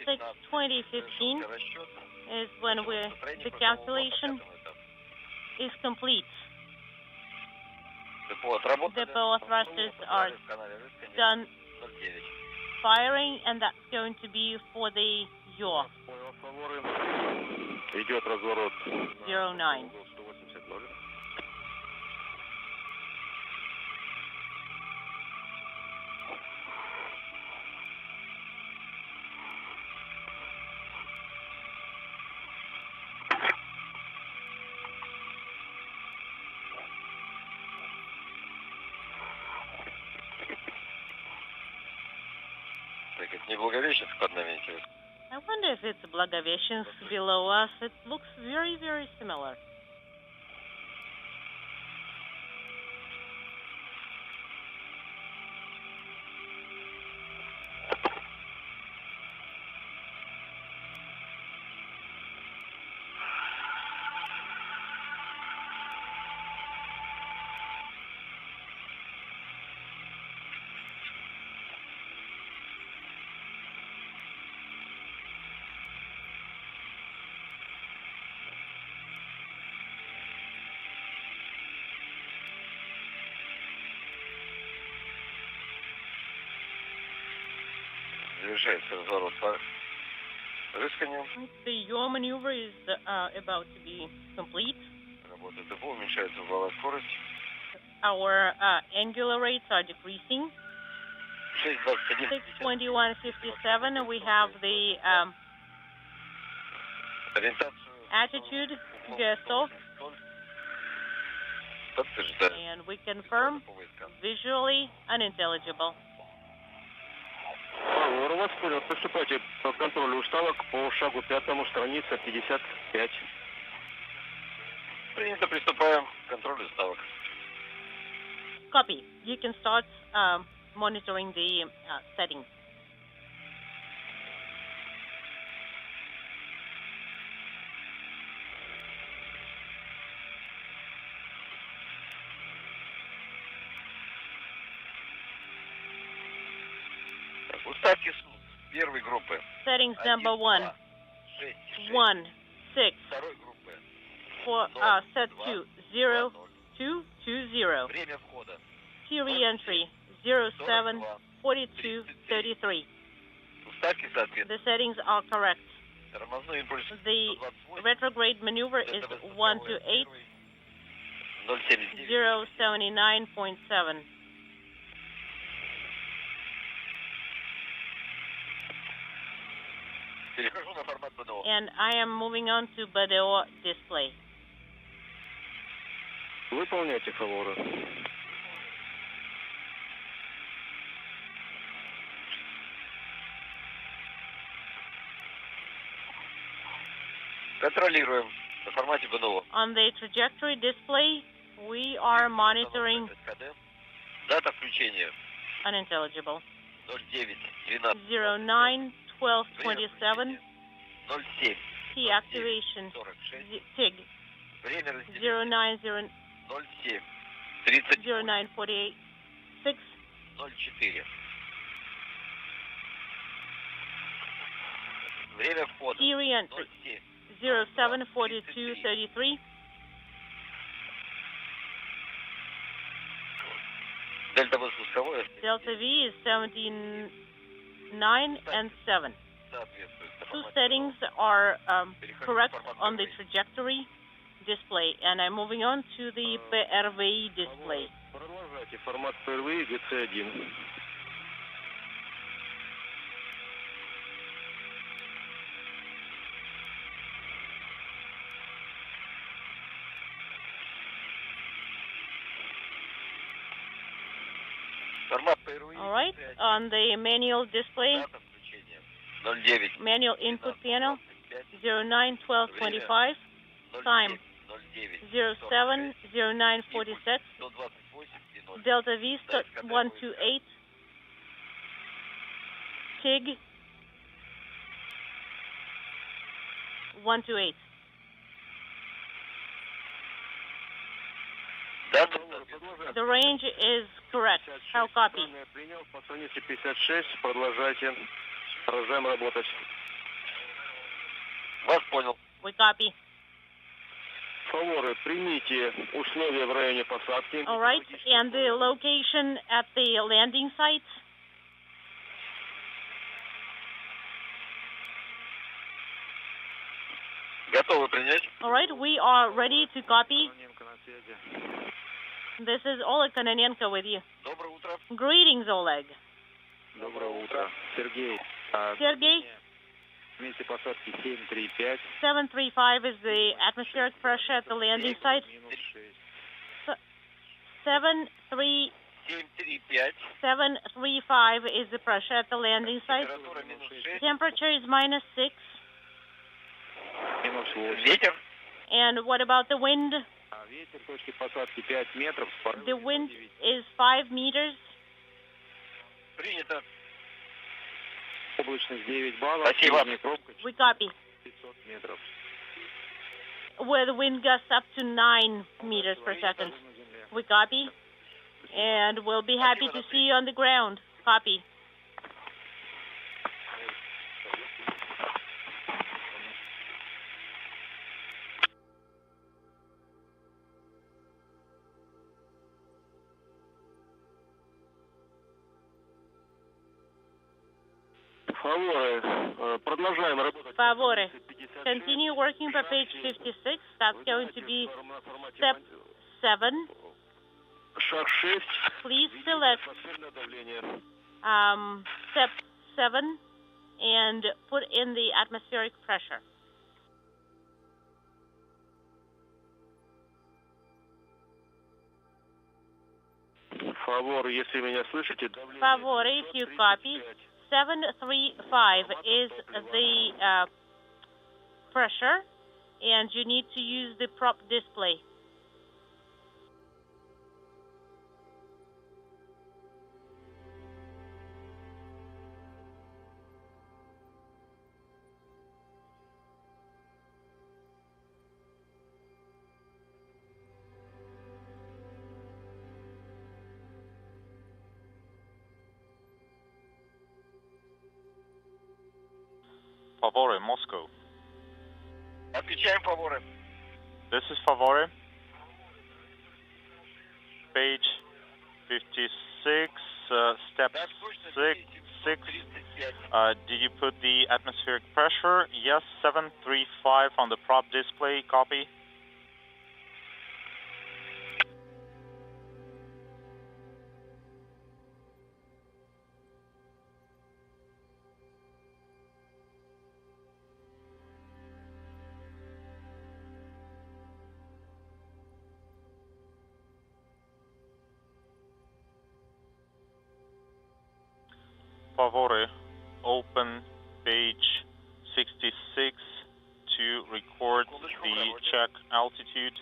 6/20/15 is when the calculation is complete. Depot thrusters are done firing, and that's going to be for the yaw. Идет разворот 09. 180. Так это не Благовещенск под нами интересно. I wonder if it's Благовещенsk below us. It looks very, very similar. Завершается разворот по рысканию. The yaw maneuver is about to be complete. Работает депо, уменьшается угловая скорость. Our angular rates are decreasing. 6/21/57, we have the attitude GSO, and we confirm visually unintelligible. Вас понял, приступайте по контролю уставок по шагу 5, страница 55. Принято, приступаем к контролю ставок. Copy. You can start monitoring the settings. Уставки первой группы. Settings number 1, 1, 6. Второй группы. For set 2, 0, 2, 2, 0. Время входа. T re-entry 07, 42, 33. Уставки соответствуют. The settings are correct. Тормозной импульс The retrograde maneuver is 128, 079.7. Перехожу на формат БДО. And I am moving on to BDO display. Выполняйте фаворы. Контролируем на формате БДО. On the trajectory display, we are monitoring Дата включения unintelligible. 09, 12, 09, 12, 27. 07, Deactivation 46. TIG Время разделения 090 07, 30, 0948 6. 04. Время входа T re-entry 07. 07 42 33. Дельта В спусковое Delta V is 79 and 7. соответствует. Two settings are correct on the trajectory display, and I'm moving on to the PRVI display. Продолжайте формат ПРВИ ГЦ-1. Формат ПРВИ. All right, on the manual display, Дата включения 09. manual input panel 09 12 25, time 07 09 46, 128 и 0. Delta V 128, TIG 128. Дата The range is correct. How copy? Принял по странице 56. Продолжайте. Продолжаем работать. Вас понял. We copy. Фаворы, примите условия в районе посадки. All right, and the location at the landing site. Готовы принять? All right, we are ready to copy. Кононенко на связи. This is Oleg Kononenko with you. Доброе утро. Greetings, Oleg. Доброе утро. Сергей. Sergey, Месте посадки 735. 735 is the atmospheric pressure at the landing site. Минус 6. 735. 735 is the pressure at the landing site. Температура минус 6. Temperature is -6. Минус 8. Ветер. And what about the wind? Ветер в точке посадки 5 метров. С порывом The wind 9. is 5 meters. Принято. Облачность 9 баллов. Спасибо. Средняя пробка We copy. 500 метров. Where the wind gusts up to 9 meters per second. На земле. We copy. And we'll be happy to see you on the ground. Copy. Фаворы, продолжаем работать. Favore. Continue working for page 56. That's going to be step 7. Шаг 6. Please select Атмосферное давление. step 7 and put in the atmospheric pressure. Фавор, если меня слышите, давление. Favore, if you copy, 735 is the pressure, and you need to use the prop display. Favore, Moscow. Отвечаем, фаворы. This is Favore. Page 56, step 6. Did you put the atmospheric pressure? Yes, 735 on the prop display. Copy. Favore, open page 66 to record the check altitude.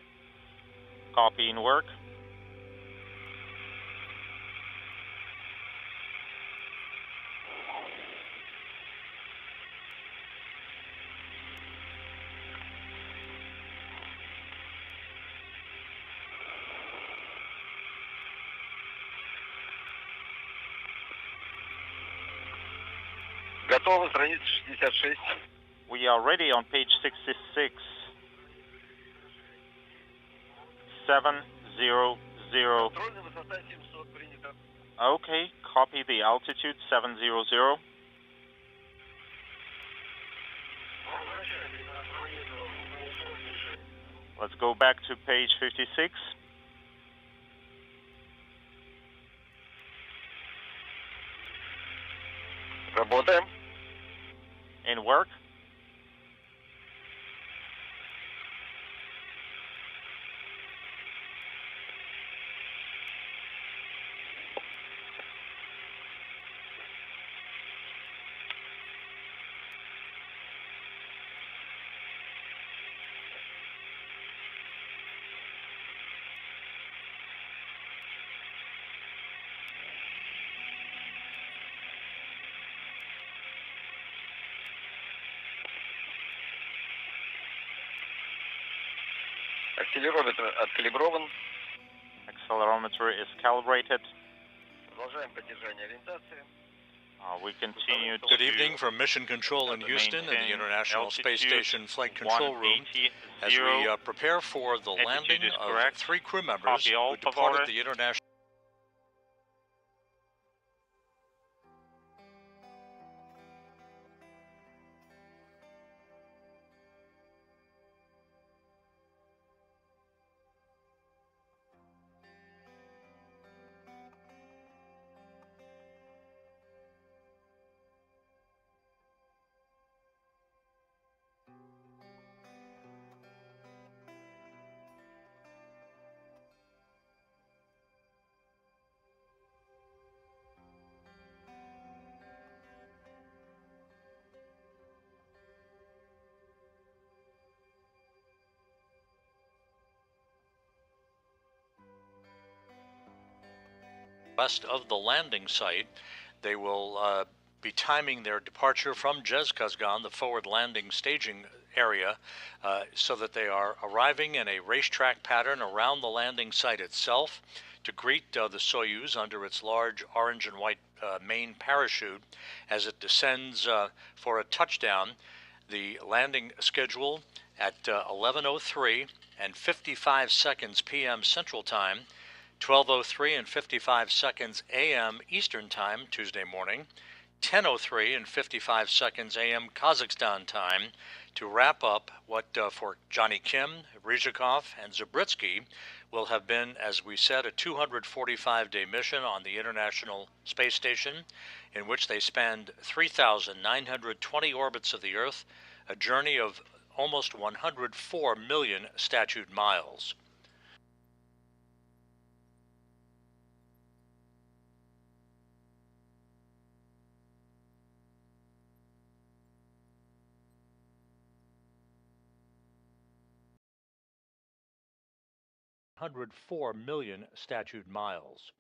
Copy in work. Готовы, страница 66. We are ready on page 66. 700. Контрольная высота 700, принято. Okay, copy the altitude 700. Let's go back to page 56. Работаем. In work. Акселерометр откалиброван. Accelerometer is calibrated. Продолжаем поддержание ориентации. We continue to Good evening from Mission Control in Houston and the International Space Station Flight Control Room as we prepare for the landing of 3 crew members who departed the International west of the landing site. They will be timing their departure from Jezkazgan, the forward landing staging area, so that they are arriving in a racetrack pattern around the landing site itself to greet the Soyuz under its large orange and white main parachute as it descends for a touchdown. The landing schedule at 11:03 and 55 seconds p.m. Central Time, 12:03 and 55 seconds a.m. Eastern Time Tuesday morning, 10:03 and 55 seconds a.m. Kazakhstan time, to wrap up what for Johnny Kim, Ryzhikov, and Zabritsky will have been, as we said, a 245-day mission on the International Space Station, in which they spanned 3,920 orbits of the Earth, a journey of almost 104 million statute miles. $104 million statute miles.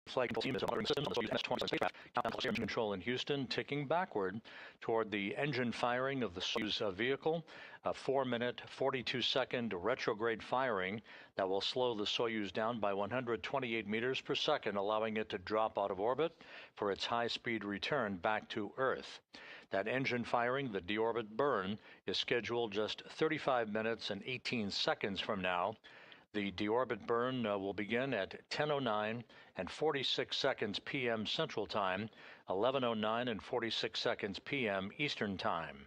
Flight control team is monitoring systems on the Soyuz MS-27 spacecraft. Countdown to control in Houston, ticking backward toward the engine firing of the Soyuz vehicle. A 4-minute, 42-second retrograde firing that will slow the Soyuz down by 128 meters per second, allowing it to drop out of orbit for its high-speed return back to Earth. That engine firing, the deorbit burn, is scheduled just 35 minutes and 18 seconds from now. The deorbit burn will begin at 10:09 and 46 seconds p.m. Central Time, 11:09 and 46 seconds p.m. Eastern Time.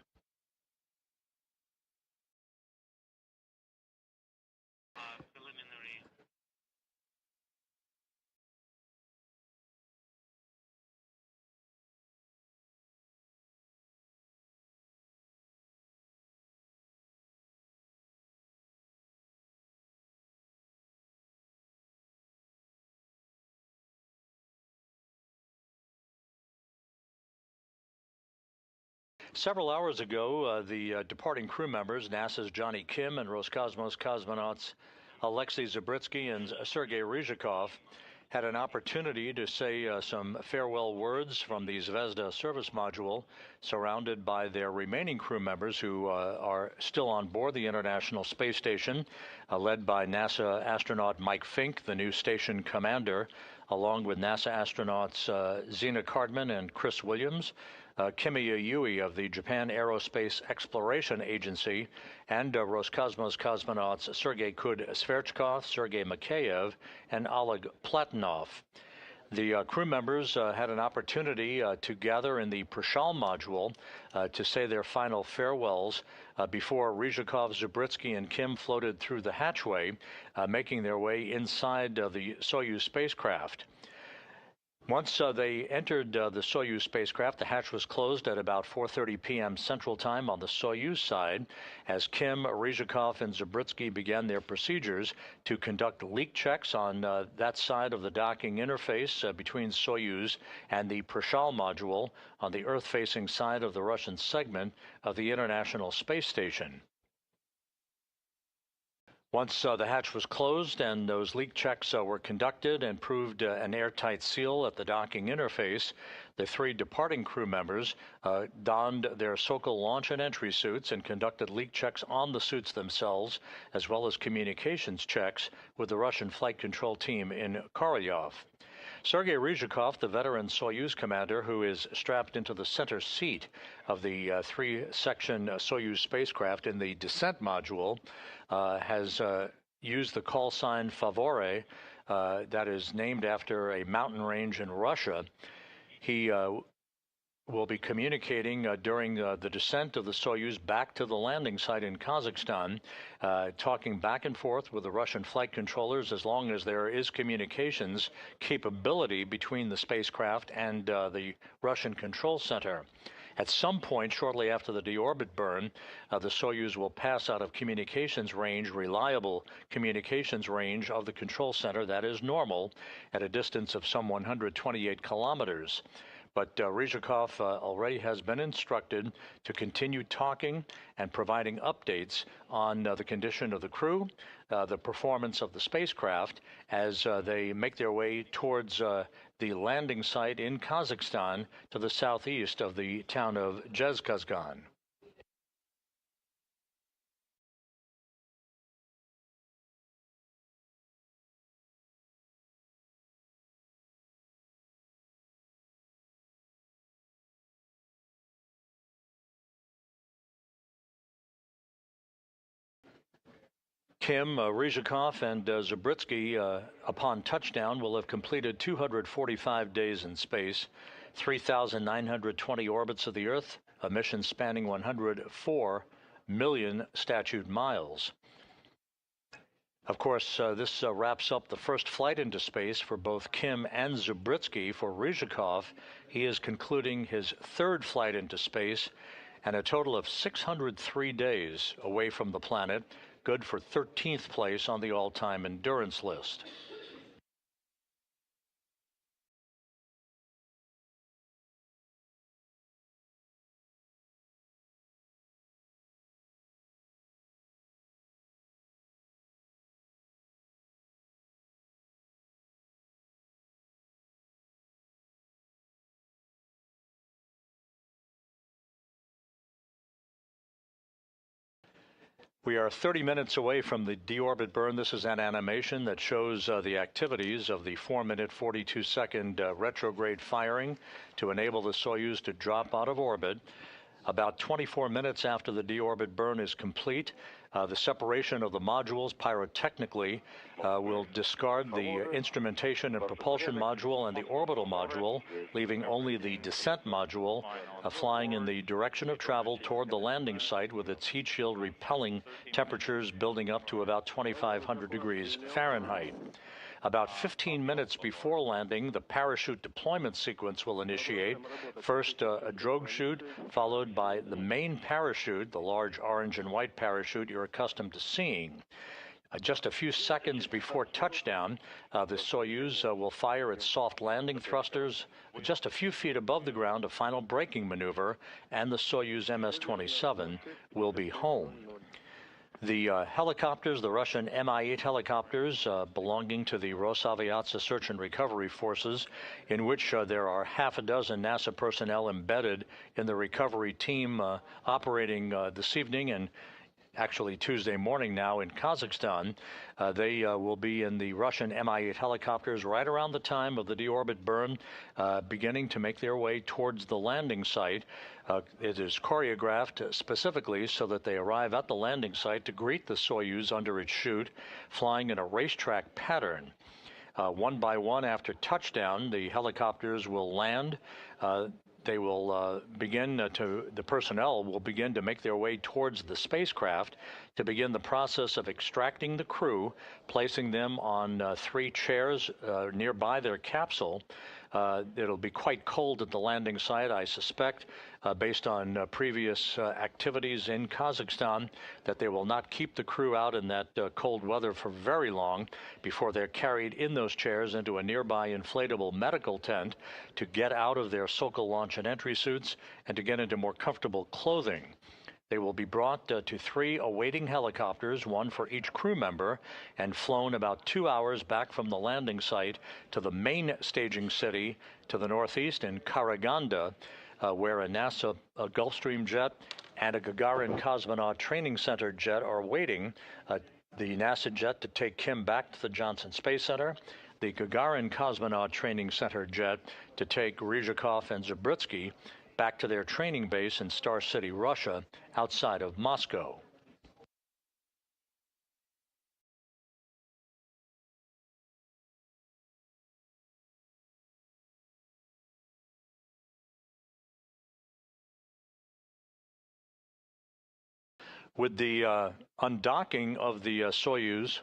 Several hours ago, the departing crew members, NASA's Johnny Kim and Roscosmos cosmonauts Alexei Zabritsky and Sergei Ryzhikov, had an opportunity to say some farewell words from the Zvezda service module, surrounded by their remaining crew members who are still on board the International Space Station, led by NASA astronaut Mike Fink, the new station commander, along with NASA astronauts Zena Cardman and Chris Williams, Kimiya Yui of the Japan Aerospace Exploration Agency, and Roscosmos cosmonauts Sergei Kud-Sverchkov, Sergei Mikheyev, and Oleg Platonov. The crew members had an opportunity to gather in the Prashal module to say their final farewells before Ryzhikov, Zabritsky, and Kim floated through the hatchway, making their way inside the Soyuz spacecraft. Once they entered the Soyuz spacecraft, the hatch was closed at about 4:30 p.m. Central Time on the Soyuz side, as Kim, Ryzhikov, and Zabritsky began their procedures to conduct leak checks on that side of the docking interface between Soyuz and the Prashal module on the Earth-facing side of the Russian segment of the International Space Station. Once the hatch was closed and those leak checks were conducted and proved an airtight seal at the docking interface, the three departing crew members donned their Sokol launch and entry suits and conducted leak checks on the suits themselves, as well as communications checks with the Russian flight control team in Korolyov. Sergei Ryzhikov, the veteran Soyuz commander who is strapped into the center seat of the three-section Soyuz spacecraft in the descent module, has used the call sign Favore, that is named after a mountain range in Russia. He will be communicating during the descent of the Soyuz back to the landing site in Kazakhstan, talking back and forth with the Russian flight controllers as long as there is communications capability between the spacecraft and the Russian control center. At some point shortly after the deorbit burn, the Soyuz will pass out of communications range, reliable communications range of the control center that is normal, at a distance of some 128 kilometers. But Ryzhikov already has been instructed to continue talking and providing updates on the condition of the crew, the performance of the spacecraft as they make their way towards the landing site in Kazakhstan to the southeast of the town of Zhezkazgan. Kim, Ryzhikov, and Zabritsky, upon touchdown, will have completed 245 days in space, 3,920 orbits of the Earth, a mission spanning 104 million statute miles. Of course, this wraps up the first flight into space for both Kim and Zabritsky. For Ryzhikov, he is concluding his third flight into space and a total of 603 days away from the planet, good for 13th place on the all-time endurance list. We are 30 minutes away from the deorbit burn. This is an animation that shows the activities of the 4-minute, 42-second retrograde firing to enable the Soyuz to drop out of orbit. About 24 minutes after the deorbit burn is complete, the separation of the modules pyrotechnically will discard the instrumentation and propulsion module and the orbital module, leaving only the descent module flying in the direction of travel toward the landing site with its heat shield repelling temperatures building up to about 2,500 degrees Fahrenheit. About 15 minutes before landing, the parachute deployment sequence will initiate. First, a drogue chute, followed by the main parachute, the large orange and white parachute you're accustomed to seeing. Just a few seconds before touchdown, the Soyuz will fire its soft landing thrusters just a few feet above the ground, a final braking maneuver, and the Soyuz MS-27 will be home. The helicopters, the Russian Mi-8 helicopters belonging to the Rosaviatsa Search and Recovery Forces, in which there are half a dozen NASA personnel embedded in the recovery team operating this evening and actually Tuesday morning now in Kazakhstan. They will be in the Russian Mi-8 helicopters right around the time of the deorbit burn, beginning to make their way towards the landing site. It is choreographed specifically so that they arrive at the landing site to greet the Soyuz under its chute, flying in a racetrack pattern. One by one after touchdown, the helicopters will land. They will the personnel will begin to make their way towards the spacecraft to begin the process of extracting the crew, placing them on 3 chairs nearby their capsule. It'll be quite cold at the landing site, I suspect, based on previous activities in Kazakhstan, that they will not keep the crew out in that cold weather for very long before they're carried in those chairs into a nearby inflatable medical tent to get out of their Sokol launch and entry suits and to get into more comfortable clothing. They will be brought to 3 awaiting helicopters, 1 for each crew member, and flown about 2 hours back from the landing site to the main staging city to the northeast in Karaganda, where a NASA Gulfstream jet and a Gagarin Cosmonaut Training Center jet are waiting. The NASA jet to take Kim back to the Johnson Space Center, the Gagarin Cosmonaut Training Center jet to take Ryzhikov and Zabritsky back to their training base in Star City, Russia, outside of Moscow. With the undocking of the Soyuz,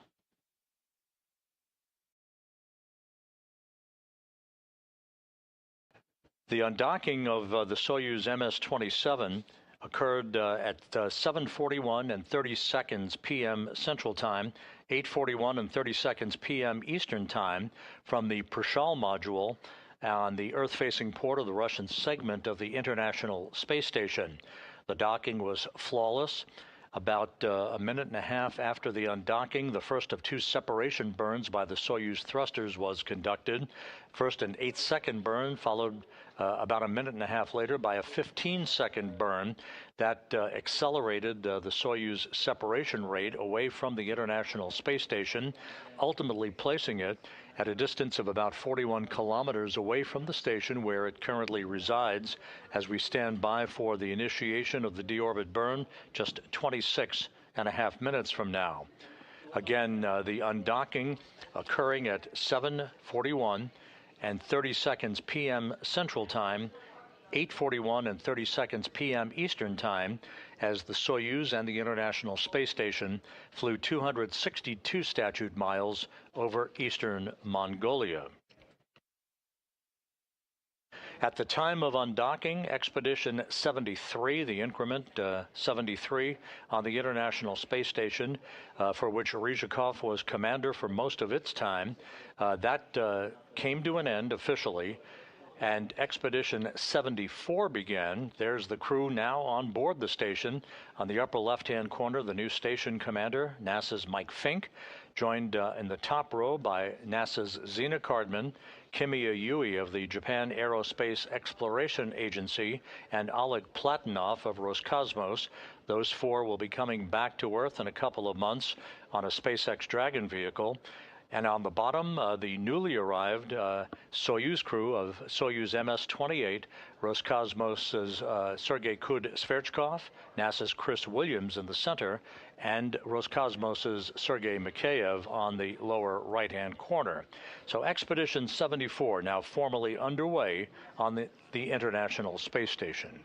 the undocking of the Soyuz MS-27 occurred at 7:41 and 30 seconds p.m. Central Time, 8:41 and 30 seconds p.m. Eastern Time from the Prishal module on the Earth-facing port of the Russian segment of the International Space Station. The docking was flawless. About a minute and a half after the undocking, the first of 2 separation burns by the Soyuz thrusters was conducted. First an 8-second burn, followed about a minute and a half later by a 15-second burn that accelerated the Soyuz separation rate away from the International Space Station, ultimately placing it at a distance of about 41 kilometers away from the station where it currently resides as we stand by for the initiation of the deorbit burn just 26.5 minutes from now. Again, the undocking occurring at 7:41 and 30 seconds p.m. Central Time, 8:41 and 30 seconds p.m. Eastern Time, as the Soyuz and the International Space Station flew 262 statute miles over eastern Mongolia. At the time of undocking, Expedition 73, the increment 73 on the International Space Station, for which Ryzhikov was commander for most of its time, that came to an end officially. And Expedition 74 began. There's the crew now on board the station. On the upper left-hand corner, the new station commander, NASA's Mike Fink, joined in the top row by NASA's Zena Cardman, Kimiya Yui of the Japan Aerospace Exploration Agency, and Oleg Platonov of Roscosmos. Those 4 will be coming back to Earth in a couple of months on a SpaceX Dragon vehicle. And on the bottom, the newly arrived Soyuz crew of Soyuz MS-28, Roscosmos's Sergei Kud-Sverchkov, NASA's Chris Williams in the center, and Roscosmos's Sergei Mikheyev on the lower right-hand corner. So Expedition 74 now formally underway on the International Space Station.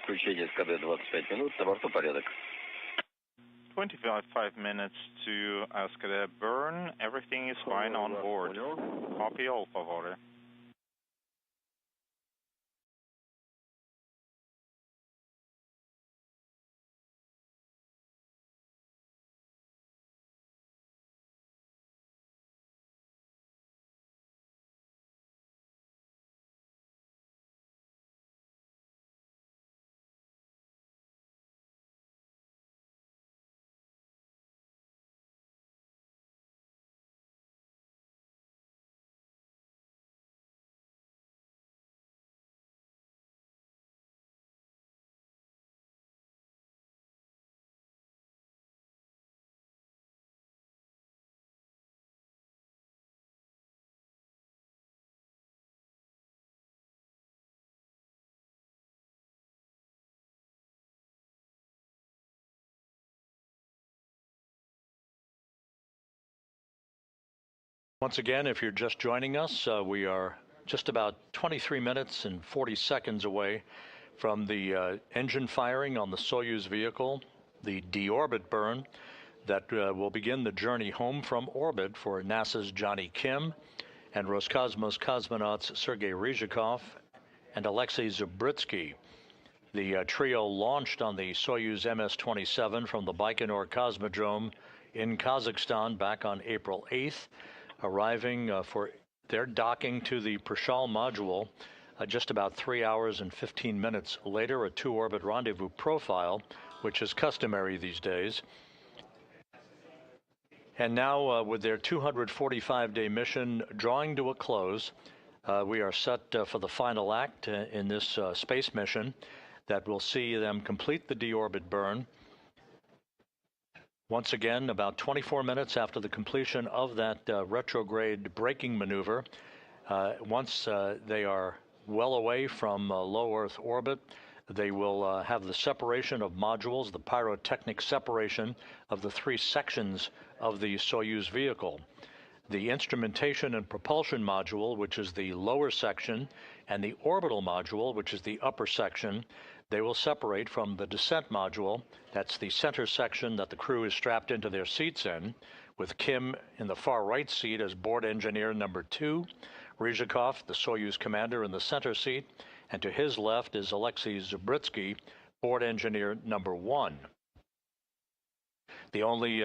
Включение СКД 25 минут, на борту порядок. 25 minutes to SKD burn. Everything is fine on board. Copy all, por favor. Once again, if you're just joining us, we are just about 23 minutes and 40 seconds away from the engine firing on the Soyuz vehicle, the deorbit burn that will begin the journey home from orbit for NASA's Johnny Kim and Roscosmos cosmonauts Sergei Ryzhikov and Alexei Zubritsky. The trio launched on the Soyuz MS-27 from the Baikonur Cosmodrome in Kazakhstan back on April 8th, arriving for their docking to the Prishal module just about 3 hours and 15 minutes later, a two-orbit rendezvous profile, which is customary these days. And now, with their 245-day mission drawing to a close, we are set for the final act in this space mission that will see them complete the deorbit burn. Once again, about 24 minutes after the completion of that retrograde braking maneuver, once they are well away from low Earth orbit, they will have the separation of modules, the pyrotechnic separation of the three sections of the Soyuz vehicle. The instrumentation and propulsion module, which is the lower section, and the orbital module, which is the upper section, they will separate from the descent module. That's the center section that the crew is strapped into their seats in, with Kim in the far right seat as board engineer number 2, Ryzhikov, the Soyuz commander, in the center seat, and to his left is Alexei Zubritsky, board engineer number 1. The only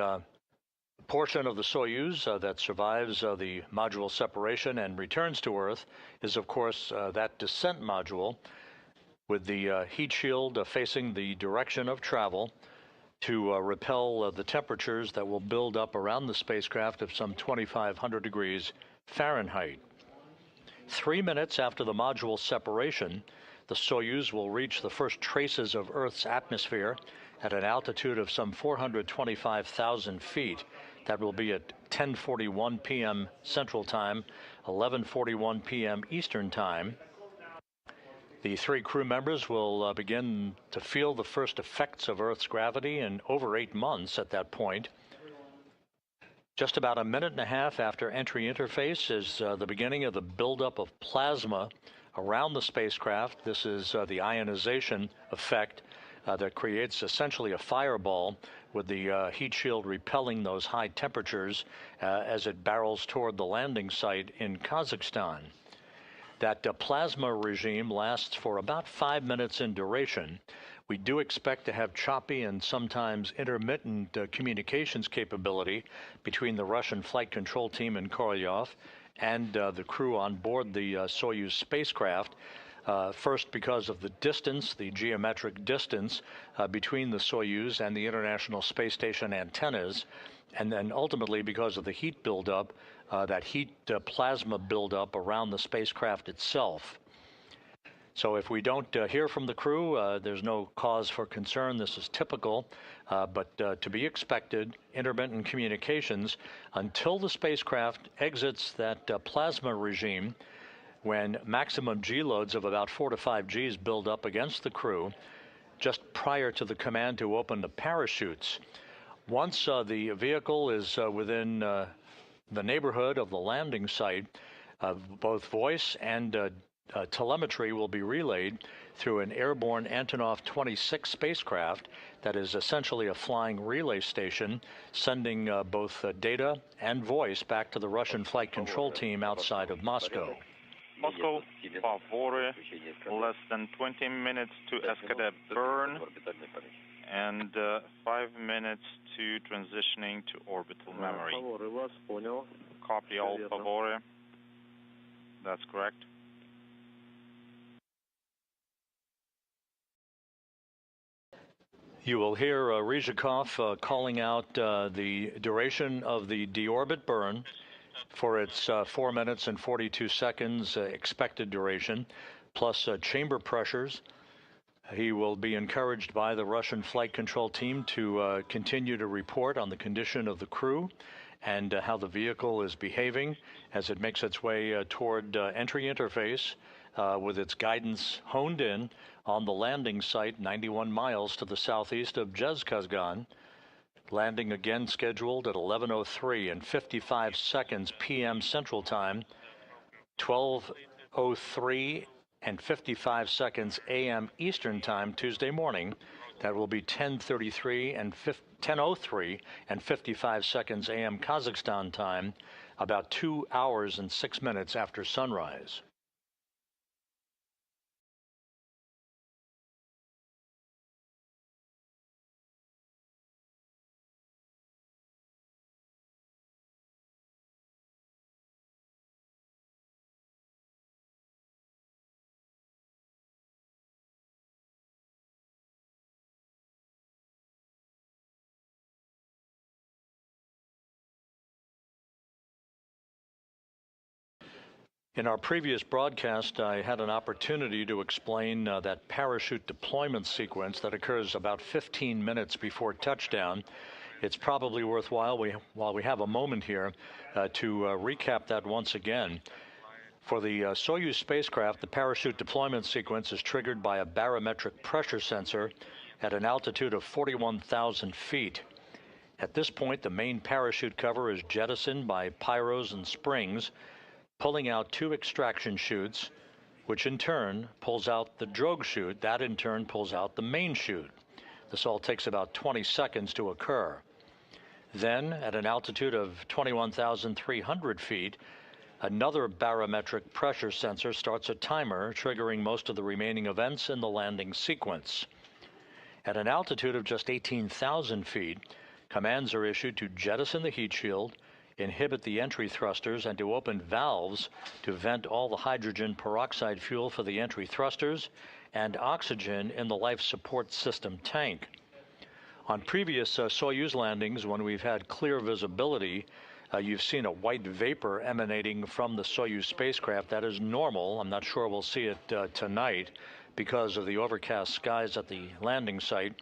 portion of the Soyuz that survives the module separation and returns to Earth is, of course, that descent module, with the heat shield facing the direction of travel to repel the temperatures that will build up around the spacecraft of some 2,500 degrees Fahrenheit. 3 minutes after the module separation, the Soyuz will reach the first traces of Earth's atmosphere at an altitude of some 425,000 feet. That will be at 10:41 p.m. Central Time, 11:41 p.m. Eastern Time. The three crew members will begin to feel the first effects of Earth's gravity in over 8 months at that point. Just about a minute and a half after entry interface is the beginning of the buildup of plasma around the spacecraft. This is the ionization effect that creates essentially a fireball, with the heat shield repelling those high temperatures as it barrels toward the landing site in Kazakhstan. That plasma regime lasts for about 5 minutes in duration. We do expect to have choppy and sometimes intermittent communications capability between the Russian flight control team in Korolyov and the crew on board the Soyuz spacecraft. First, because of the distance, the geometric distance between the Soyuz and the International Space Station antennas, and then ultimately because of the heat buildup, that heat plasma buildup around the spacecraft itself. So if we don't hear from the crew, there's no cause for concern. This is typical, but to be expected, intermittent communications until the spacecraft exits that plasma regime, when maximum G loads of about 4 to 5 Gs build up against the crew just prior to the command to open the parachutes. Once the vehicle is within the neighborhood of the landing site, both voice and telemetry will be relayed through an airborne Antonov 26 spacecraft that is essentially a flying relay station, sending both data and voice back to the Russian flight control team outside of Moscow. Moscow, Favore, less than 20 minutes to escadette burn, and 5 minutes to transitioning to orbital memory. Copy all, Favore. That's correct. You will hear Ryzhikov calling out the duration of the deorbit burn for its 4 minutes and 42 seconds expected duration, plus chamber pressures. He will be encouraged by the Russian flight control team to continue to report on the condition of the crew and how the vehicle is behaving as it makes its way toward entry interface with its guidance honed in on the landing site 91 miles to the southeast of Zhezkazgan. Landing again scheduled at 11:03 and 55 seconds p.m. Central Time, 12:03 and 55 seconds a.m. Eastern Time Tuesday morning. That will be 10:03 and 10:03 and 55 seconds a.m. Kazakhstan time, about 2 hours and 6 minutes after sunrise. In our previous broadcast, I had an opportunity to explain that parachute deployment sequence that occurs about 15 minutes before touchdown. It's probably worthwhile, while we have a moment here, to recap that once again. For the Soyuz spacecraft, the parachute deployment sequence is triggered by a barometric pressure sensor at an altitude of 41,000 feet. At this point, the main parachute cover is jettisoned by pyros and springs, pulling out 2 extraction chutes, which in turn pulls out the drogue chute. That in turn pulls out the main chute. This all takes about 20 seconds to occur. Then, at an altitude of 21,300 feet, another barometric pressure sensor starts a timer, triggering most of the remaining events in the landing sequence. At an altitude of just 18,000 feet, commands are issued to jettison the heat shield, inhibit the entry thrusters, and to open valves to vent all the hydrogen peroxide fuel for the entry thrusters and oxygen in the life support system tank. On previous Soyuz landings, when we've had clear visibility, you've seen a white vapor emanating from the Soyuz spacecraft. That is normal. I'm not sure we'll see it tonight because of the overcast skies at the landing site.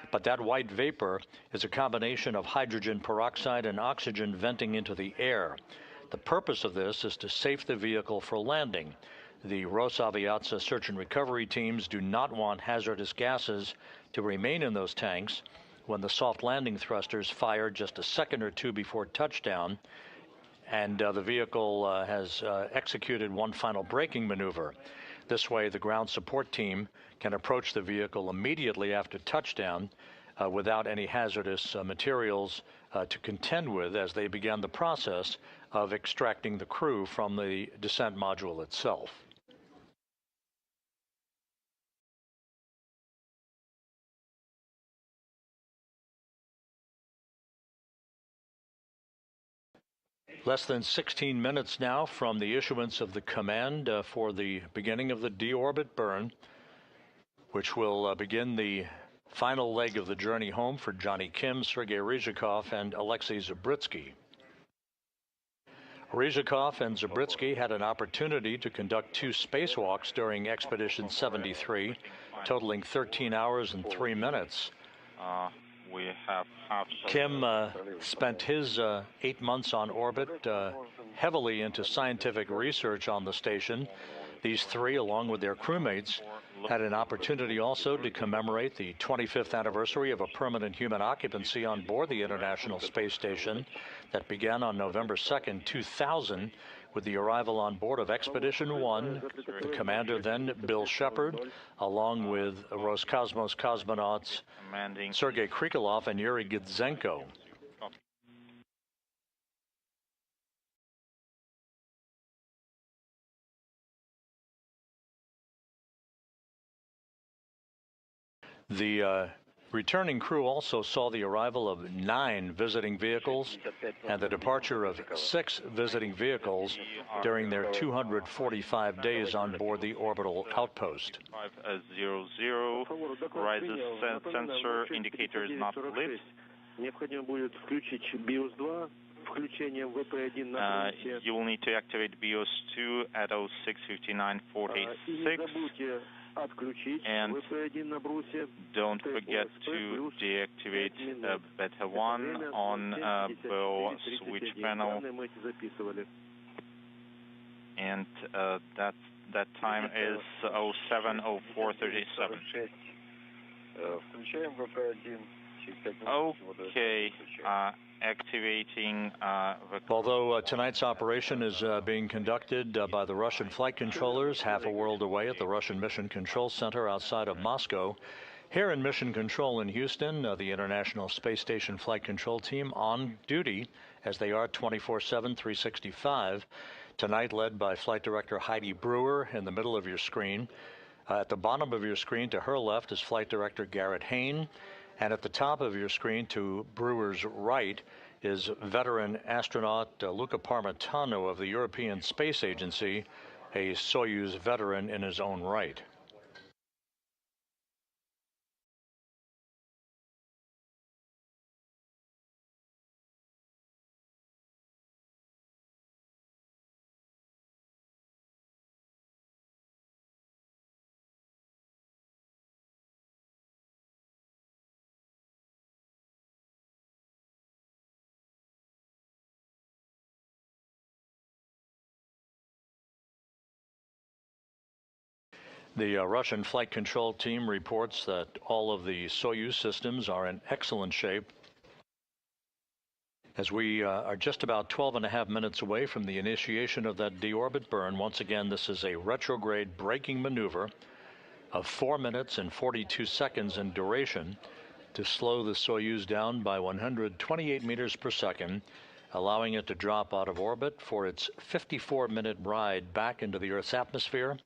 But that white vapor is a combination of hydrogen peroxide and oxygen venting into the air. The purpose of this is to safe the vehicle for landing. The Rosaviatsa search and recovery teams do not want hazardous gases to remain in those tanks when the soft landing thrusters fire just a second or two before touchdown, and the vehicle has executed one final braking maneuver. This way, the ground support team can approach the vehicle immediately after touchdown without any hazardous materials to contend with as they began the process of extracting the crew from the descent module itself. Less than 16 minutes now from the issuance of the command for the beginning of the deorbit burn, which will begin the final leg of the journey home for Johnny Kim, Sergei Ryzhikov, and Alexei Zabritsky. Ryzhikov and Zabritsky had an opportunity to conduct 2 spacewalks during Expedition 73, totaling 13 hours and 3 minutes. We have Kim spent his 8 months on orbit heavily into scientific research on the station. These 3, along with their crewmates, had an opportunity also to commemorate the 25th anniversary of a permanent human occupancy on board the International Space Station that began on November 2nd, 2000, with the arrival on board of Expedition 1, the commander then, Bill Shepard, along with Roscosmos cosmonauts Sergei Krikalev and Yuri Gidzenko. The returning crew also saw the arrival of 9 visiting vehicles and the departure of 6 visiting vehicles during their 245 days on board the orbital outpost. 500, rises sensor indicator is not lit. You will need to activate BIOS 2 at 06:59:46. And don't forget to deactivate Beta 1 on BO switch panel. And that time is 07:04:37. Включаем ВП-1. Okay, activating the... Although tonight's operation is being conducted by the Russian flight controllers half a world away at the Russian Mission Control Center outside of Moscow, here in Mission Control in Houston, the International Space Station Flight Control Team on duty, as they are 24/7, 365, tonight led by Flight Director Heidi Brewer in the middle of your screen. At the bottom of your screen to her left is Flight Director Garrett Hain, and at the top of your screen to Brewer's right is veteran astronaut Luca Parmitano of the European Space Agency, a Soyuz veteran in his own right. The Russian flight control team reports that all of the Soyuz systems are in excellent shape. As we are just about 12.5 minutes away from the initiation of that deorbit burn, once again, this is a retrograde braking maneuver of 4 minutes and 42 seconds in duration to slow the Soyuz down by 128 meters per second, allowing it to drop out of orbit for its 54-minute ride back into the Earth's atmosphere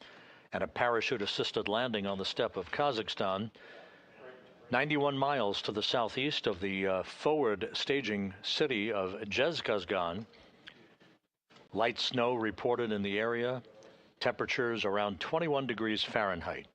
and a parachute-assisted landing on the steppe of Kazakhstan, 91 miles to the southeast of the forward staging city of Zhezkazgan. Light snow reported in the area, temperatures around 21 degrees Fahrenheit.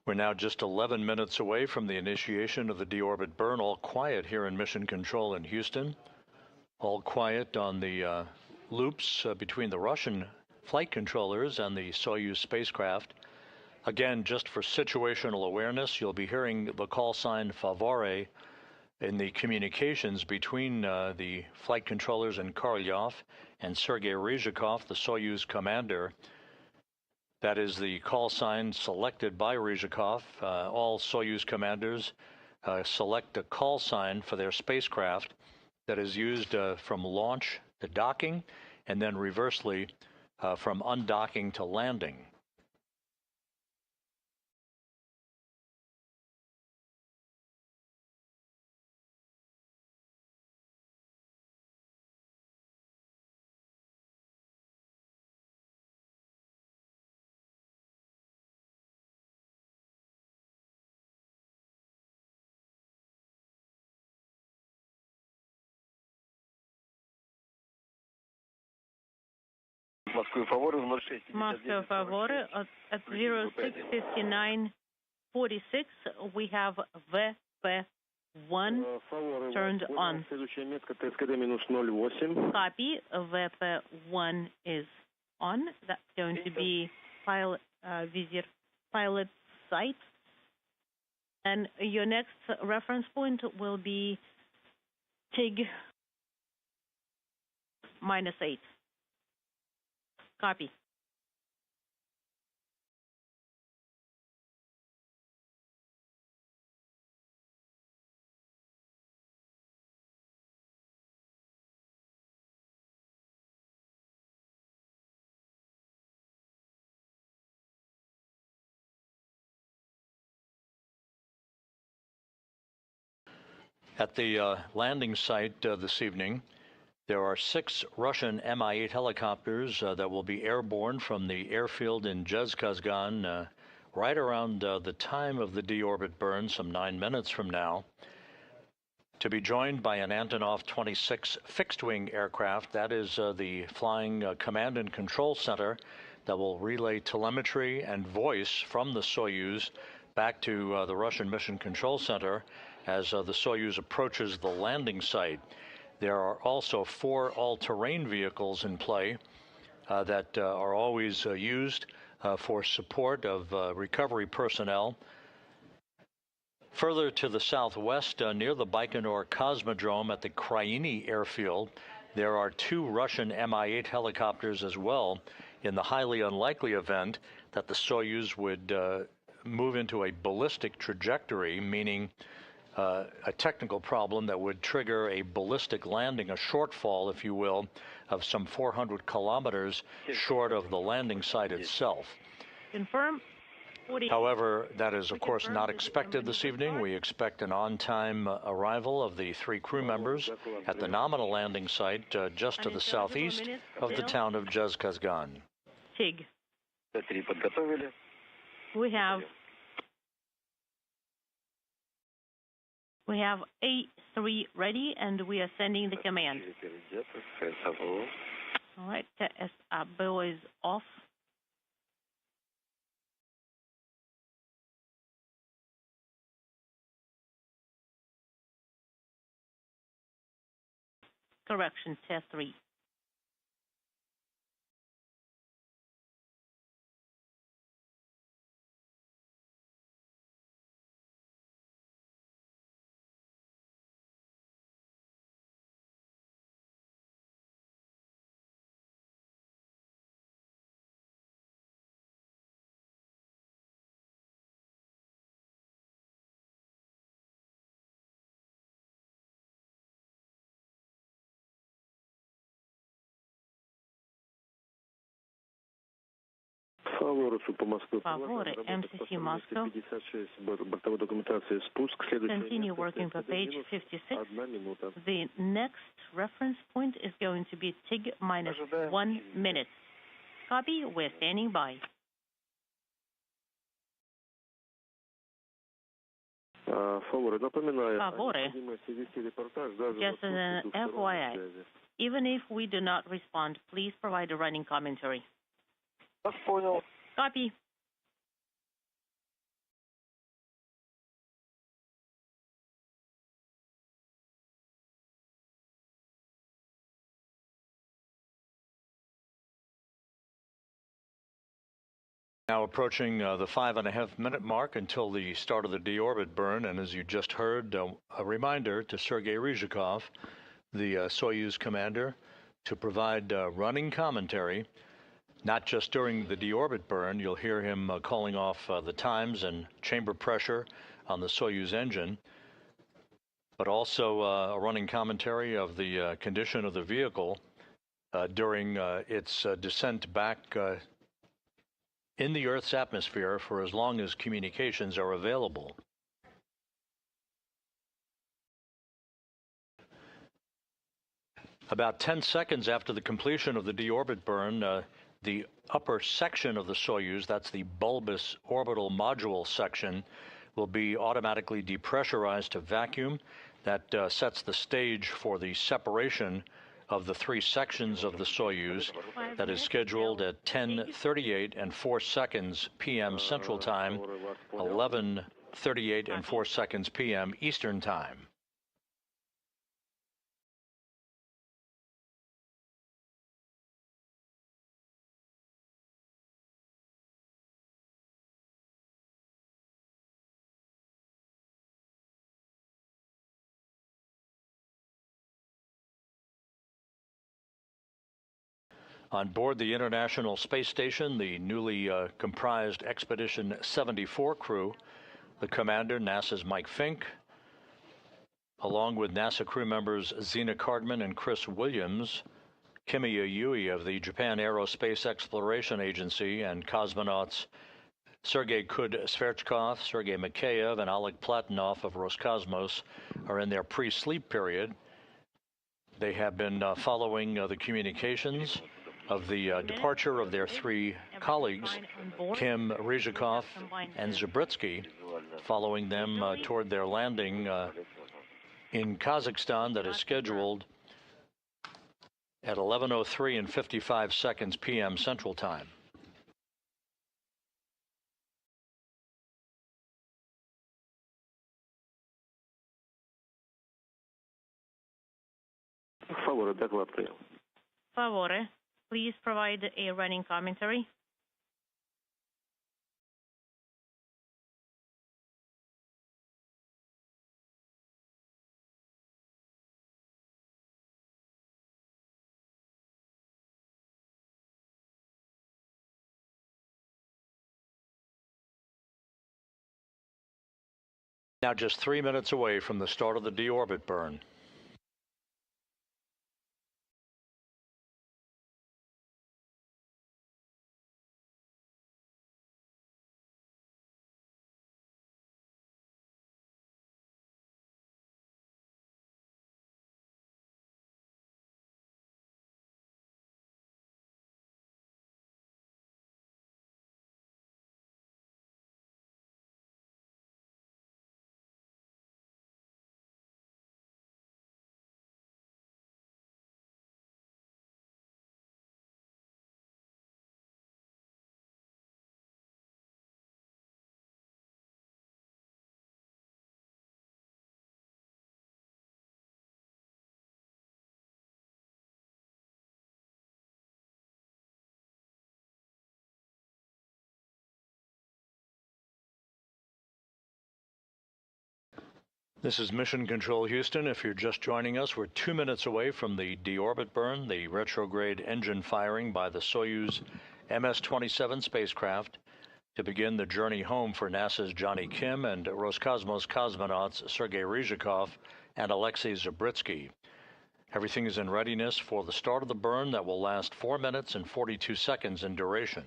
We're now just 11 minutes away from the initiation of the deorbit burn. All quiet here in Mission Control in Houston. All quiet on the loops between the Russian flight controllers and the Soyuz spacecraft. Again, just for situational awareness, you'll be hearing the call sign Favore in the communications between the flight controllers in Korolyov and Sergei Ryzhikov, the Soyuz commander. That is the call sign selected by Ryzhikov. All Soyuz commanders select a call sign for their spacecraft that is used from launch to docking, and then reversely from undocking to landing. Moscow Favore at 06:59:46. We have VP1 turned on. Copy. VP1 is on. That's going to be pilot site. And your next reference point will be TIG -8. Copy. At the landing site this evening, There are 6 Russian Mi-8 helicopters that will be airborne from the airfield in Zhezkazgan right around the time of the deorbit burn, some 9 minutes from now, to be joined by an Antonov 26 fixed-wing aircraft. That is the flying command and control center that will relay telemetry and voice from the Soyuz back to the Russian Mission Control Center as the Soyuz approaches the landing site. There are also 4 all-terrain vehicles in play that are always used for support of recovery personnel. Further to the southwest, near the Baikonur Cosmodrome at the Kryini airfield, there are 2 Russian Mi-8 helicopters as well, in the highly unlikely event that the Soyuz would move into a ballistic trajectory, meaning a technical problem that would trigger a ballistic landing, a shortfall, if you will, of some 400 kilometers short of the landing site itself. Confirm. However, that is, of course, not expected this evening. We expect an on-time arrival of the 3 crew members at the nominal landing site just to the southeast of the town of Zhezkazgan. TIG. We have A3 ready, and we are sending the command. All right, TSABO is off. Correction, test 3. Favore, MCC Moscow. Continue working for page 56. The next reference point is going to be TIG minus 1 minute. Copy, we're standing by. Favore, just as an FYI, even if we do not respond, please provide a running commentary. Copy. Now approaching the 5.5 minute mark until the start of the deorbit burn, and as you just heard, a reminder to Sergei Ryzhikov, the Soyuz commander, to provide running commentary, not just during the deorbit burn. You'll hear him calling off the times and chamber pressure on the Soyuz engine, but also a running commentary of the condition of the vehicle during its descent back in the Earth's atmosphere for as long as communications are available. About 10 seconds after the completion of the deorbit burn, the upper section of the Soyuz, that's the bulbous orbital module section, will be automatically depressurized to vacuum. That sets the stage for the separation of the 3 sections of the Soyuz. That is scheduled at 10:38 and 4 seconds p.m. Central Time, 11:38 and 4 seconds p.m. Eastern Time. On board the International Space Station, the newly comprised Expedition 74 crew, the commander, NASA's Mike Fink, along with NASA crew members Zena Cardman and Chris Williams, Kimiya Yui of the Japan Aerospace Exploration Agency, and cosmonauts Sergei Kud-Sverchkov, Sergei Mikheyev, and Oleg Platonov of Roscosmos are in their pre-sleep period. They have been following the communications of the departure of their three colleagues, Kim, Ryzhikov, and Zabritsky, following them toward their landing in Kazakhstan that is scheduled at 11:03 and 55 seconds p.m. Central Time. Favore, please provide a running commentary. Now just 3 minutes away from the start of the deorbit burn. This is Mission Control Houston. If you're just joining us, we're 2 minutes away from the deorbit burn, the retrograde engine firing by the Soyuz MS-27 spacecraft to begin the journey home for NASA's Johnny Kim and Roscosmos cosmonauts Sergei Ryzhikov and Alexei Zabritsky. Everything is in readiness for the start of the burn that will last 4 minutes and 42 seconds in duration.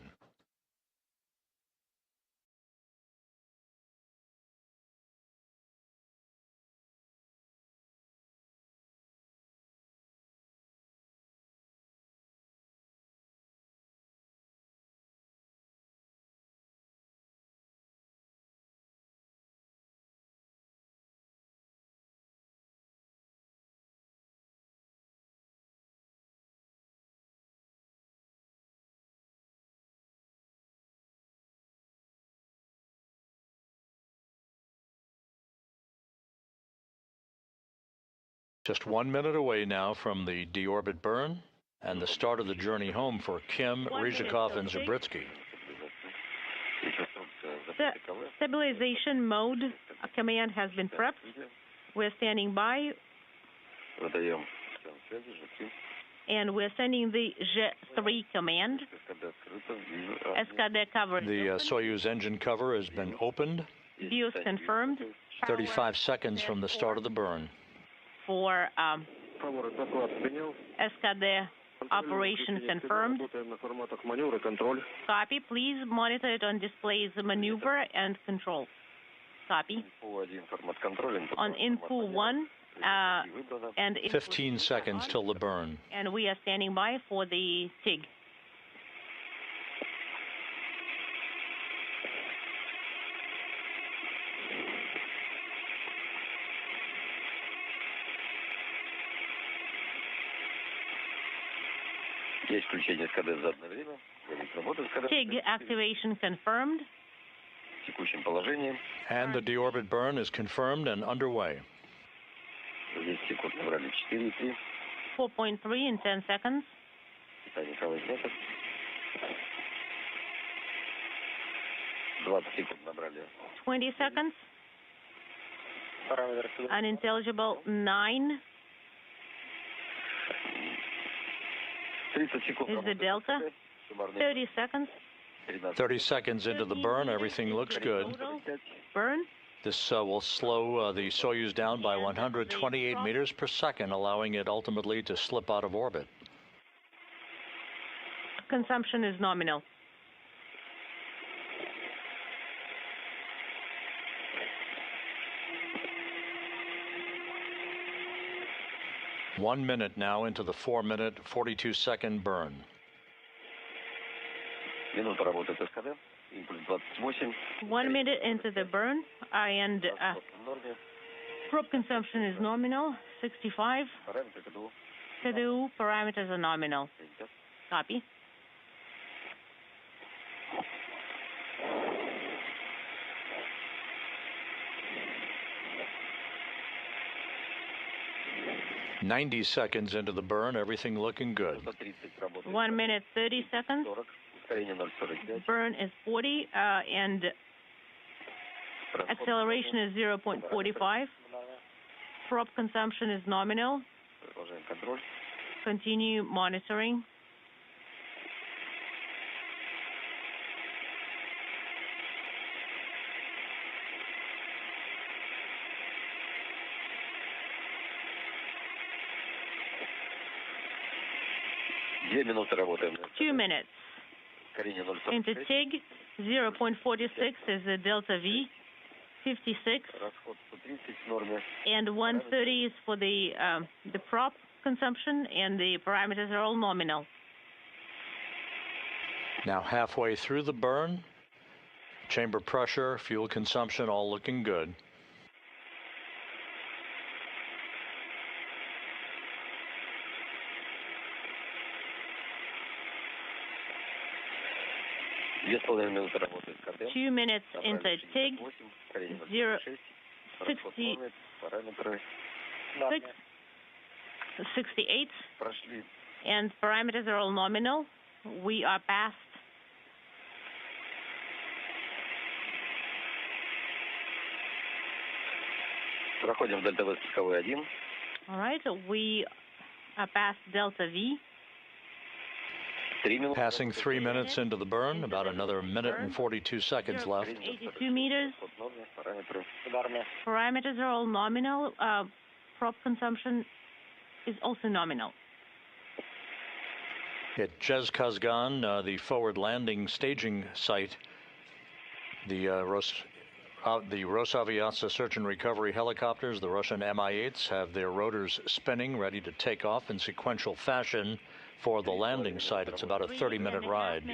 Just 1 minute away now from the deorbit burn and the start of the journey home for Kim, Ryzhikov, and Zabritsky. The stabilization mode command has been prepped. We're standing by. And we're sending the G3 command. SKD cover. The Soyuz engine cover has been opened. BIOS confirmed. 35 seconds from the start of the burn. For SKD operation confirmed. Copy. Please monitor it on displays maneuver and control. Copy. On info 1 and 15 seconds till the burn. And we are standing by for the TIG. TIG activation confirmed. And the deorbit burn is confirmed and underway. 4.3 in 10 seconds. 20 seconds. Unintelligible 9. Is the delta? 30 seconds. 30 seconds into the burn, everything looks good. Burn. This will slow the Soyuz down by 128 meters per second, allowing it ultimately to slip out of orbit. Consumption is nominal. 1 minute now into the 4-minute, 42-second burn. Минута работает СКД. Импульс 28. 1 minute into the burn, and probe consumption is nominal, 65. Параметры КДУ. CDU parameters are nominal. Copy. "90 seconds into the burn, everything looking good. 1 minute, 30 seconds. Burn is 40, and acceleration is 0.45. Probe consumption is nominal. Continue monitoring. Две минуты работаем. 2 minutes. Into TIG, 0.46 is the delta V, 56, and 130 is for the prop consumption, and the parameters are all nominal. Now halfway through the burn, chamber pressure, fuel consumption, all looking good. Две с половиной минуты работает КД. 2 minutes into TIG, 66, 68, Прошли. and parameters are all nominal. We are past. Проходим дельта В спусковой 1. All right, we are past delta V. 3 минуты. Passing 3 minutes into the burn, about another minute and 42 seconds left. 82 meters. Параметры. Parameters are all nominal. Prop consumption is also nominal. At Jezkazgan, the forward landing staging site, the Rosaviatsa search and recovery helicopters, the Russian Mi-8s, have their rotors spinning, ready to take off in sequential fashion for the landing site. It's about a 30-minute ride.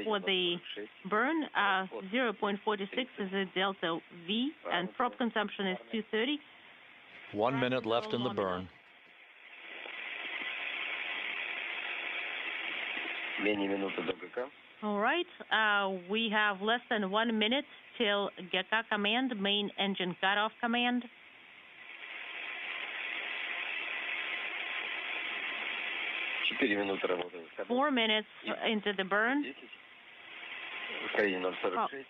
For the burn, 0.46 is a delta V, and prop consumption is 230. 1 minute left in the burn. Менее минуты до ГК. All right, we have less than 1 minute till GK command, main engine cutoff command. Четыре минуты работаем. 4 minutes into the burn. Ускорение 0,46.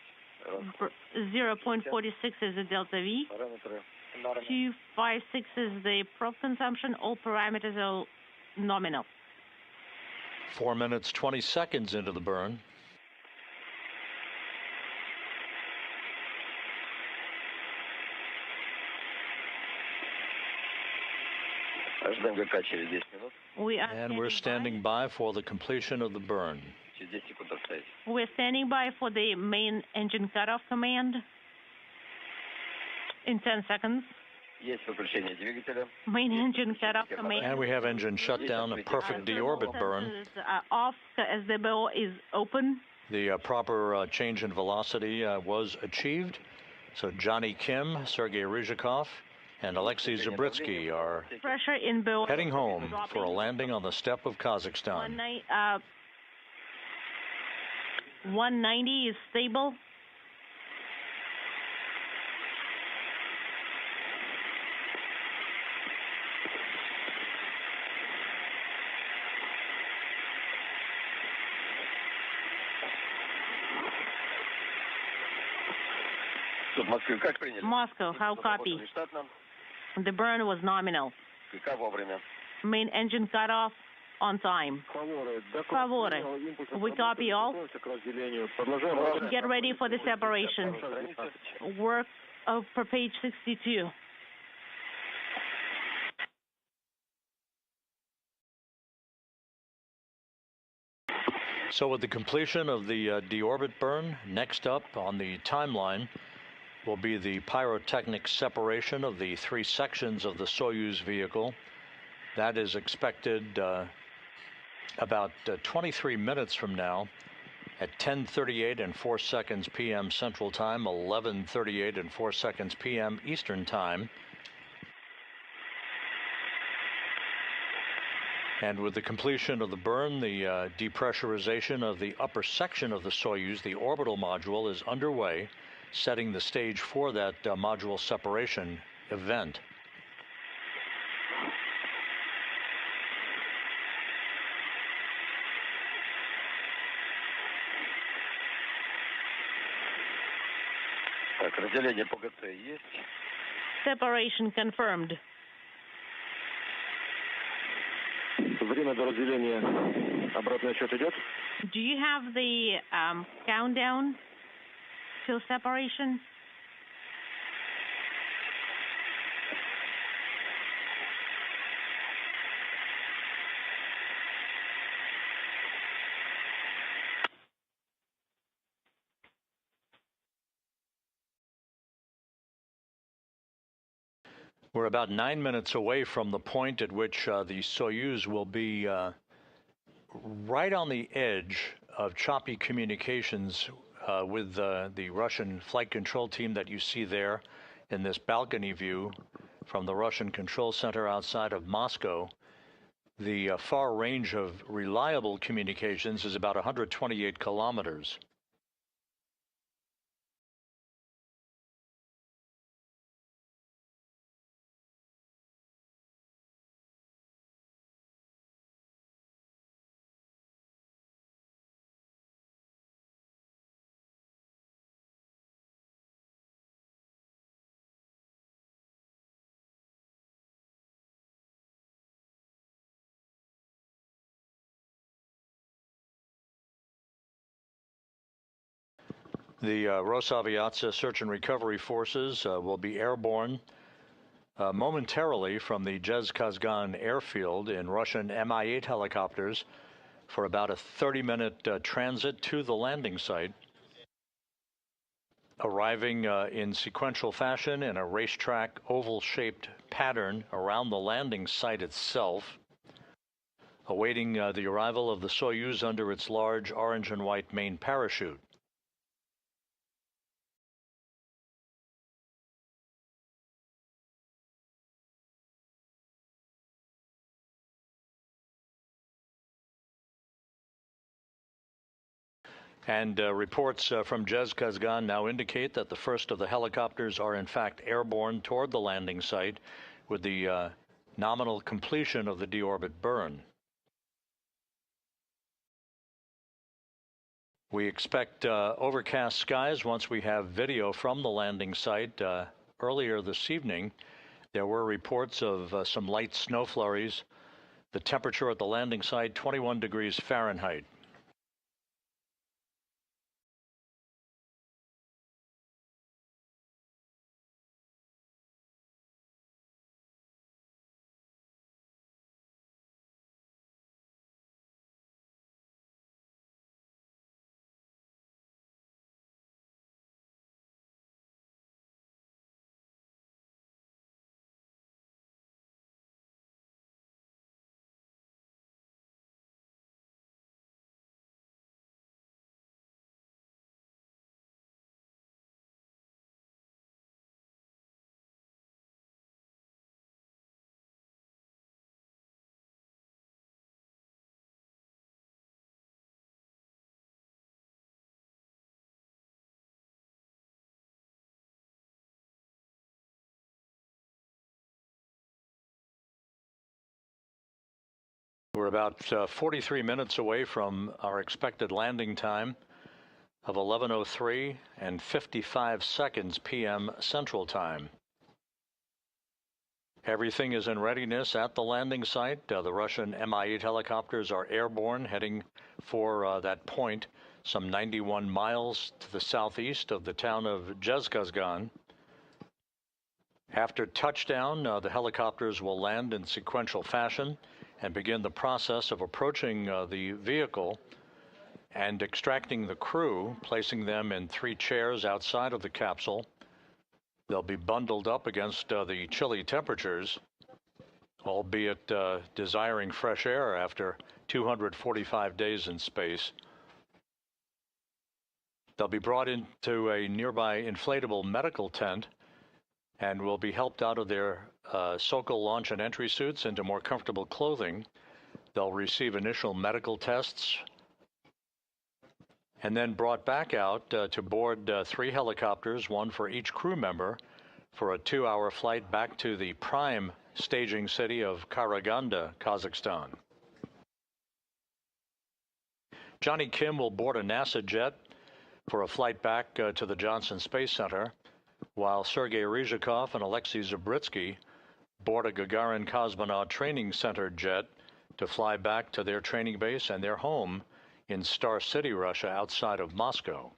0.46 is the delta V. Параметры. 256 is the prop consumption. All parameters are nominal. 4 minutes, 20 seconds into the burn. Ожидаем ГК через 10 минут. And we're standing by for the completion of the burn. Через 10 секунд отставить. We're standing by for the main engine cutoff command in 10 seconds. Есть выключение двигателя. Main engine cutoff command. And we have engine shutdown, a perfect deorbit burn. Is off as the bow is open. The proper change in velocity was achieved. So Johnny Kim, Sergei Ryzhikov, and Alexei Zabritsky are Pressure in bow heading home for a landing on the steppe of Kazakhstan. 190 is stable. Москве как приняли? Moscow, how copy? The burn was nominal. ГК вовремя. Main engine cut off on time. Favore, we copy all. Get ready for the separation. Work per page 62. So with the completion of the deorbit burn, next up on the timeline will be the pyrotechnic separation of the three sections of the Soyuz vehicle. That is expected about 23 minutes from now at 10:38 and 4 seconds p.m. Central Time, 11:38 and 4 seconds p.m. Eastern Time. And with the completion of the burn, the depressurization of the upper section of the Soyuz, the orbital module, is underway, setting the stage for that module separation event. Разделение по ГЦ есть? Separation confirmed. Время до разделения. Обратный отсчет идет? Do you have the countdown till separation? We're about 9 minutes away from the point at which the Soyuz will be right on the edge of choppy communications with the Russian flight control team that you see there in this balcony view from the Russian control center outside of Moscow. The far range of reliable communications is about 128 kilometers. The Rosaviatsia search and recovery forces will be airborne momentarily from the Zhezkazgan airfield in Russian Mi-8 helicopters for about a 30-minute transit to the landing site, arriving in sequential fashion in a racetrack oval-shaped pattern around the landing site itself, awaiting the arrival of the Soyuz under its large orange and white main parachute. And reports from Zhezkazgan now indicate that the first of the helicopters are in fact airborne toward the landing site with the nominal completion of the deorbit burn. We expect overcast skies once we have video from the landing site. Earlier this evening, there were reports of some light snow flurries. The temperature at the landing site, 21 degrees Fahrenheit. We're about 43 minutes away from our expected landing time of 11:03 and 55 seconds p.m. Central Time. Everything is in readiness at the landing site. The Russian Mi-8 helicopters are airborne, heading for that point, some 91 miles to the southeast of the town of Zhezkazgan. After touchdown, the helicopters will land in sequential fashion and begin the process of approaching the vehicle and extracting the crew, placing them in 3 chairs outside of the capsule, They'll be bundled up against the chilly temperatures, albeit desiring fresh air after 245 days in space. They'll be brought into a nearby inflatable medical tent and will be helped out of their Sokol launch and entry suits into more comfortable clothing. They'll receive initial medical tests and then brought back out to board 3 helicopters, one for each crew member, for a 2-hour flight back to the prime staging city of Karaganda, Kazakhstan. Johnny Kim will board a NASA jet for a flight back to the Johnson Space Center, while Sergei Ryzhikov and Alexei Zabritsky board a Gagarin Cosmonaut Training Center jet to fly back to their training base and their home in Star City, Russia, outside of Moscow.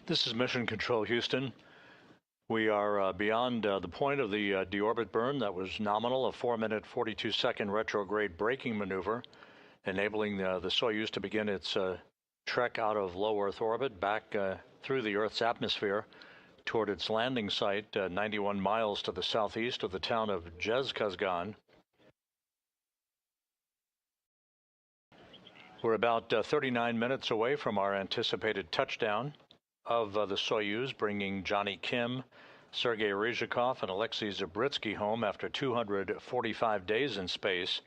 This is Mission Control Houston. We are beyond the point of the deorbit burn that was nominal, a 4-minute, 42-second retrograde braking maneuver, enabling the Soyuz to begin its trek out of low Earth orbit back through the Earth's atmosphere toward its landing site 91 miles to the southeast of the town of Zhezkazgan. We're about 39 minutes away from our anticipated touchdown of the Soyuz, bringing Johnny Kim, Sergei Ryzhikov, and Alexei Zabritsky home after 245 days in space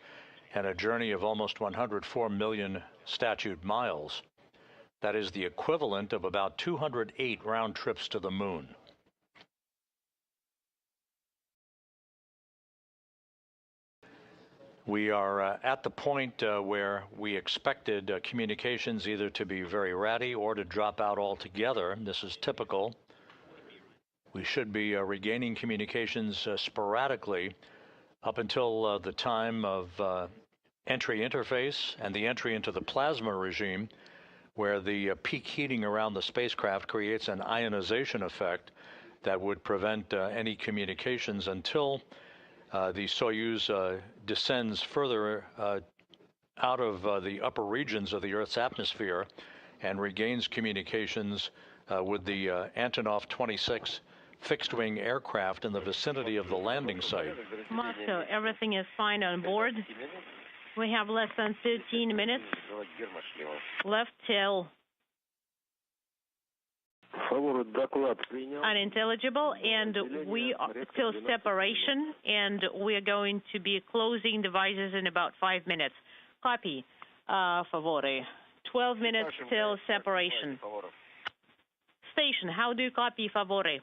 and a journey of almost 104 million statute miles. That is the equivalent of about 208 round trips to the moon. We are at the point where we expected communications either to be very ratty or to drop out altogether. This is typical. We should be regaining communications sporadically up until the time of entry interface and the entry into the plasma regime, where the peak heating around the spacecraft creates an ionization effect that would prevent any communications until the Soyuz descends further out of the upper regions of the Earth's atmosphere and regains communications with the Antonov 26 fixed-wing aircraft in the vicinity of the landing site. Moscow, everything is fine on board. We have less than 13 minutes left till unintelligible, and we are till separation, and we are going to be closing devices in about 5 minutes. Copy, favore. 12 minutes till separation. Station, how do you copy, favore?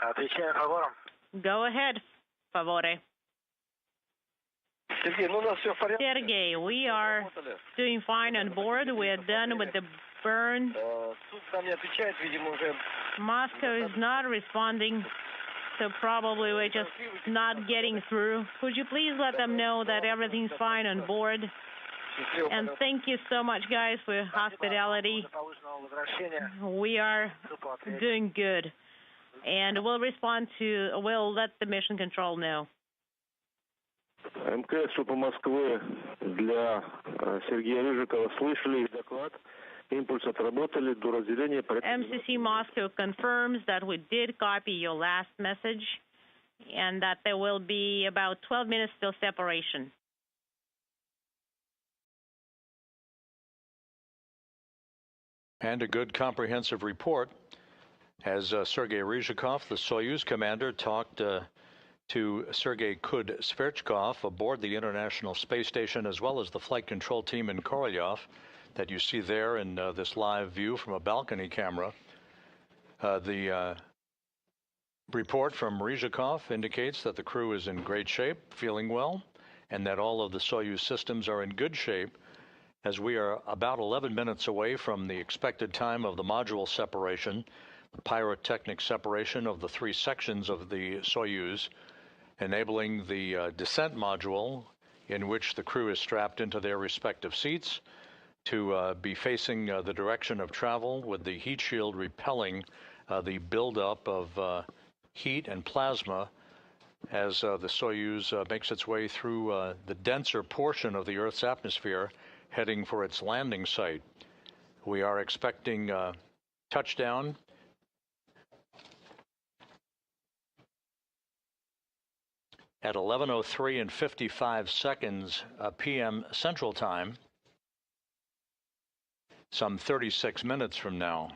Отвечаю фавором. Go ahead, favore. Сергей, ну у нас все в порядке. Sergey, we are doing fine on board. We're done with the burn. Суд нам не отвечает, видимо, уже. Moscow is not responding, so probably we're just not getting through. Could you please let them know that everything's fine on board? And thank you so much, guys, for your hospitality. We are doing good. And we'll let the mission control know. МКС ШУПа Москвы для Сергея Рыжикова. Слышали их доклад. Импульс отработали до разделения. MCC Moscow confirms that we did copy your last message and that there will be about 12 minutes till separation. And a good comprehensive report as Sergei Ryzhikov, the Soyuz commander, talked to Sergei Kud-Sverchkov aboard the International Space Station, as well as the flight control team in Korolyov that you see there in this live view from a balcony camera. The report from Ryzhikov indicates that the crew is in great shape, feeling well, and that all of the Soyuz systems are in good shape, as we are about 11 minutes away from the expected time of the module separation, the pyrotechnic separation of the three sections of the Soyuz, enabling the descent module, in which the crew is strapped into their respective seats, to be facing the direction of travel, with the heat shield repelling the buildup of heat and plasma as the Soyuz makes its way through the denser portion of the Earth's atmosphere, heading for its landing site. We are expecting touchdown at 11:03 and 55 seconds p.m. Central Time, some 36 minutes from now.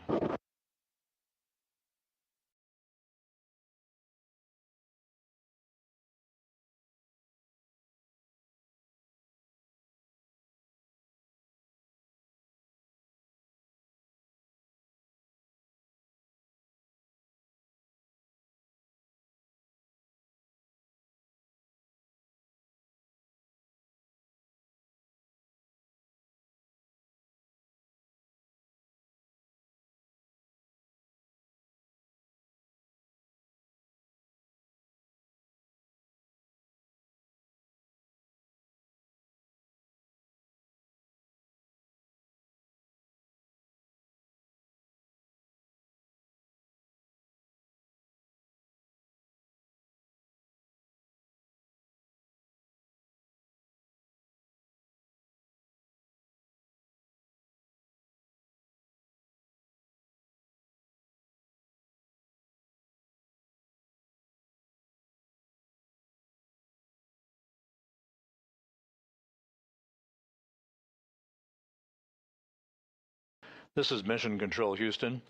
This is Mission Control Houston.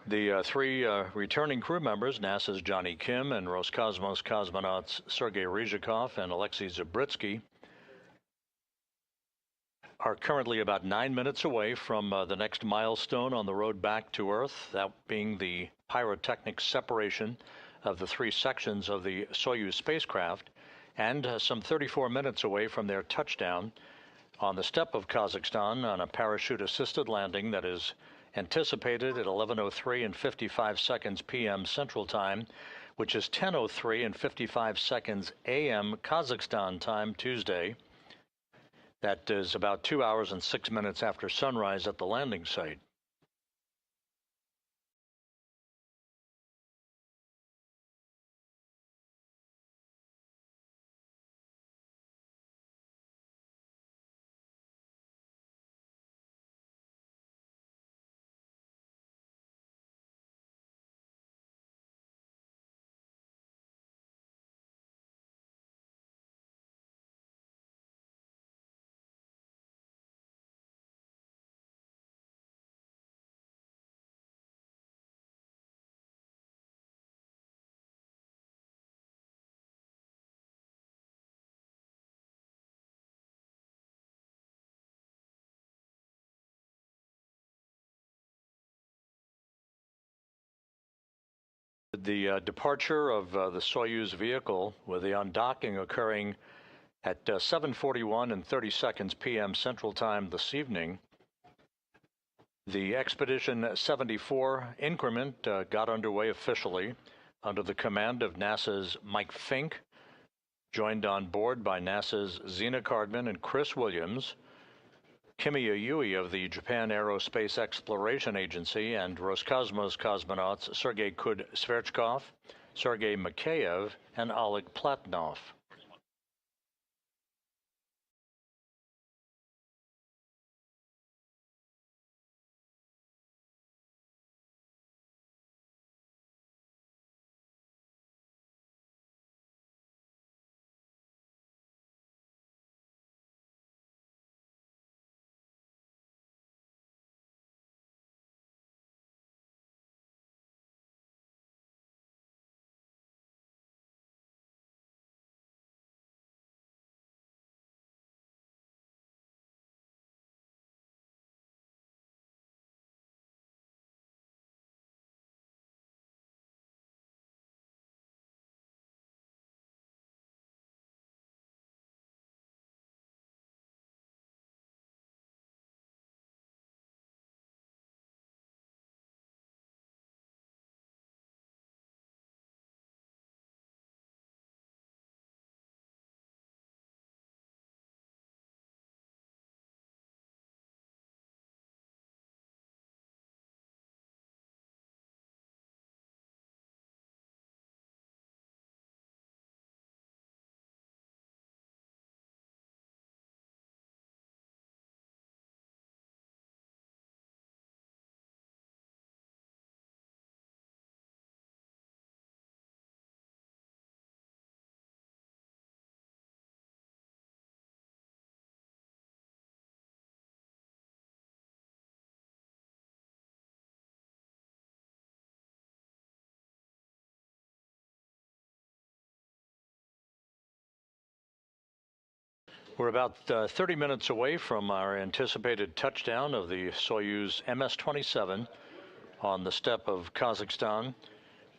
The three returning crew members, NASA's Johnny Kim and Roscosmos cosmonauts Sergei Ryzhikov and Alexei Zabritsky, are currently about 9 minutes away from the next milestone on the road back to Earth, that being the pyrotechnic separation of the three sections of the Soyuz spacecraft, and some 34 minutes away from their touchdown on the steppe of Kazakhstan on a parachute-assisted landing that is anticipated at 11:03 and 55 seconds p.m. Central Time, which is 10:03 and 55 seconds a.m. Kazakhstan time Tuesday. That is about 2 hours and 6 minutes after sunrise at the landing site. the departure of the Soyuz vehicle, with the undocking occurring at 7:41 and 30 seconds p.m. Central Time this evening. The Expedition 74 increment got underway officially under the command of NASA's Mike Fink, joined on board by NASA's Zena Cardman and Chris Williams, Kimi Yui of the Japan Aerospace Exploration Agency, and Roscosmos cosmonauts Sergei Kud-Sverchkov, Sergei Mikheyev, and Oleg Platonov. We're about 30 minutes away from our anticipated touchdown of the Soyuz MS-27 on the steppe of Kazakhstan.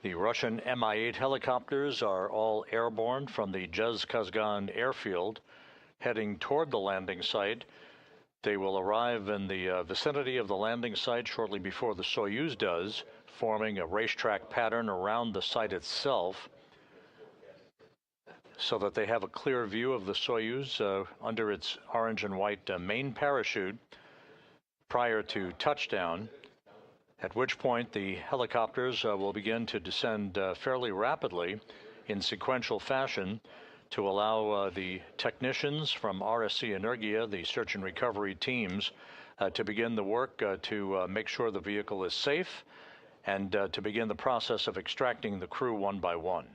The Russian Mi-8 helicopters are all airborne from the Jez-Kazgan airfield, heading toward the landing site. They will arrive in the vicinity of the landing site shortly before the Soyuz does, forming a racetrack pattern around the site itself, so that they have a clear view of the Soyuz under its orange and white main parachute prior to touchdown, at which point the helicopters will begin to descend fairly rapidly in sequential fashion to allow the technicians from RSC Energia, the search and recovery teams, to begin the work to make sure the vehicle is safe and to begin the process of extracting the crew one by one.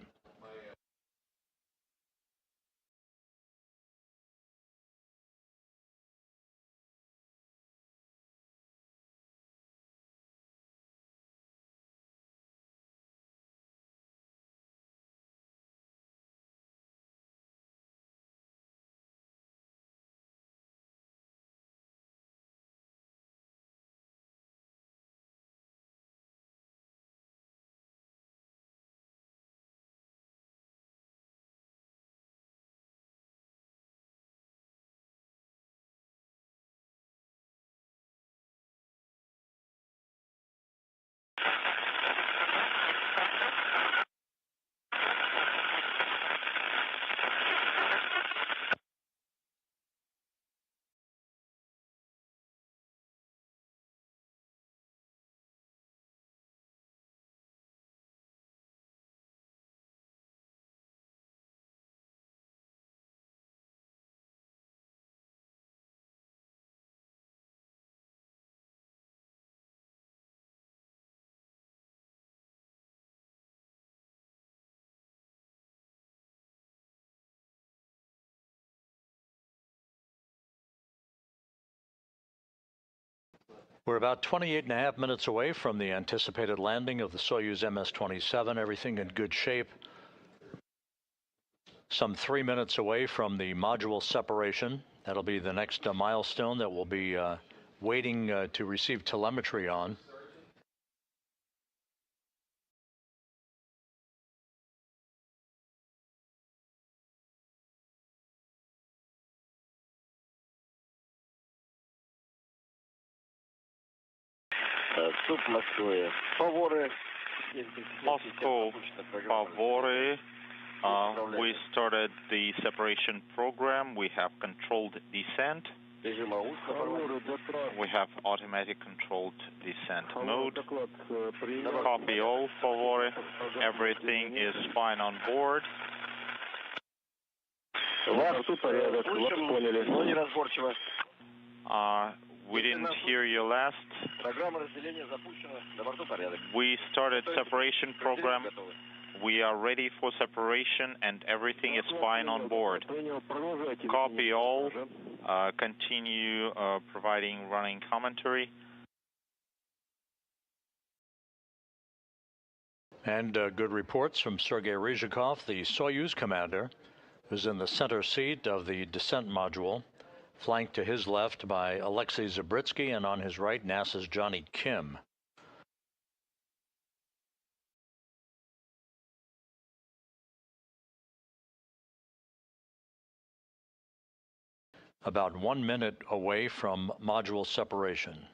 We're about 28.5 minutes away from the anticipated landing of the Soyuz MS-27, everything in good shape. Some 3 minutes away from the module separation. That'll be the next milestone that we'll be waiting to receive telemetry on. Moscow, Favore. We started the separation program. We have controlled descent. We have automatic controlled descent mode. Copy all, Favore. Everything is fine on board. We didn't hear you last. We started separation program. We are ready for separation and everything is fine on board. Copy all. Continue providing running commentary. And good reports from Sergei Ryzhikov, the Soyuz commander, who's in the center seat of the descent module, flanked to his left by Alexei Zabritsky, and on his right, NASA's Johnny Kim. About 1 minute away from module separation.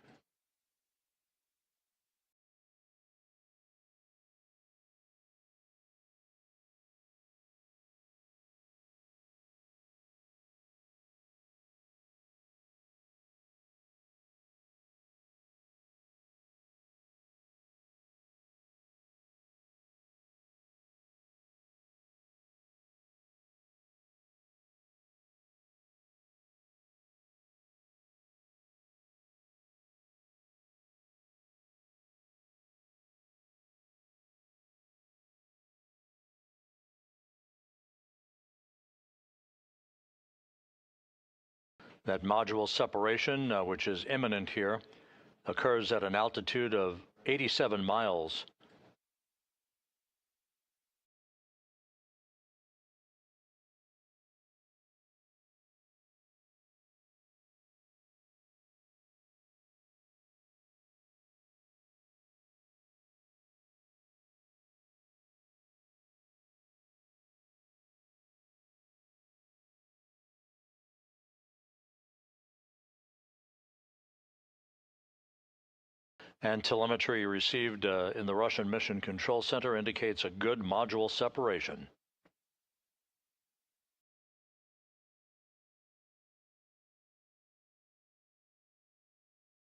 That module separation, which is imminent here, occurs at an altitude of 87 miles. And telemetry received in the Russian Mission Control Center indicates a good module separation.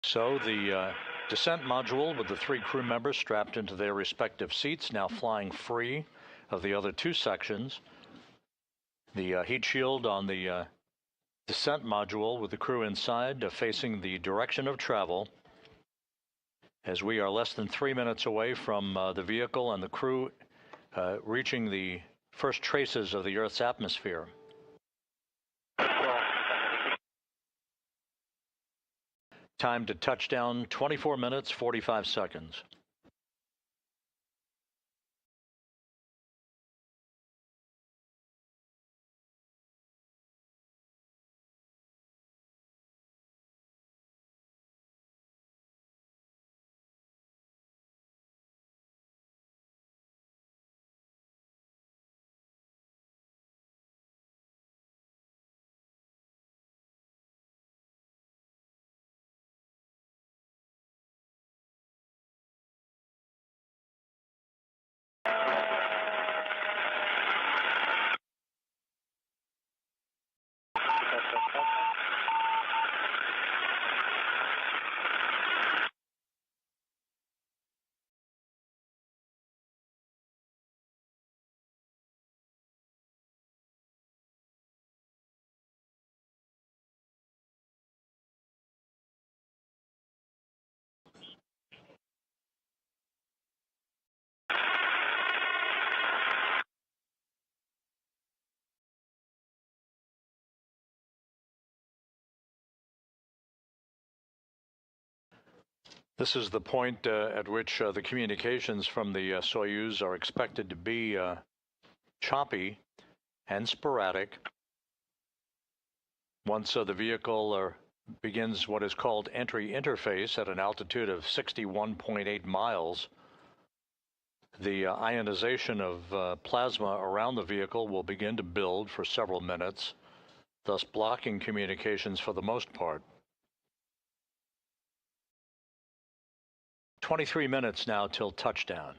So the descent module with the 3 crew members strapped into their respective seats, now flying free of the other 2 sections. The heat shield on the descent module with the crew inside facing the direction of travel, as we are less than 3 minutes away from the vehicle and the crew reaching the first traces of the Earth's atmosphere. Time to touchdown, 24 minutes, 45 seconds. This is the point at which the communications from the Soyuz are expected to be choppy and sporadic. Once the vehicle begins what is called entry interface at an altitude of 61.8 miles, the ionization of plasma around the vehicle will begin to build for several minutes, thus blocking communications for the most part. 23 minutes now till touchdown.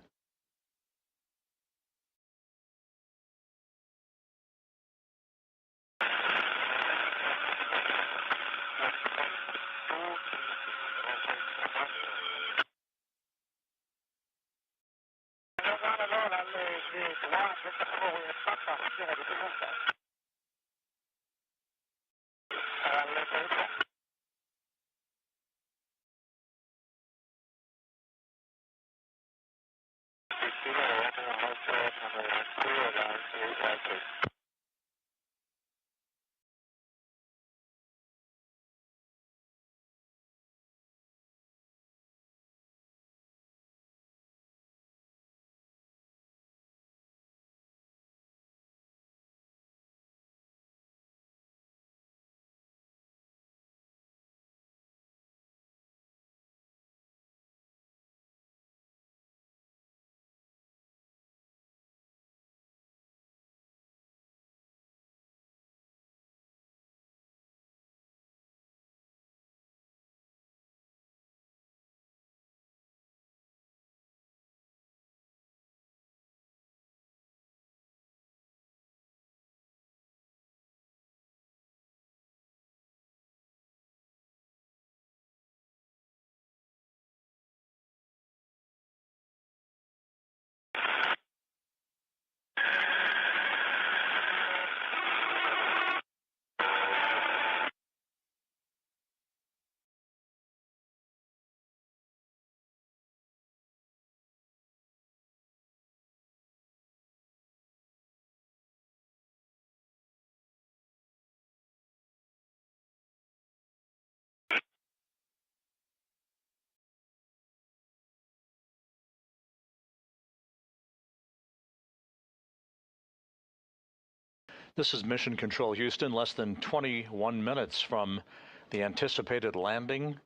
This is Mission Control Houston, less than 21 minutes from the anticipated landing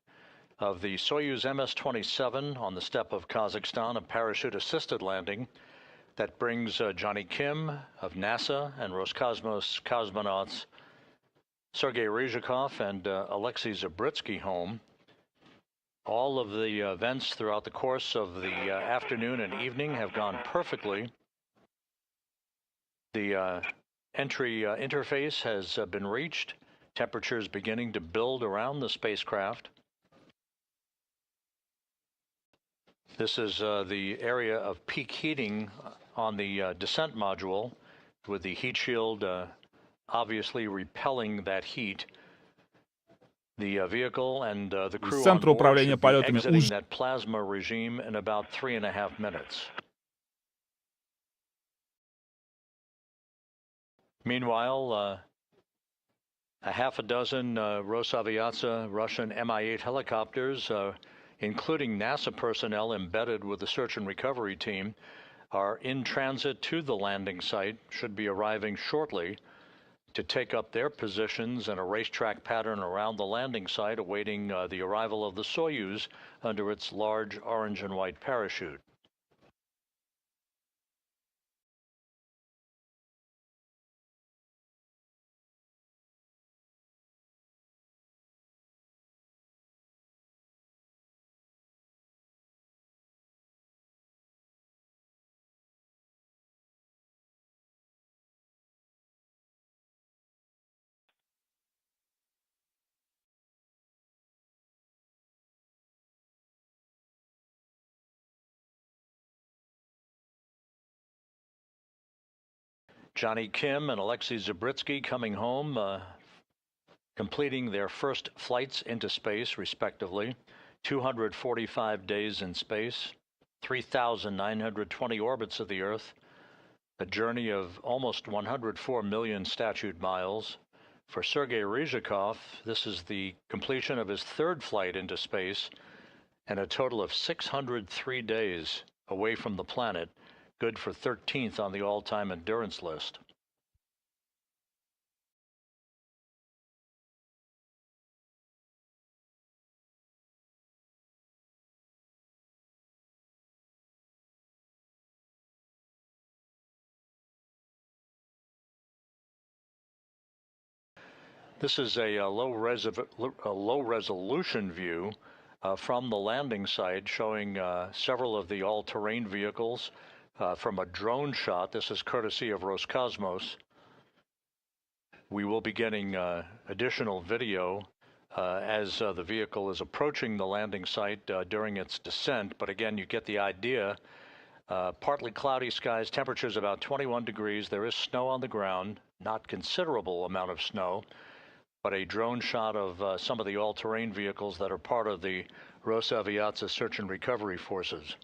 of the Soyuz MS-27 on the steppe of Kazakhstan, a parachute-assisted landing that brings Johnny Kim of NASA and Roscosmos cosmonauts Sergei Ryzhikov and Alexei Zabritsky home. All of the events throughout the course of the afternoon and evening have gone perfectly. The entry interface has been reached. Temperatures beginning to build around the spacecraft. This is the area of peak heating on the descent module, with the heat shield obviously repelling that heat. The vehicle and the crew on board should be exiting that plasma regime in about 3.5 minutes. Meanwhile, a half a dozen Rosaviatsa Russian Mi-8 helicopters, including NASA personnel embedded with the search and recovery team, are in transit to the landing site, should be arriving shortly to take up their positions in a racetrack pattern around the landing site, awaiting the arrival of the Soyuz under its large orange and white parachute. Johnny Kim and Alexei Zabritsky coming home, completing their first flights into space, respectively. 245 days in space, 3,920 orbits of the Earth, a journey of almost 104 million statute miles. For Sergei Ryzhikov, this is the completion of his third flight into space and a total of 603 days away from the planet, good for 13th on the all-time endurance list. This is a low resolution view from the landing site, showing several of the all-terrain vehicles from a drone shot. This is courtesy of Roscosmos. We will be getting additional video as the vehicle is approaching the landing site during its descent, but again, you get the idea. Partly cloudy skies, temperatures about 21 degrees. There is snow on the ground, not considerable amount of snow, but a drone shot of some of the all-terrain vehicles that are part of the Rosaviatsa search and recovery forces.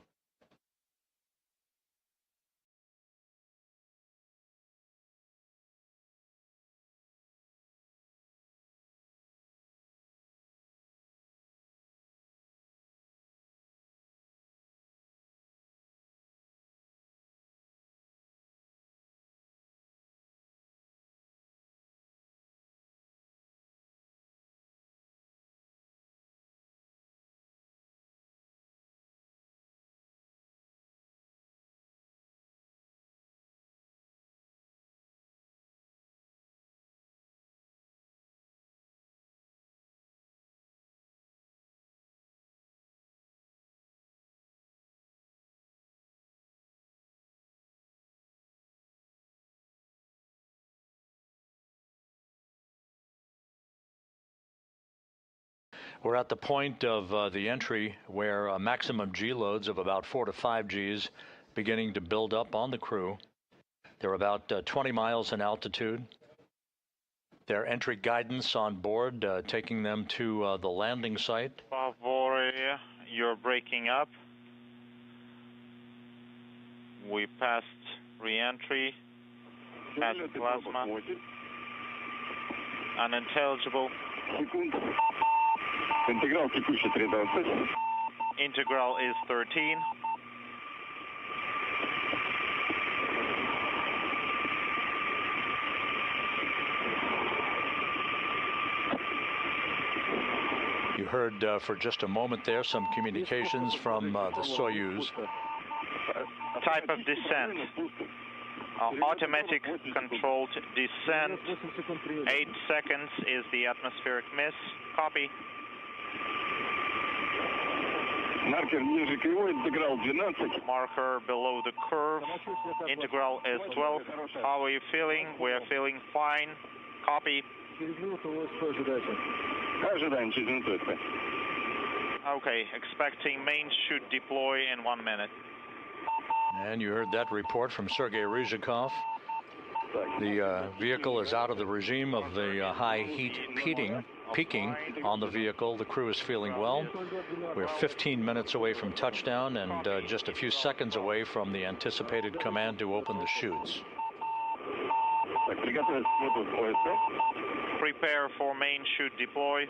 We're at the point of the entry where maximum G loads of about 4 to 5 Gs beginning to build up on the crew. They're about 20 miles in altitude. Their entry guidance on board taking them to the landing site. Favoria, you're breaking up. We passed re-entry, passed plasma, unintelligible. Интеграл текущий 320. Integral is 13. You heard for just a moment there some communications from the Soyuz. Type of descent. Automatic controlled descent. 8 seconds is the atmospheric miss. Copy. Маркер ниже кривой, интеграл 12. Marker below the curve. Integral is 12. How are you feeling? We are feeling fine. Copy. Ожидаем через минуту. Okay, expecting main should deploy in 1 minute. And you heard that report from Sergei Ryzhikov. The vehicle is out of the regime of the high heat peaking on the vehicle. The crew is feeling well. We're 15 minutes away from touchdown and just a few seconds away from the anticipated command to open the chutes. Prepare for main chute deploy.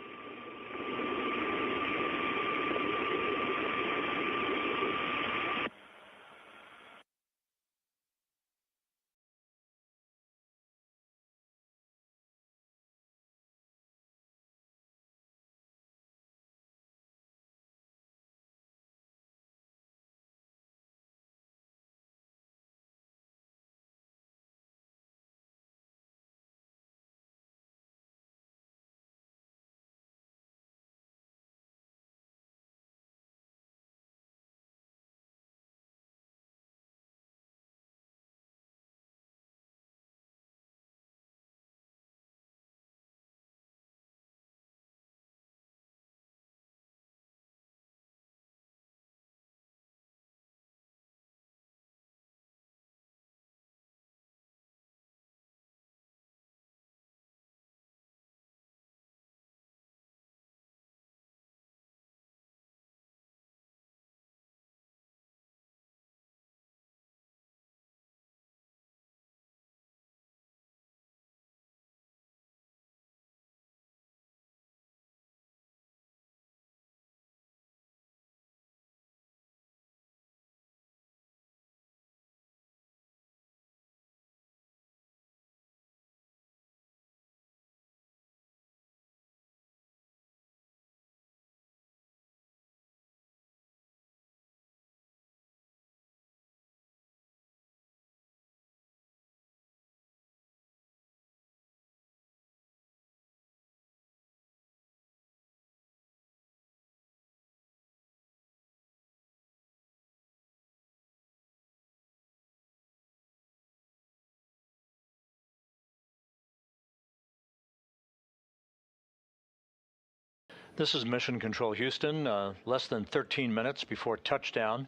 This is Mission Control Houston, less than 13 minutes before touchdown.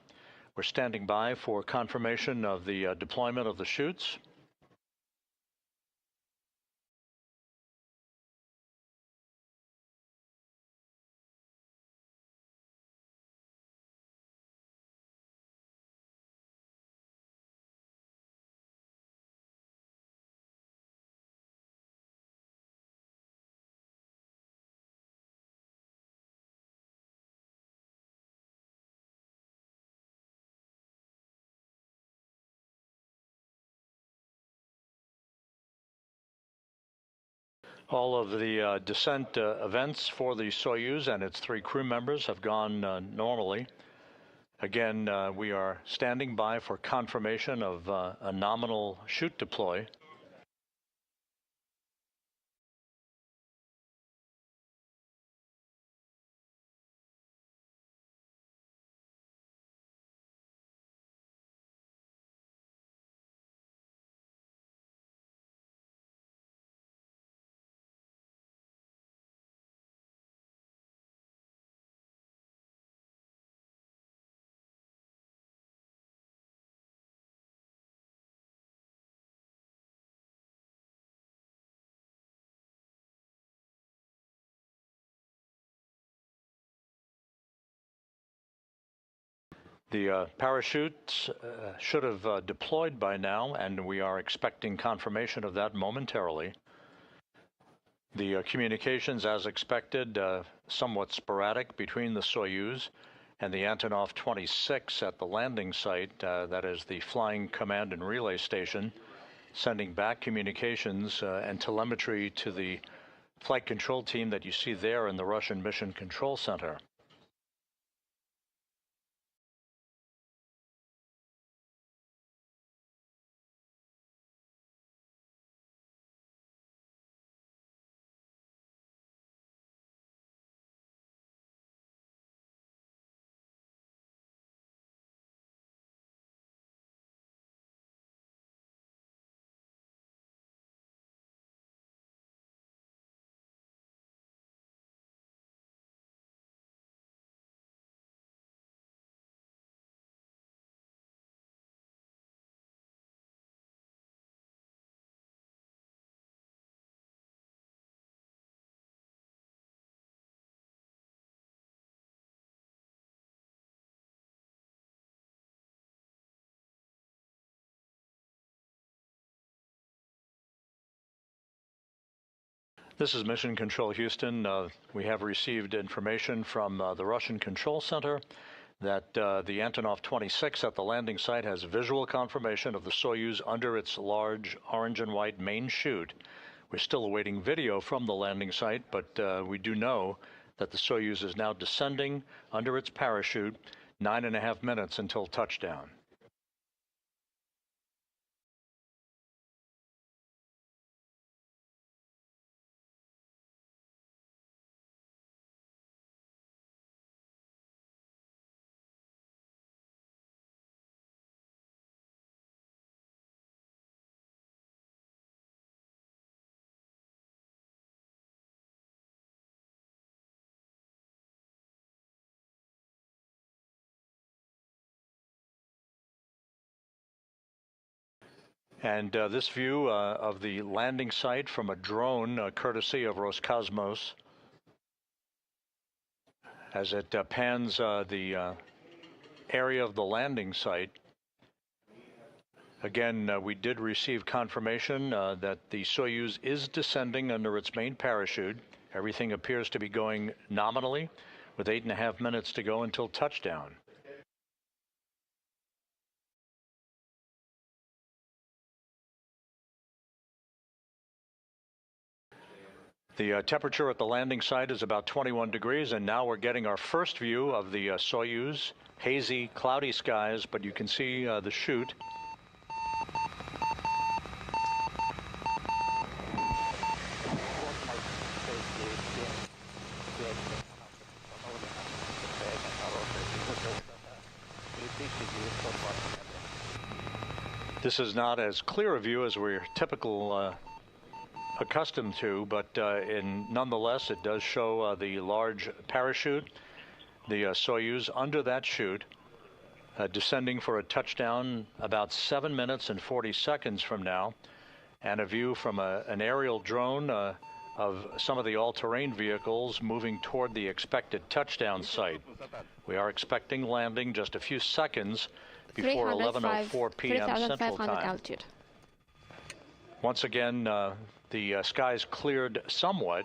We're standing by for confirmation of the deployment of the chutes. All of the descent events for the Soyuz and its 3 crew members have gone normally. Again, we are standing by for confirmation of a nominal chute deploy. The parachutes should have deployed by now, and we are expecting confirmation of that momentarily. The communications, as expected, somewhat sporadic between the Soyuz and the Antonov 26 at the landing site, that is the Flying Command and Relay Station, sending back communications and telemetry to the flight control team that you see there in the Russian Mission Control Center. This is Mission Control Houston. We have received information from the Russian Control Center that the Antonov 26 at the landing site has visual confirmation of the Soyuz under its large orange and white main chute. We're still awaiting video from the landing site, but we do know that the Soyuz is now descending under its parachute, 9.5 minutes until touchdown. And this view of the landing site from a drone, courtesy of Roscosmos, as it pans the area of the landing site. Again, we did receive confirmation that the Soyuz is descending under its main parachute. Everything appears to be going nominally, with 8.5 minutes to go until touchdown. The temperature at the landing site is about 21 degrees, and now we're getting our first view of the Soyuz. Hazy, cloudy skies, but you can see the chute. This is not as clear a view as we're typical accustomed to, but nonetheless, it does show the large parachute, the Soyuz under that chute, descending for a touchdown about 7 minutes and 40 seconds from now, and a view from an aerial drone of some of the all-terrain vehicles moving toward the expected touchdown site. We are expecting landing just a few seconds before 11:04 p.m. Central Time. Altitude. Once again, the skies cleared somewhat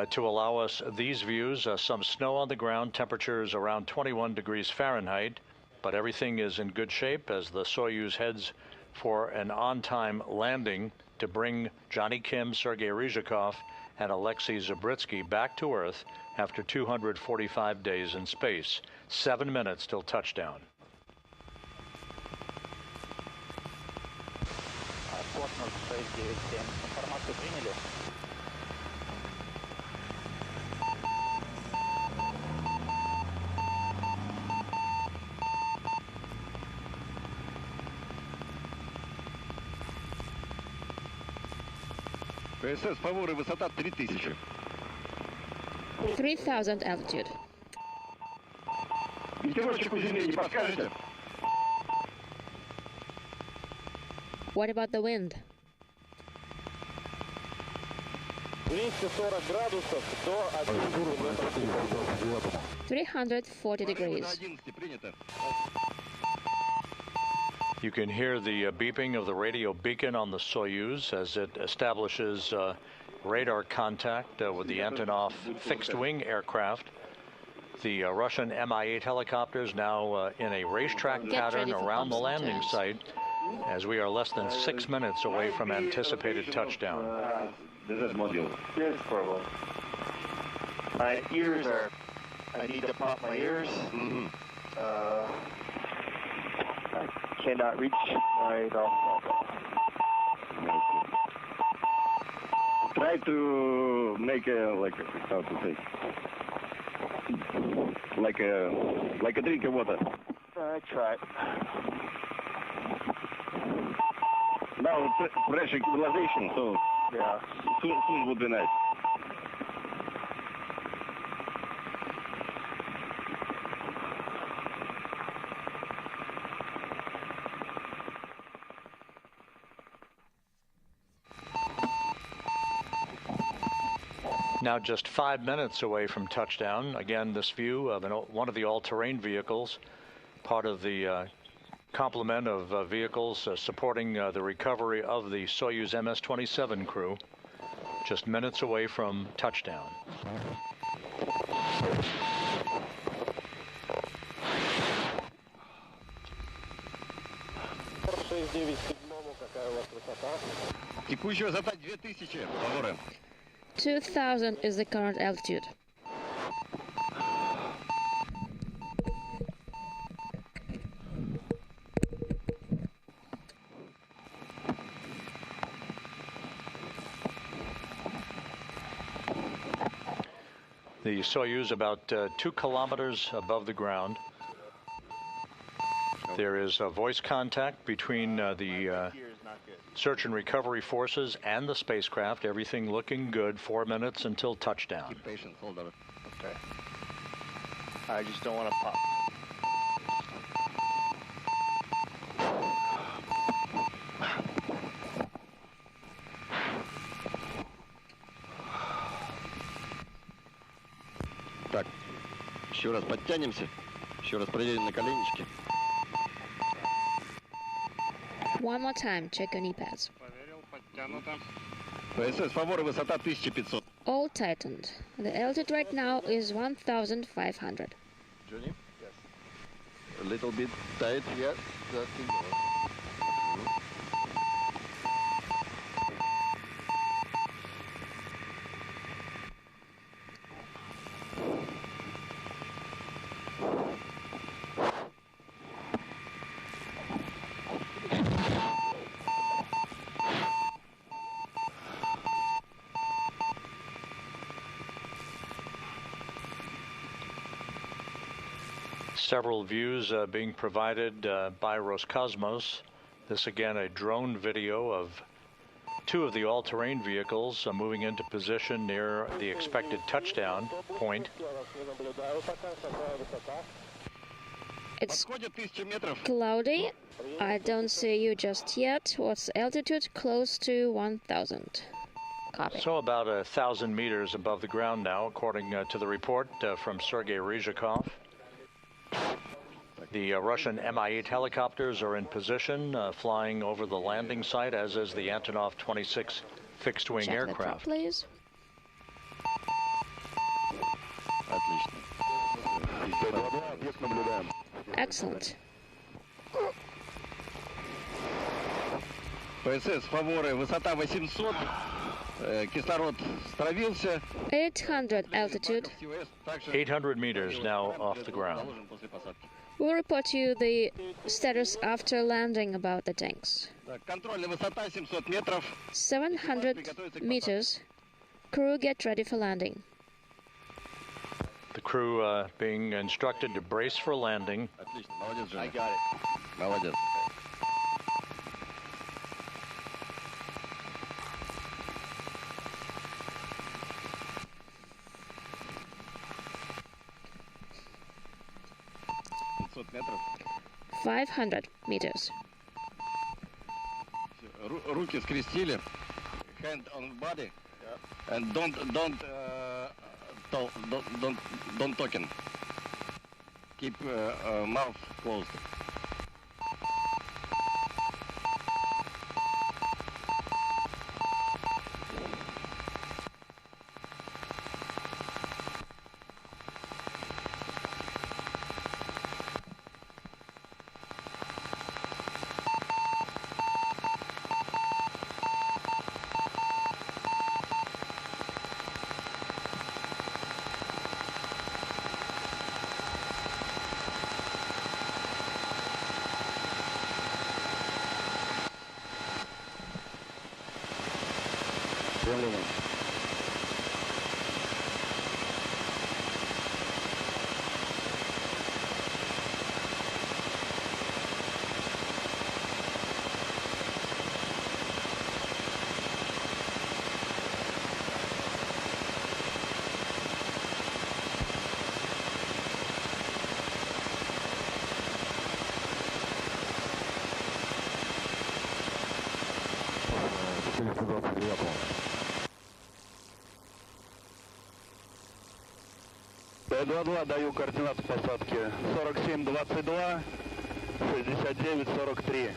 to allow us these views. Some snow on the ground, temperatures around 21 degrees Fahrenheit, but everything is in good shape as the Soyuz heads for an on-time landing to bring Johnny Kim, Sergei Ryzhikov, and Alexei Zabritsky back to Earth after 245 days in space. 7 minutes till touchdown. ИСС, фаворы, высота 3000. 3000 altitude. Ветерочек у земли не подскажете? What about the wind? 240 градусов до 340 degrees. You can hear the beeping of the radio beacon on the Soyuz as it establishes radar contact with the Antonov fixed-wing aircraft. The Russian Mi-8 helicopters now in a racetrack pattern around the landing site as we are less than 6 minutes away from anticipated touchdown. This is module. Yes, problem. My ears are... I need to pop my ears. I cannot reach my mouth. Try to make a, like, how to say, like a drink of water. I tried. Now pressure stabilization, so Yeah. soon would be nice. Now just 5 minutes away from touchdown. Again, this view of one of the all-terrain vehicles, part of the complement of vehicles supporting the recovery of the Soyuz MS-27 crew, just minutes away from touchdown. Текущая высота 2000, фаворы. 2000 is the current altitude. The Soyuz about 2 kilometers above the ground. There is a voice contact between the search and recovery forces and the spacecraft. Everything looking good. 4 minutes until touchdown. Keep patient, hold on. Okay. I just don't want to pop. Так, еще раз подтянемся. Еще раз проверим на коленнички. One more time, check your knee pads. ИСС, фаворы, высота 1500. All tightened. The altitude right now is 1500. Johnny? Yes. A little bit tight. Yes, that's enough. Several views being provided by Roscosmos. This again a drone video of two of the all-terrain vehicles moving into position near the expected touchdown point. It's cloudy. I don't see you just yet. What's altitude? Close to 1,000. Copy. So about 1,000 meters above the ground now, according to the report from Sergei Ryzhikov. The Russian Mi-8 helicopters are in position, flying over the landing site, as is the Antonov 26 fixed-wing Check aircraft. the prop, please. Excellent. ПСС фаворы, высота 800, кислород стравился. 800 altitude. 800 meters now off the ground. We'll report you the status after landing about the tanks. Контрольная высота 700 метров. 700 meters. Crew, get ready for landing. The crew being instructed to brace for landing. I got it. Молодец. метров. 500 meters. Руки скрестили. Hand on body. And don't talking. Keep mouth closed. Т-22, даю координаты посадки 47-22, 69-43.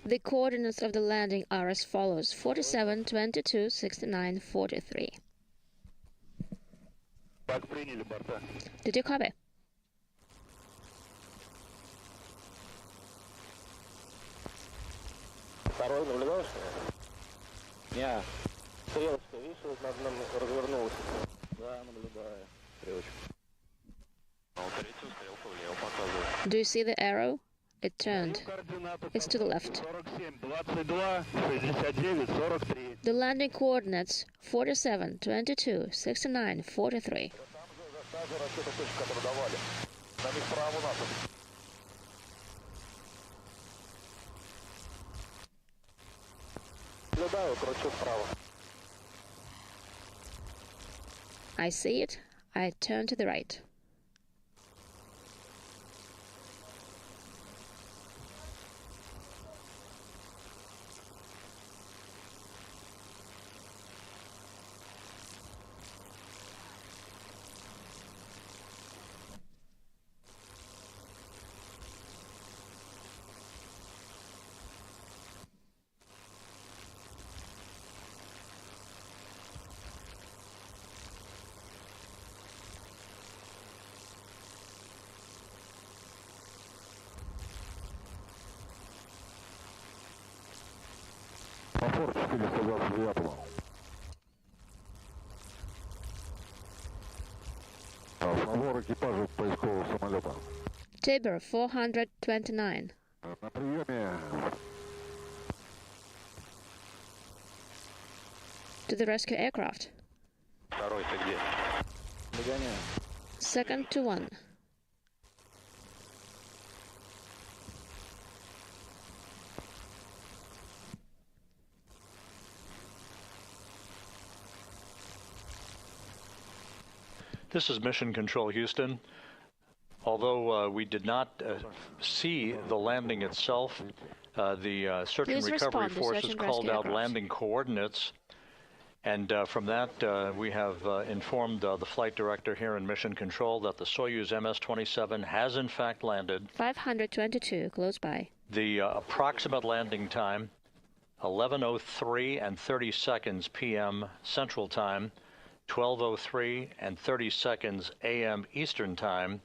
The coordinates of the landing are as follows: 47, 22, 69, 43. Так, приняли борта. Did you copy? Второй наблюдаешь? Не. Стрелочка, видишь, вот над нами развернулась. Да, наблюдаю. Стрелочка. Третью стрелку влево показывает. Do you see the arrow? It turned. It's to the left. 47-22, 69-43. The landing coordinates 47, 22, 69, 43. Расчета точек, которые давали. На них право у нас. Наблюдаю, прочу вправо. I see it. I turn to the right. Повтор 429. Фавор экипажу поискового самолета. Tabor 429. На приеме. To the rescue aircraft. Второй ты где? Догоняю. Second to one. This is Mission Control Houston. Although we did not see the landing itself, the search and recovery forces called out landing coordinates. And from that, we have informed the flight director here in Mission Control that the Soyuz MS-27 has in fact landed. 522, close by. The approximate landing time, 11:03 and 30 seconds p.m. Central Time, 12:03 and 30 seconds a.m. Eastern Time,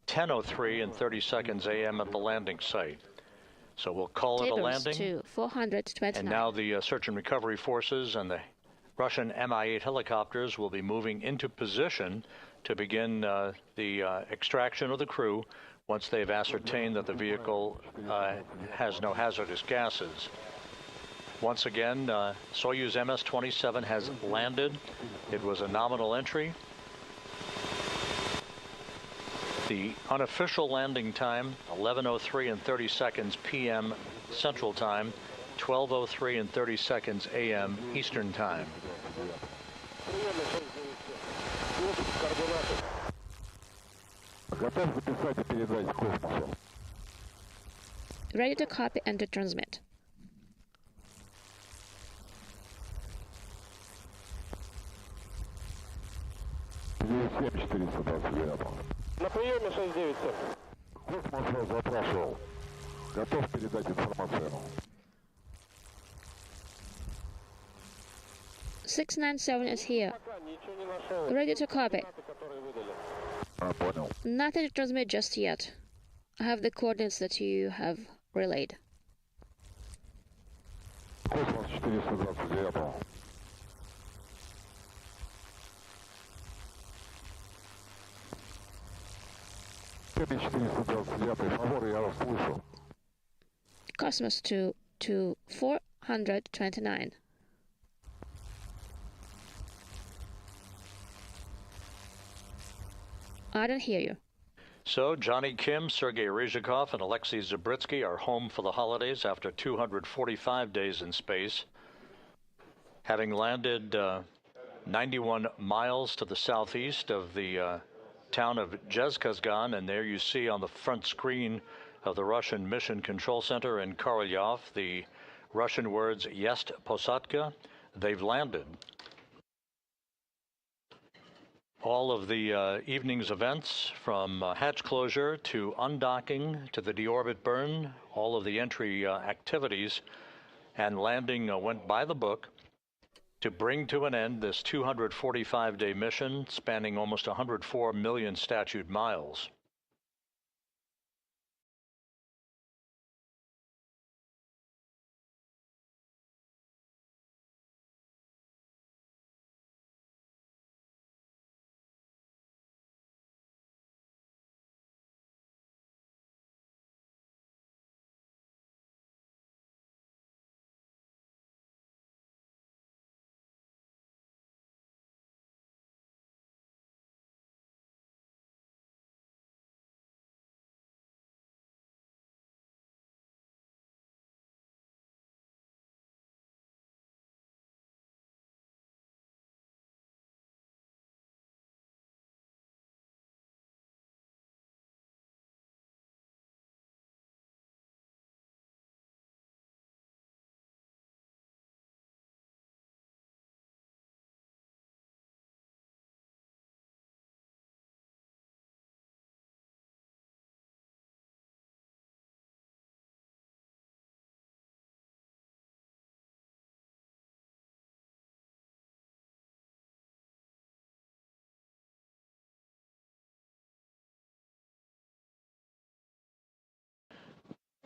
10:03 and 30 seconds a.m. at the landing site. So we'll call it a landing. To 429. And now the search and recovery forces and the Russian Mi-8 helicopters will be moving into position to begin the extraction of the crew once they've ascertained that the vehicle has no hazardous gases. Once again, Soyuz MS-27 has landed. It was a nominal entry. The unofficial landing time, 11:03 and 30 seconds p.m. Central Time, 12:03 and 30 seconds a.m. Eastern Time. Ready to copy and to transmit. На приеме 697. Космос запрашивал. Готов передать информацию. 697 is here. Ready to copy. Nothing to transmit just yet. I have the coordinates that you have relayed. Космос 429. Cosmos to 429. I don't hear you. So Johnny Kim, Sergei Ryzhikov, and Alexei Zabritsky are home for the holidays after 245 days in space, having landed 91 miles to the southeast of the town of Zhezkazgan, and there you see on the front screen of the Russian Mission Control Center in Korolyov the Russian words Jest Posadka. They've landed. All of the evening's events, from hatch closure to undocking to the deorbit burn, all of the entry activities and landing went by the book to bring to an end this 245-day mission spanning almost 104 million statute miles.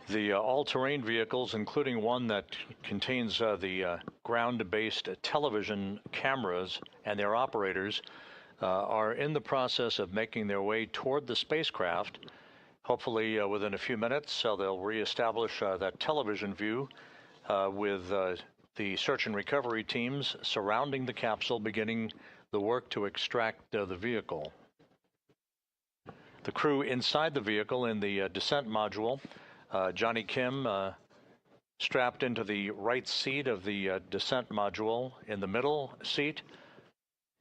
The all-terrain vehicles, including one that contains the ground-based television cameras and their operators, are in the process of making their way toward the spacecraft. Hopefully within a few minutes, so they'll reestablish that television view with the search and recovery teams surrounding the capsule, beginning the work to extract the vehicle. The crew inside the vehicle in the descent module, Johnny Kim strapped into the right seat of the descent module in the middle seat.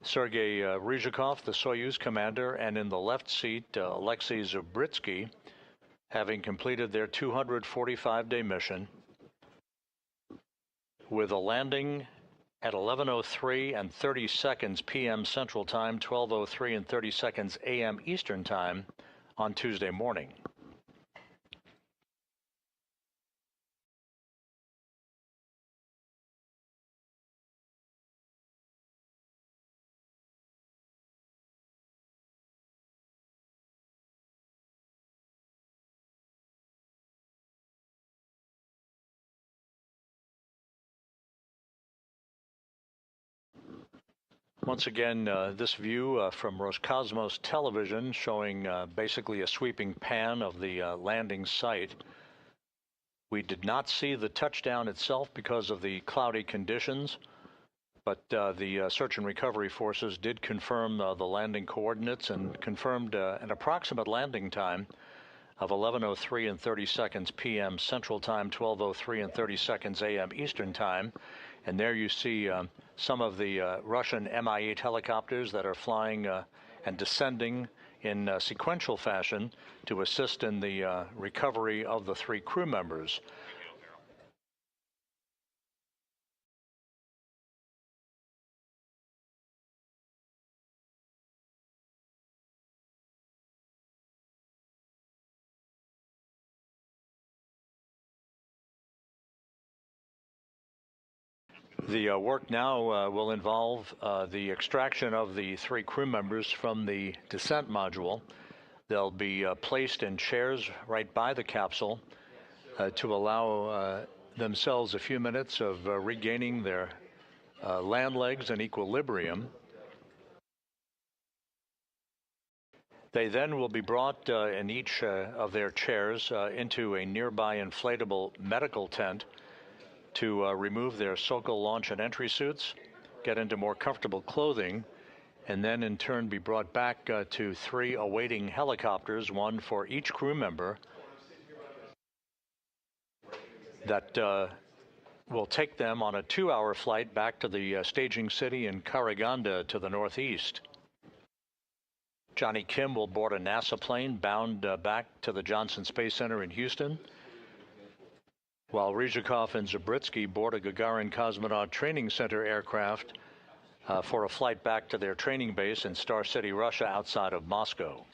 Sergei Ryzhikov, the Soyuz commander, and in the left seat, Alexei Zabritsky, having completed their 245-day mission with a landing at 11:03 and 30 seconds p.m. Central Time, 12:03 and 30 seconds a.m. Eastern Time on Tuesday morning. Once again, this view from Roscosmos television showing basically a sweeping pan of the landing site. We did not see the touchdown itself because of the cloudy conditions, but the search and recovery forces did confirm the landing coordinates and confirmed an approximate landing time of 11:03 and 30 seconds p.m. Central Time, 12:03 and 30 seconds a.m. Eastern Time. And there you see some of the Russian Mi-8 helicopters that are flying and descending in sequential fashion to assist in the recovery of the 3 crew members. The work now will involve the extraction of the 3 crew members from the descent module. They'll be placed in chairs right by the capsule to allow themselves a few minutes of regaining their land legs and equilibrium. They then will be brought in each of their chairs into a nearby inflatable medical tent to remove their Sokol launch and entry suits, get into more comfortable clothing, and then in turn be brought back to 3 awaiting helicopters, 1 for each crew member, that will take them on a 2-hour flight back to the staging city in Karaganda to the northeast. Johnny Kim will board a NASA plane bound back to the Johnson Space Center in Houston, while Ryzhikov and Zabritsky board a Gagarin Cosmonaut Training Center aircraft for a flight back to their training base in Star City, Russia, outside of Moscow.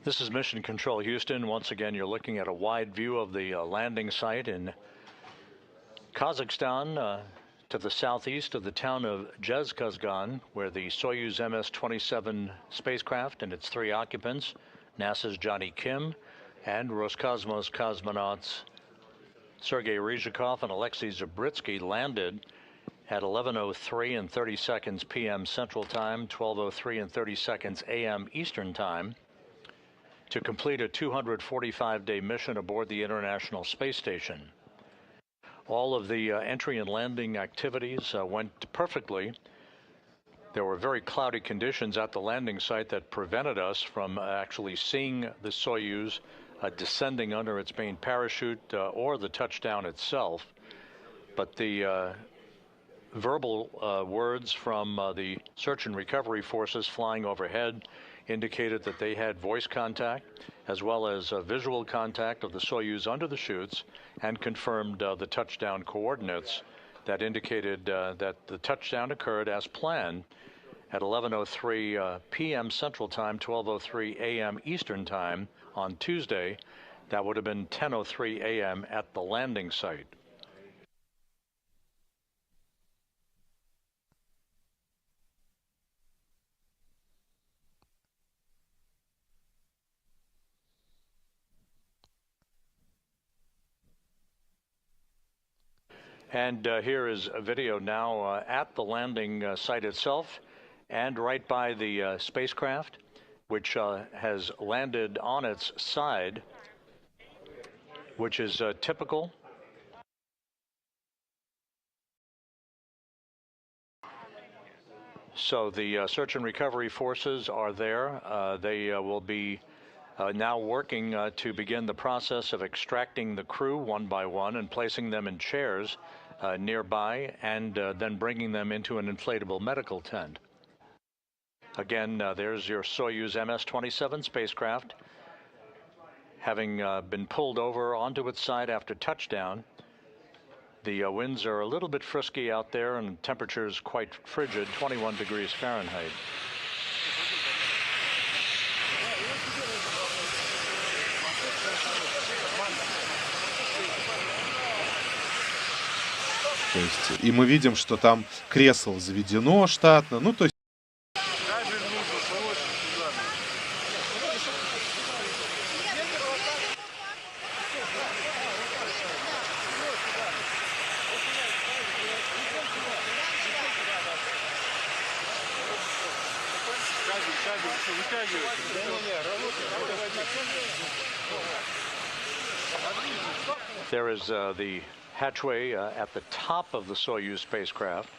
This is Mission Control Houston. Once again, you're looking at a wide view of the landing site in Kazakhstan, to the southeast of the town of Jezkazgan, where the Soyuz MS-27 spacecraft and its 3 occupants, NASA's Johnny Kim, and Roscosmos cosmonauts Sergei Ryzhikov and Alexei Zabritsky landed at 11:03 and 30 seconds p.m. Central Time, 12:03 and 30 seconds a.m. Eastern Time, to complete a 245-day mission aboard the International Space Station. All of the entry and landing activities went perfectly. There were very cloudy conditions at the landing site that prevented us from actually seeing the Soyuz descending under its main parachute or the touchdown itself. But the verbal words from the search and recovery forces flying overhead indicated that they had voice contact as well as visual contact of the Soyuz under the chutes, and confirmed the touchdown coordinates that indicated that the touchdown occurred as planned at 11:03 p.m. Central Time, 12:03 a.m. Eastern Time on Tuesday. That would have been 10:03 a.m. at the landing site. And here is a video now at the landing site itself, and right by the spacecraft, which has landed on its side, which is typical. So the search and recovery forces are there. They will be now working to begin the process of extracting the crew one by one and placing them in chairs nearby, and then bringing them into an inflatable medical tent. Again, there's your Soyuz MS-27 spacecraft, having been pulled over onto its side after touchdown. The winds are a little bit frisky out there, and temperatures quite frigid, 21 degrees Fahrenheit. То есть, и мы видим, что там кресло заведено штатно. Ну, то есть... There is the hatchway at the top of the Soyuz spacecraft.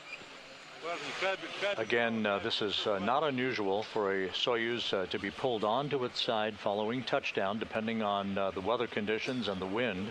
Again, this is not unusual for a Soyuz to be pulled onto its side following touchdown, depending on the weather conditions and the wind.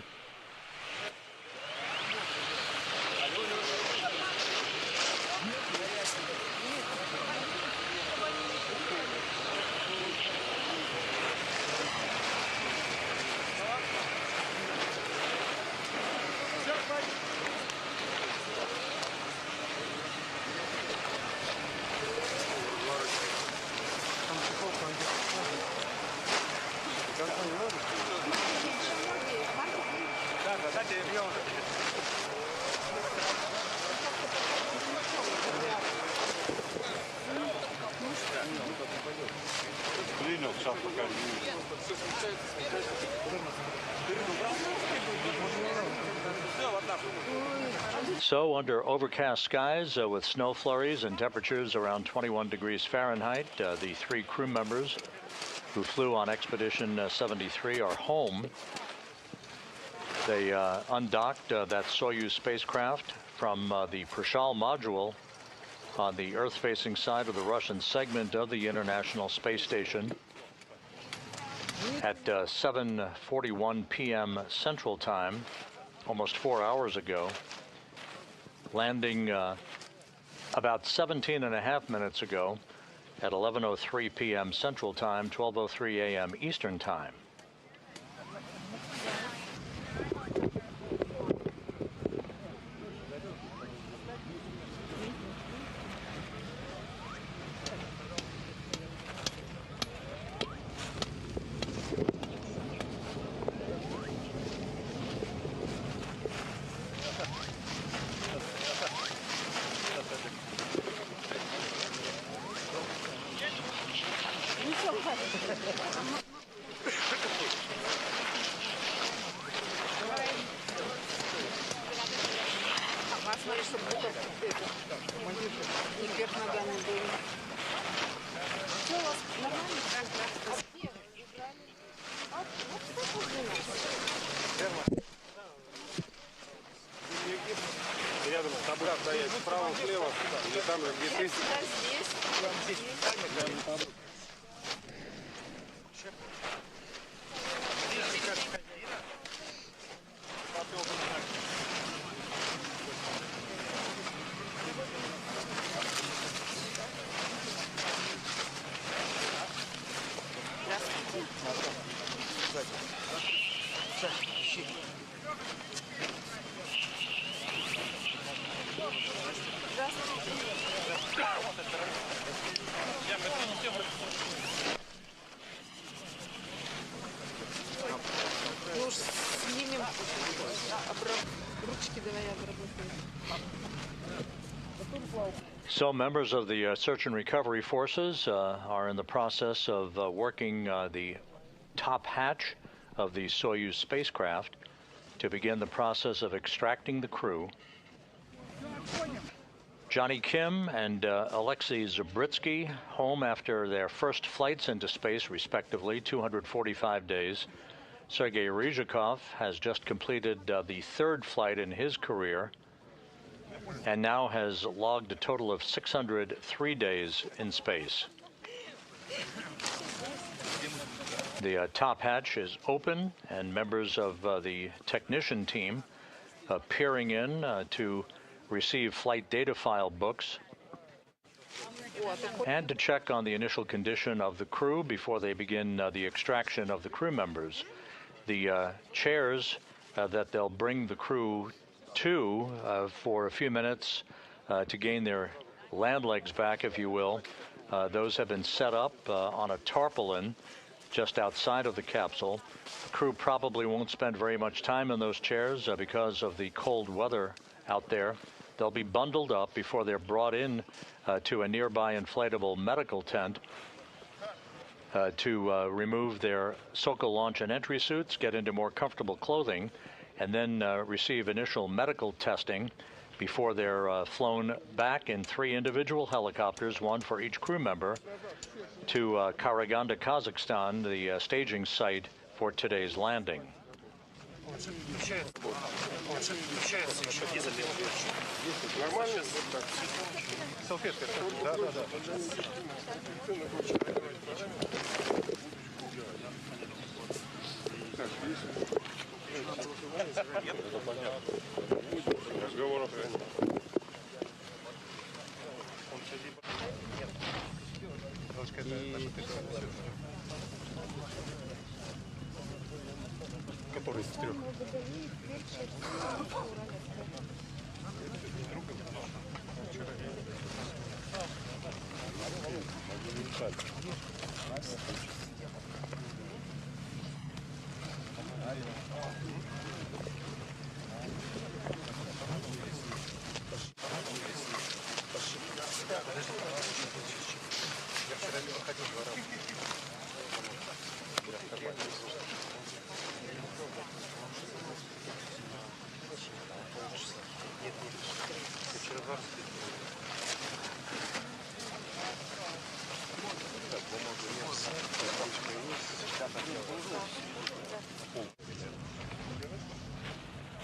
So, under overcast skies with snow flurries and temperatures around 21 degrees Fahrenheit, the 3 crew members who flew on Expedition 73 are home. They undocked that Soyuz spacecraft from the Prishal module on the Earth-facing side of the Russian segment of the International Space Station at 7:41 p.m. Central Time, almost 4 hours ago, landing about 17.5 minutes ago at 11:03 p.m. Central Time, 12:03 a.m. Eastern Time. Рядом с тобой стоять, справа, слева, или там, где ты. Ну, снимем ручки, давай обработаем. So members of the search and recovery forces are in the process of working the top hatch of the Soyuz spacecraft to begin the process of extracting the crew. Johnny Kim and Alexei Zabritsky home after their first flights into space, respectively, 245 days. Sergei Ryzhikov has just completed the third flight in his career and now has logged a total of 603 days in space. The top hatch is open, and members of the technician team peering in to receive flight data file books and to check on the initial condition of the crew before they begin the extraction of the crew members. The chairs that they'll bring the crew to for a few minutes to gain their land legs back, if you will, those have been set up on a tarpaulin just outside of the capsule. The crew probably won't spend very much time in those chairs because of the cold weather out there. They'll be bundled up before they're brought in to a nearby inflatable medical tent to remove their Sokol launch and entry suits, get into more comfortable clothing, and then receive initial medical testing before they're flown back in 3 individual helicopters, one for each crew member, to Karaganda, Kazakhstan, the staging site for today's landing. Который из 3.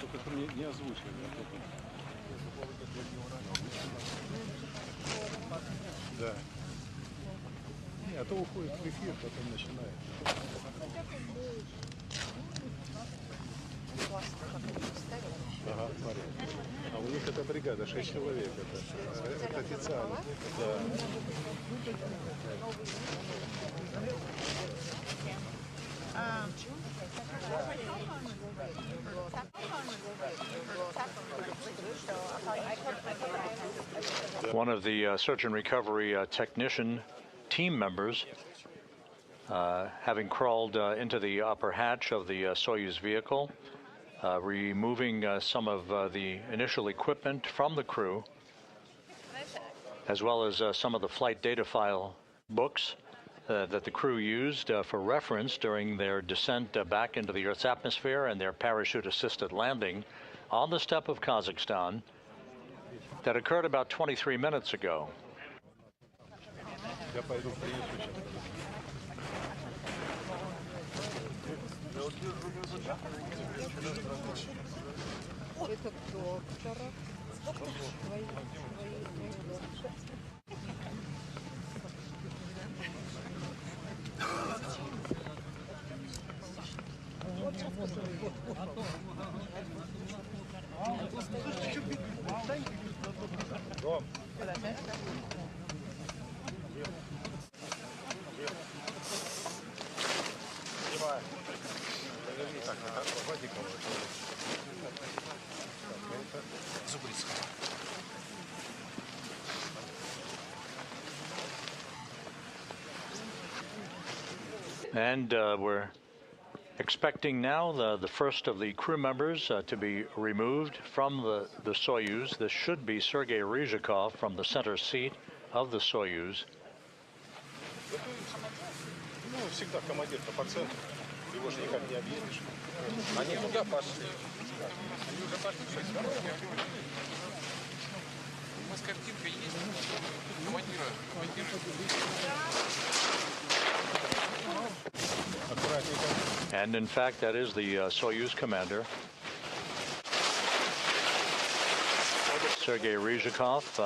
Только это не озвучили. Да. Не, а то уходит в эфир, потом начинает. Ага, смотри. А у них это бригада, 6 человек. Это официально. Да. One of the search and recovery technician team members, having crawled into the upper hatch of the Soyuz vehicle, removing some of the initial equipment from the crew, as well as some of the flight data file books that the crew used for reference during their descent back into the Earth's atmosphere and their parachute-assisted landing on the steppe of Kazakhstan. that occurred about 23 minutes ago. Это доктора. And we're expecting now the first of the crew members to be removed from the Soyuz. This should be Sergei Ryzhikov from the center seat of the Soyuz. Ну, всегда командир-то по центру. Его же никак не объедешь. Они туда пошли. Они уже пошли. У вас картинка есть? Командира. And in fact, that is the Soyuz commander, Sergei Ryzhikov,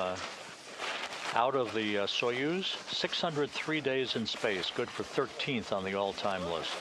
out of the Soyuz, 603 days in space, good for 13th on the all-time list.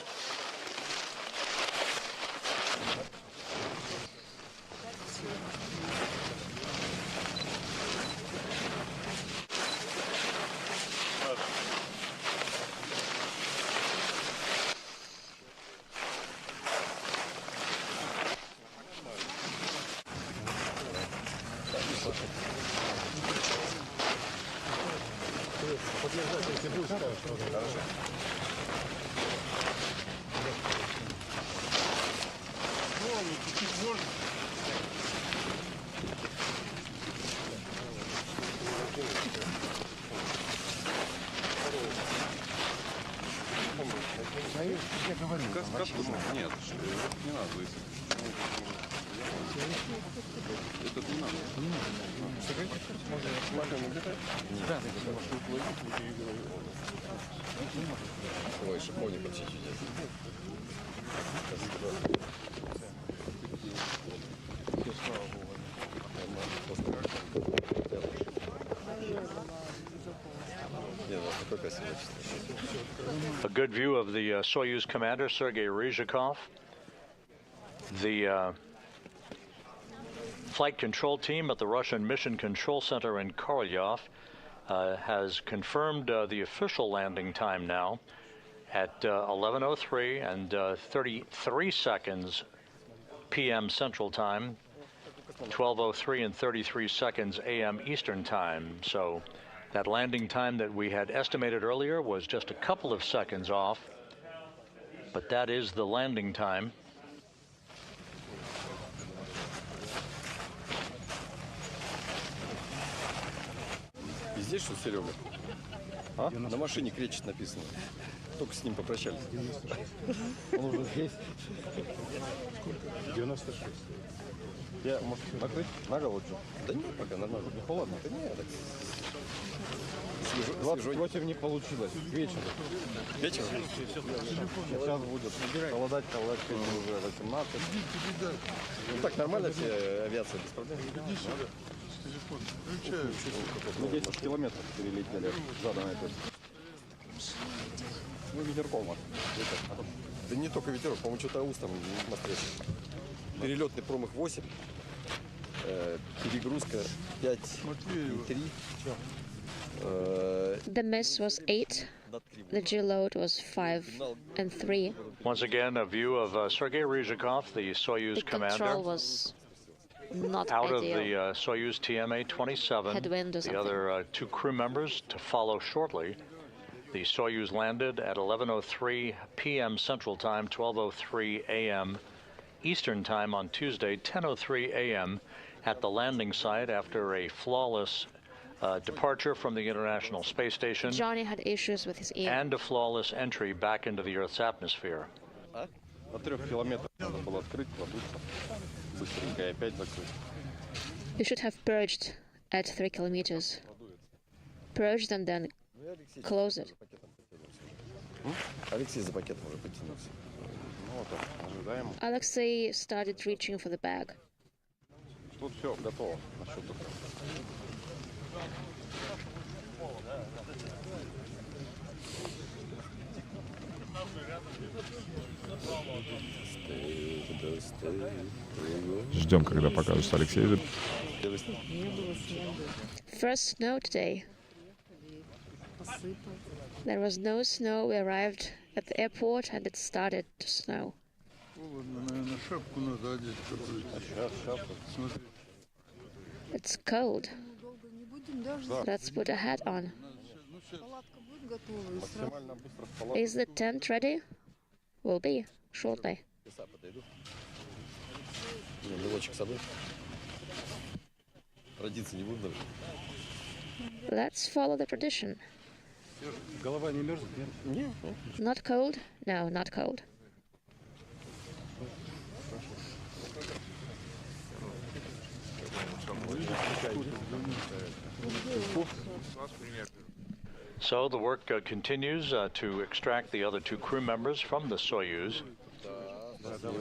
Нет, не надо. Этот не надо. Ой, шиповник вообще чудесный. A good view of the Soyuz commander, Sergei Ryzhikov. The flight control team at the Russian Mission Control Center in Korolyov has confirmed the official landing time now at 11:03 and 33 seconds p.m. Central Time, 12:03 and 33 seconds a.m. Eastern Time. So that landing time that we had estimated earlier was just a couple of seconds off, but that is the landing time. И здесь что, Серега? А? На машине кречет написано. Только с ним попрощались. Он уже здесь. 96. Я, может, накрыть на голову? Да нет, пока нормально. Не холодно? Да нет, так... Против не получилось. К вечеру. Вечером? Сейчас будет холодать, уже 18. Ну так, нормально все авиация без проблем? Мы 10 километров перелетели задом опять. Ну, ветерком. Да не только ветерок, по-моему, что-то устом смотреть. Перелетный промах 8, перегрузка 5,3. The miss was 8. The G-load was 5 and 3. Once again, a view of Sergei Ryzhikov, the Soyuz commander. Control was not out ideal. of the Soyuz TMA-27. Headwind or the other two crew members to follow shortly. The Soyuz landed at 11:03 p.m. Central Time, 12:03 a.m. Eastern Time on Tuesday, 10:03 a.m. at the landing site after a flawless departure from the International Space Station. Johnny had issues with his ear. And a flawless entry back into the Earth's atmosphere. На 3 километрах надо было открыть, продуться. Быстренько и опять закрыть. You should have purged at 3 kilometers. Purged and then close it. Алексей за пакетом уже потянулся. Ну вот, ожидаем. Alexei started reaching for the bag. Тут все готово. Насчет этого. Ждем, когда покажется Алексей. First snow today. There was no snow. We arrived at the airport and it started to snow. It's cold. Let's put a hat on. Is the tent ready? Will be shortly. Let's follow the tradition. Not cold? No, not cold. So the work continues to extract the other 2 crew members from the Soyuz.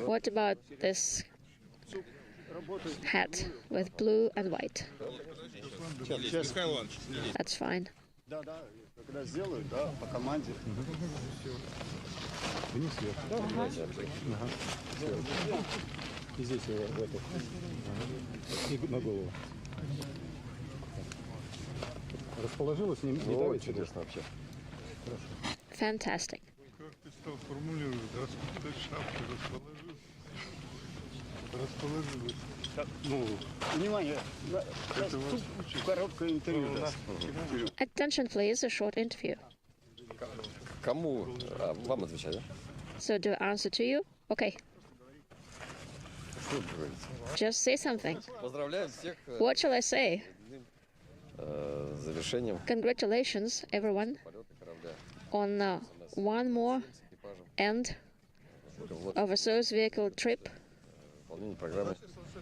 What about this hat with blue and white? That's fine. Расположилась, не давите. Чудесно вообще. Fantastic. Как ты стал формулировать? Распутать шапку, расположилась. Ну, внимание, короткое интервью. Attention, please, a short interview. Кому? Вам отвечать, да? So do I answer to you? Okay. Что вы говорите? Just say something. Поздравляю всех What shall I say? с завершением Congratulations, everyone, on one more end of a Soyuz vehicle trip. выполнения программы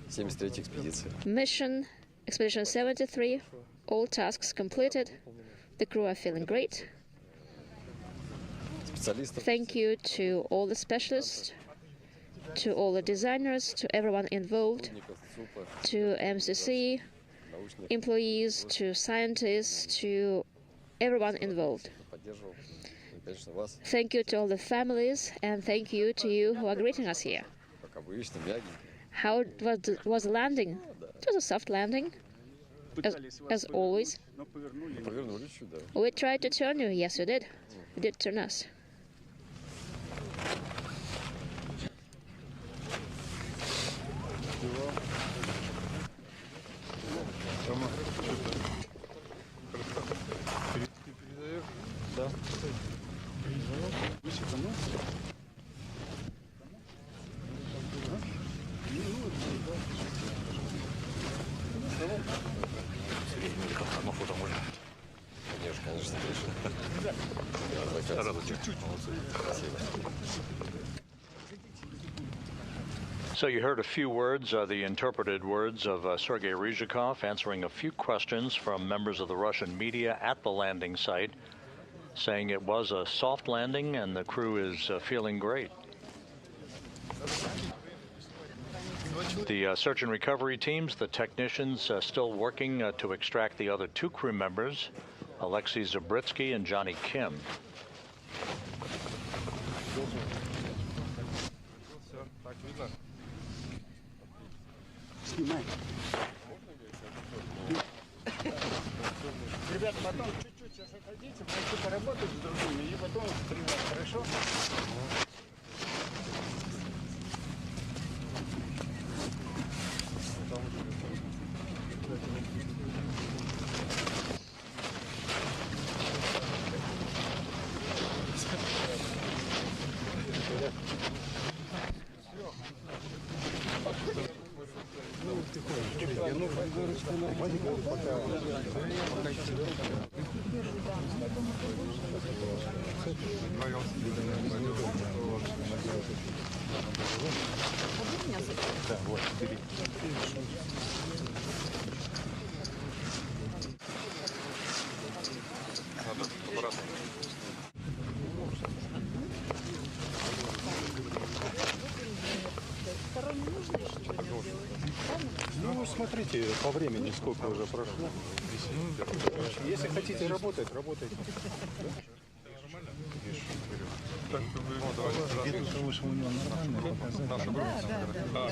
73-й экспедиции. Mission Expedition 73. All tasks completed. The crew are feeling great. Thank you to all the specialists, to all the designers, to everyone involved, to MCC, employees, to scientists, to everyone involved. Thank you to all the families, and thank you to you who are greeting us here. How was the landing? It was a soft landing, as always. We tried to turn you. Yes, you did. You did turn us. Да. Конечно, чуть-чуть. So you heard a few words, the interpreted words of Sergei Ryzhikov answering a few questions from members of the Russian media at the landing site, saying it was a soft landing and the crew is feeling great. The search and recovery teams, the technicians still working to extract the other 2 crew members, Alexei Zabritsky and Johnny Kim. Ребята, потом чуть-чуть сейчас отойдите, пойти поработать с другими, и потом стреляать, хорошо? посмотрите по времени, сколько уже прошло. Если хотите работать, работайте.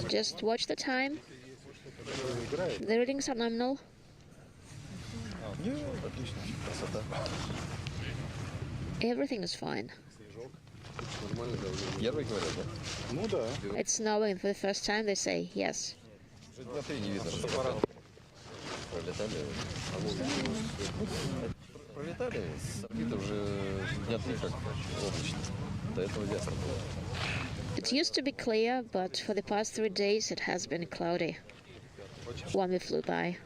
Just watch the time. The readings are nominal. Everything is fine. It's snowing for the first time, they say, yes. Пролетали с орбиты уже дня 3 как облачно. До этого ясно было. It used to be clear, but for the past 3 days it has been cloudy when we flew by.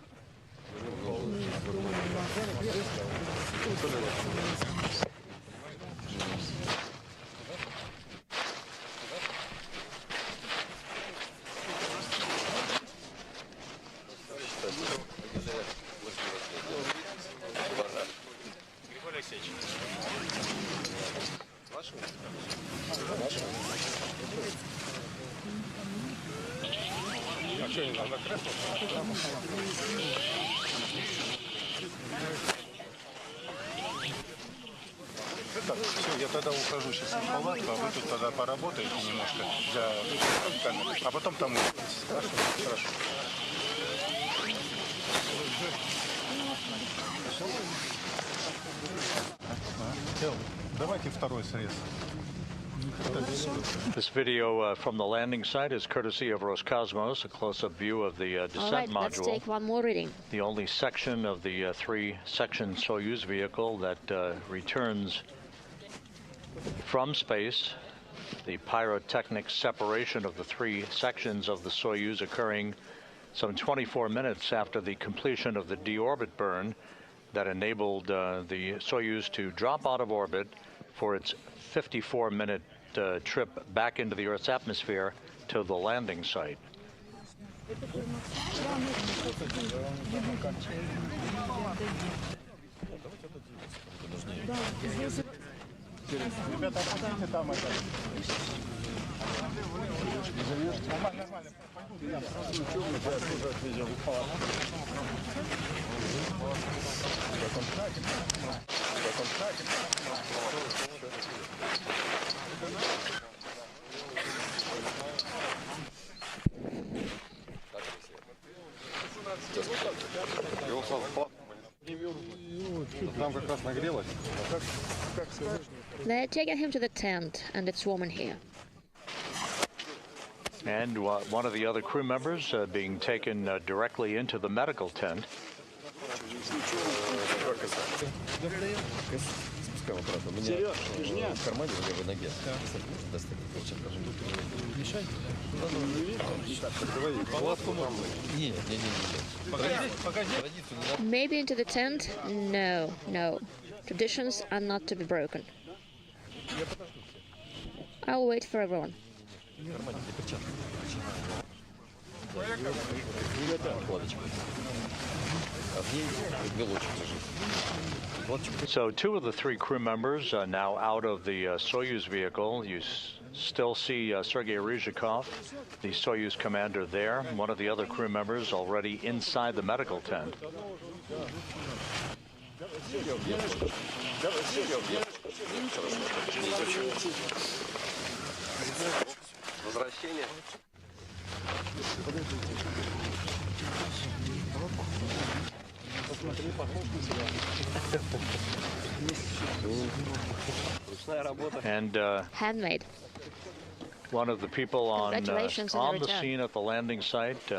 Так, все, я тогда ухожу сейчас в палатку, а вы тут тогда поработаете немножко для камеры, а потом там увидитесь. Хорошо? Хорошо. Давайте второй срез. This video from the landing site is courtesy of Roscosmos, a close-up view of the descent module. Let's take one more reading. The only section of the three-section Soyuz vehicle that returns from space. The pyrotechnic separation of the three sections of the Soyuz occurring some 24 minutes after the completion of the deorbit burn that enabled the Soyuz to drop out of orbit for its 54-minute trip back into the Earth's atmosphere to the landing site. Ребята, посмотрите там это. Нормально. Я сразу уже отвезем. Его сразу там как раз нагрелось. They're taking him to the tent, and it's warm in here. And one of the other crew members being taken directly into the medical tent. Maybe into the tent? No. Traditions are not to be broken. I'll wait for everyone. So two of the three crew members are now out of the Soyuz vehicle. You still see Sergei Ryzhikov, the Soyuz commander, there. One of the other crew members already inside the medical tent. And handmade. One of the people on the scene at the landing site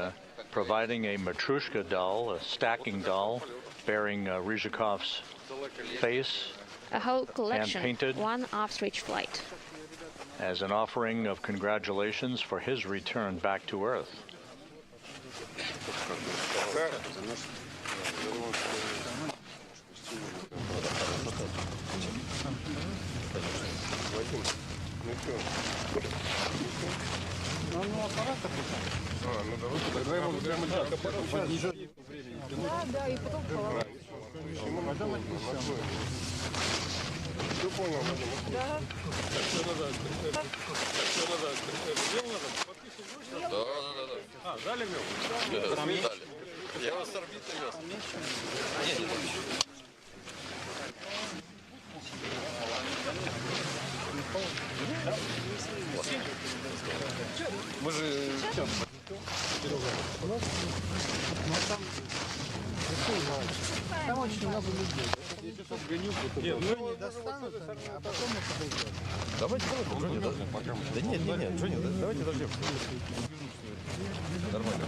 providing a Matryoshka doll, a stacking doll, bearing Ryzhikov's face. A whole collection, hand-painted, one after each flight. As an offering of congratulations for his return back to Earth. Все понял, Да. Дали мне? Дали. Я вас с орбиты вез. Не получил. Мы же... Там очень много людей. Нет, ну не достанут, а потом мы подойдем. Давайте, Джонни, да нет, Джонни, давайте дождем. Нормально.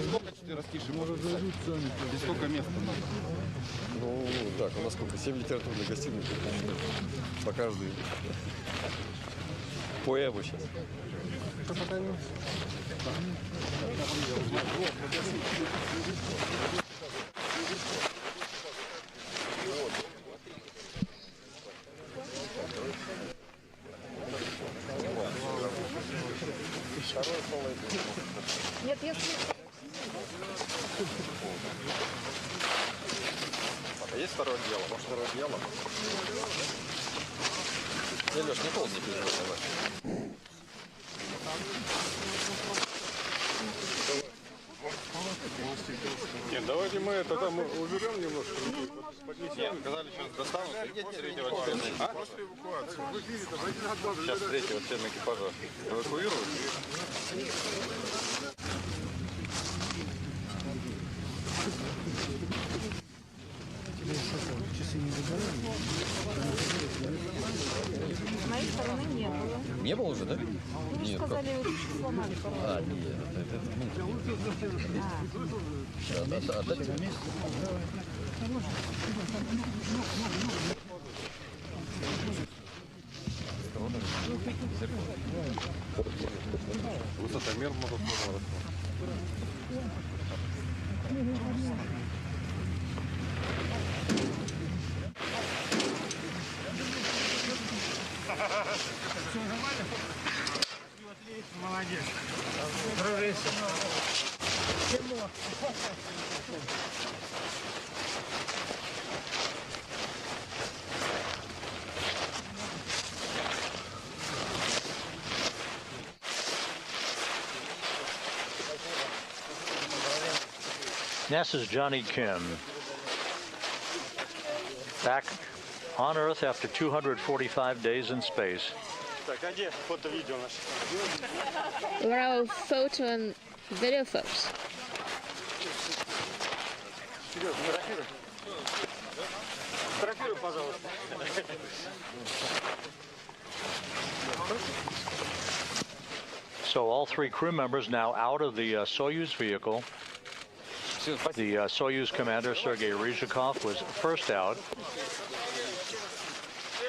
Сколько 4 раскиши может зайдут и сколько места надо? Ну, так, у нас сколько? 7 литературных гостиных. По каждой. По Эву сейчас. Нет, если... А есть второе дело? Может, второе дело? Я, Леш, не холодно, не переживай. Нет, давайте мы это там уберем немножко. Поднесем. Сказали, сейчас достанут. Нет, третьего члена. После эвакуации. Сейчас третьего члена экипажа эвакуируют. С моей стороны не было. Не было уже, да? Вы же Нет, сказали, сломали. А, нет, это внутренний. Отдать на месте? Высотомер могу пользоваться. Все нормально? Молодец. Дружище. Чему? NASA's Johnny Kim, back on Earth after 245 days in space. Where are our photo and video folks? So all three crew members now out of the Soyuz vehicle. The Soyuz commander, Sergei Ryzhikov, was first out.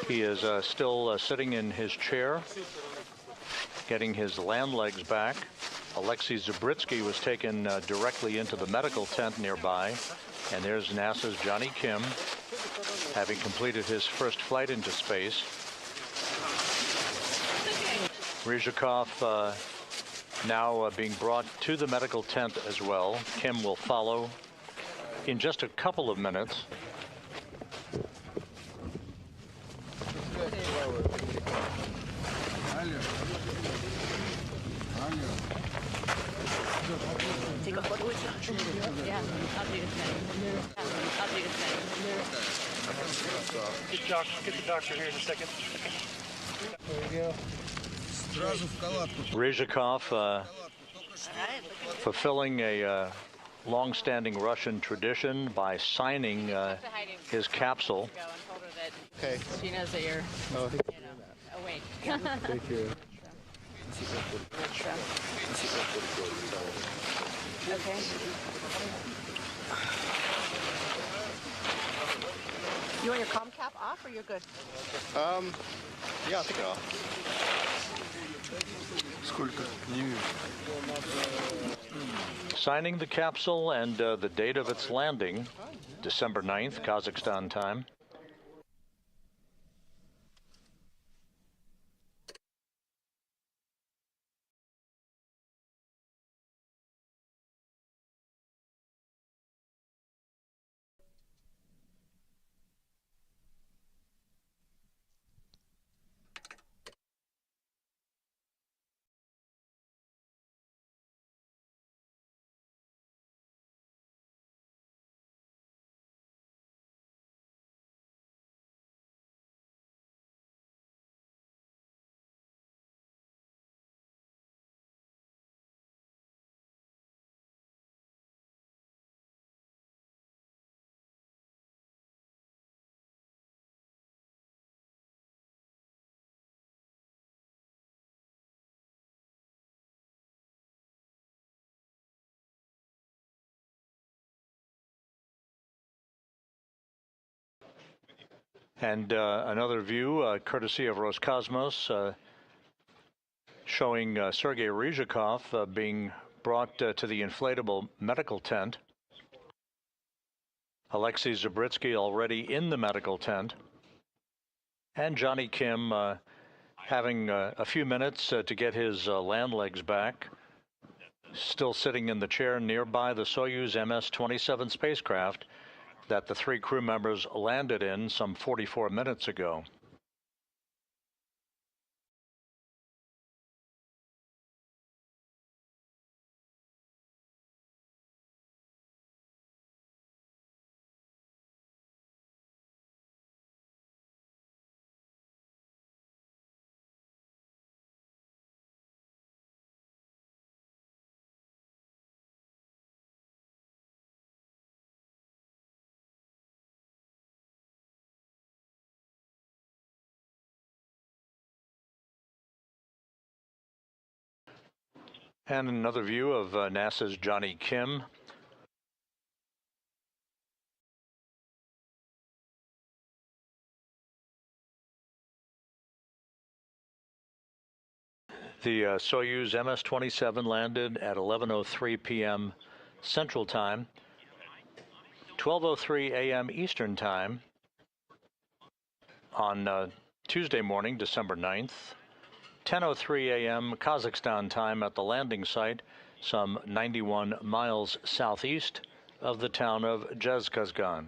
He is still sitting in his chair, getting his land legs back. Alexei Zabritsky was taken directly into the medical tent nearby. And there's NASA's Johnny Kim, having completed his first flight into space. Ryzhikov now being brought to the medical tent as well. Kim will follow in just a couple of minutes. Take a photo with you? Yeah, I'll do the same. I'll do the same. Get the doctor here in a second. There you go. Ryzhikov fulfilling a long-standing Russian tradition by signing his capsule. Okay. She knows that you're, awake. Thank you. Okay. You want your comm cap off or you're good? Yeah, I'll take it off. Signing the capsule and the date of its landing, December 9th, Kazakhstan time. And another view, courtesy of Roscosmos, showing Sergei Ryzhikov being brought to the inflatable medical tent. Alexei Zabritsky already in the medical tent. And Johnny Kim having a few minutes to get his land legs back. Still sitting in the chair nearby the Soyuz MS-27 spacecraft that the 3 crew members landed in some 44 minutes ago. And another view of NASA's Johnny Kim. The Soyuz MS-27 landed at 11:03 p.m. Central Time, 12:03 a.m. Eastern Time on Tuesday morning, December 9th, 10:03 a.m. Kazakhstan time at the landing site, some 91 miles southeast of the town of Zhezkazgan.